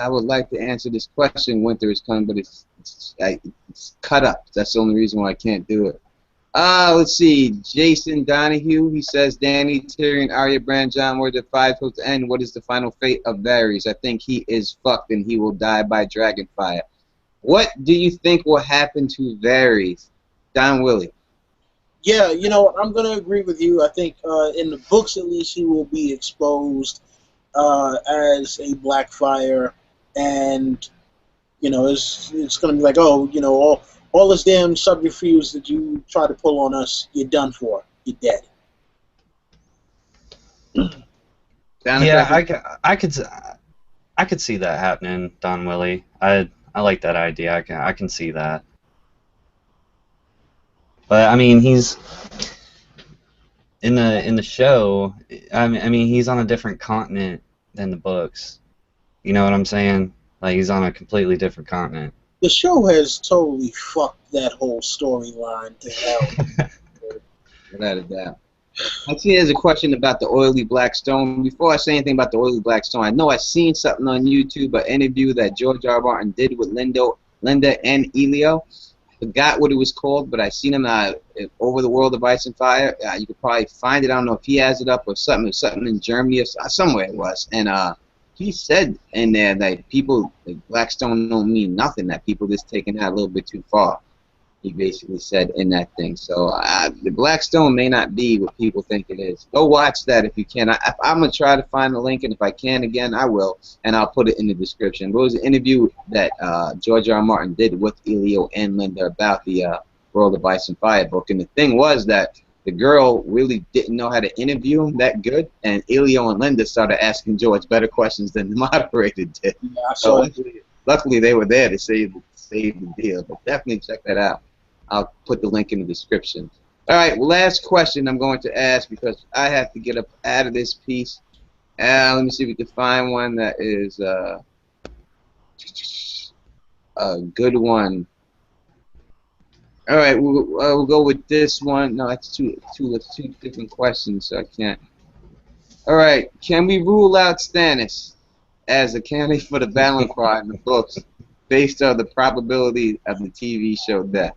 would like to answer this question. Winter is coming, but it's cut up. That's the only reason why I can't do it. Let's see. Jason Donahue. He says, Danny, Tyrion, Arya, Bran, Jon were the 5 till the end. What is the final fate of Varys? I think he is fucked and he will die by dragonfire. What do you think will happen to Varys? Don Willie. Yeah, you know, I'm going to agree with you. I think in the books, at least, he will be exposed as a Blackfire, and, you know, it's going to be like, oh, you know, all this damn subterfuge that you try to pull on us, you're done for. You're dead. Yeah, I could see that happening, Don Willie. I like that idea. I can see that. But I mean, he's in the show. I mean, he's on a different continent than the books. You know what I'm saying? Like he's on a completely different continent. The show has totally fucked that whole storyline to hell. Without a doubt. I see there's a question about the oily black stone. Before I say anything about the oily black stone, I know I've seen something on YouTube, an interview that George R. R. Martin did with Linda and Elio. Forgot what it was called, but I seen him over the World of Ice and Fire. You could probably find it. I don't know if he has it up or something in Germany or somewhere it was. And he said in there that people, like, Blackstone don't mean nothing, that people just taking that a little bit too far. He basically said in that thing. So the Blackstone may not be what people think it is. Go watch that if you can. I'm going to try to find the link, and if I can again, I will, and I'll put it in the description. It was an interview that George R. R. Martin did with Elio and Linda about the World of Ice and Fire book. And the thing was that the girl really didn't know how to interview him that good, and Elio and Linda started asking George better questions than the moderator did. Yeah, so luckily they were there to save the deal, but definitely check that out. I'll put the link in the description. All right, well, last question I'm going to ask because I have to get up out of this piece. Let me see if we can find one that is a good one. All right, we'll go with this one. No, that's two different questions, so I can't. All right, can we rule out Stannis as a candidate for the Balanquine in the books based on the probability of the TV show death?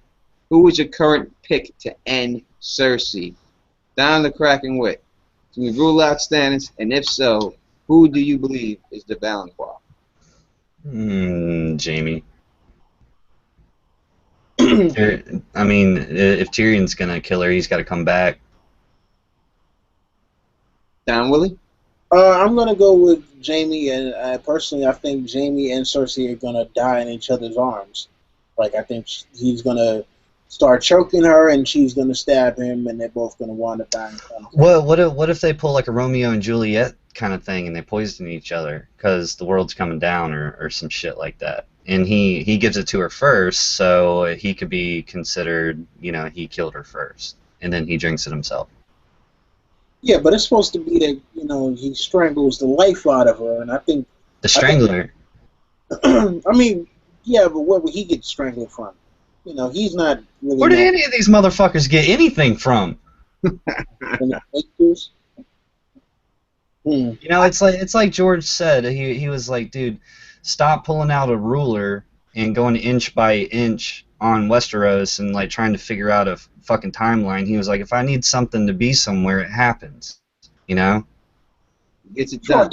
Who is your current pick to end Cersei? Don the Kraken Witt. Can we rule out Stannis, and if so, who do you believe is the Balanquine? Jamie. I mean, if Tyrion's gonna kill her, he's got to come back. Don Willi? I'm gonna go with Jamie, and personally, I think Jamie and Cersei are gonna die in each other's arms. Like, I think he's gonna start choking her, and she's gonna stab him, and they're both gonna wind up dying. What if they pull like a Romeo and Juliet kind of thing, and they poison each other because the world's coming down, or some shit like that? And he gives it to her first, so he could be considered, he killed her first, and then he drinks it himself. Yeah, but it's supposed to be that, he strangles the life out of her, and I think... The Strangler? I mean, yeah, but where would he get strangled from? He's not really... Where did any of these motherfuckers get anything from? It's like George said. He was like, dude, stop pulling out a ruler and going inch by inch on Westeros and like trying to figure out a fucking timeline. He was like, if I need something to be somewhere, it happens. It's a done.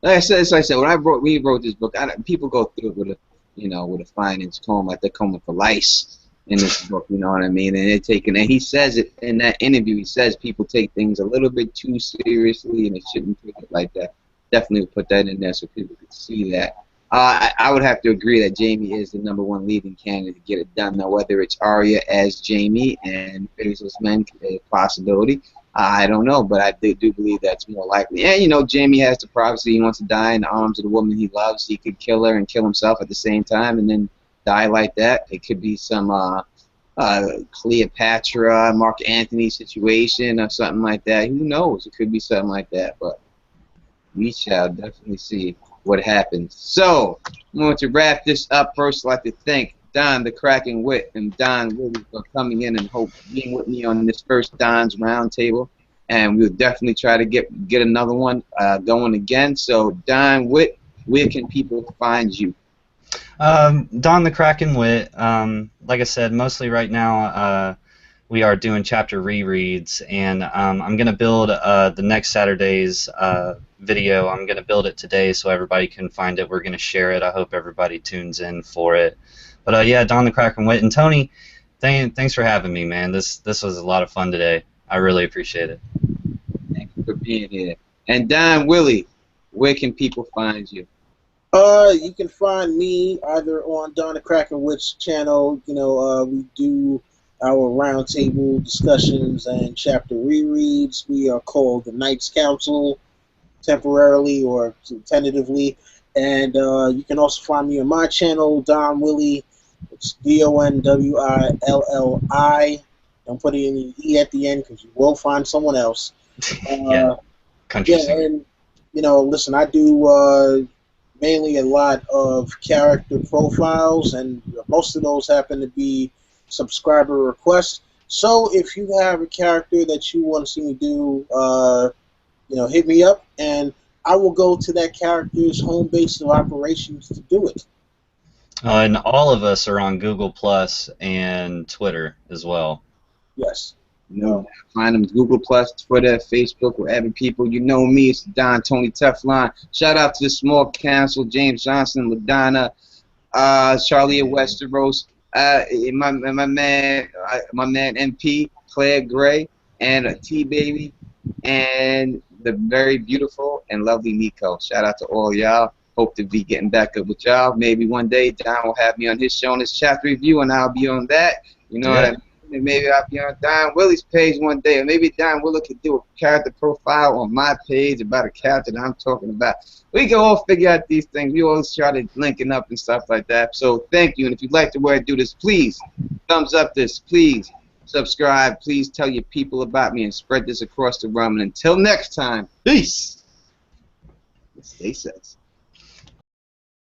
Like I said, when we wrote this book, people go through it with a fine-inch comb, like they're combing for lice in this book. You know what I mean? And and he says it in that interview. He says people take things a little bit too seriously, and they shouldn't take it like that. Definitely put that in there so people could see that. I would have to agree that Jamie is the #1 leading candidate to get it done. Now, whether it's Arya as Jamie and Faceless Men, a possibility, I don't know, but I do believe that's more likely. And, Jamie has the prophecy. He wants to die in the arms of the woman he loves. He could kill her and kill himself at the same time and then die like that. It could be some Cleopatra, Mark Antony situation or something like that. Who knows? It could be something like that, but we shall definitely see what happens. So, I'm going to wrap this up. First, I'd like to thank Don the Kraken Witt and Don Willi for coming in and being with me on this first Don's Roundtable. And we'll definitely try to get another one going again. So, Don Witt, where can people find you? Don the Kraken Witt. Like I said, mostly right now we are doing chapter rereads, and I'm going to build the next Saturday's video. I'm going to build it today so everybody can find it. We're going to share it. I hope everybody tunes in for it. But yeah, Don the Kraken Witt. And Tony, thanks for having me, man. This was a lot of fun today. I really appreciate it. Thank you for being here. And Don Willi, where can people find you? You can find me either on Don the Kraken Witt's channel. We do our roundtable discussions and chapter rereads. We are called the Knights Council, temporarily or tentatively. And you can also find me on my channel, Don Willi. It's DONWILLI. Don't put any E at the end because you will find someone else. Yeah, country singer. And, listen, I do mainly a lot of character profiles, and most of those happen to be subscriber requests. So if you have a character that you want to see me do, hit me up, and I will go to that character's home base of operations to do it. And all of us are on Google Plus and Twitter as well. Yes. Find them Google Plus, Twitter, Facebook, wherever people. You know me, it's Don Tony Teflon. Shout out to the small council, James Johnson, LaDonna, Charlie at Westeros, my man MP, Claire Gray, and T-Baby, and the very beautiful and lovely Nico. Shout out to all y'all. Hope to be getting back up with y'all. Maybe one day Don will have me on his show on his chapter review, and I'll be on that. You know what I mean? And maybe I'll be on Don Willi's page one day, or maybe Don Willi could do a character profile on my page about a character that I'm talking about. We can all figure out these things. We always try to linking up and stuff like that. So thank you, and if you'd like the way I do this, please thumbs up this, please subscribe, please tell your people about me and spread this across the realm. And until next time, peace. Stay sexy.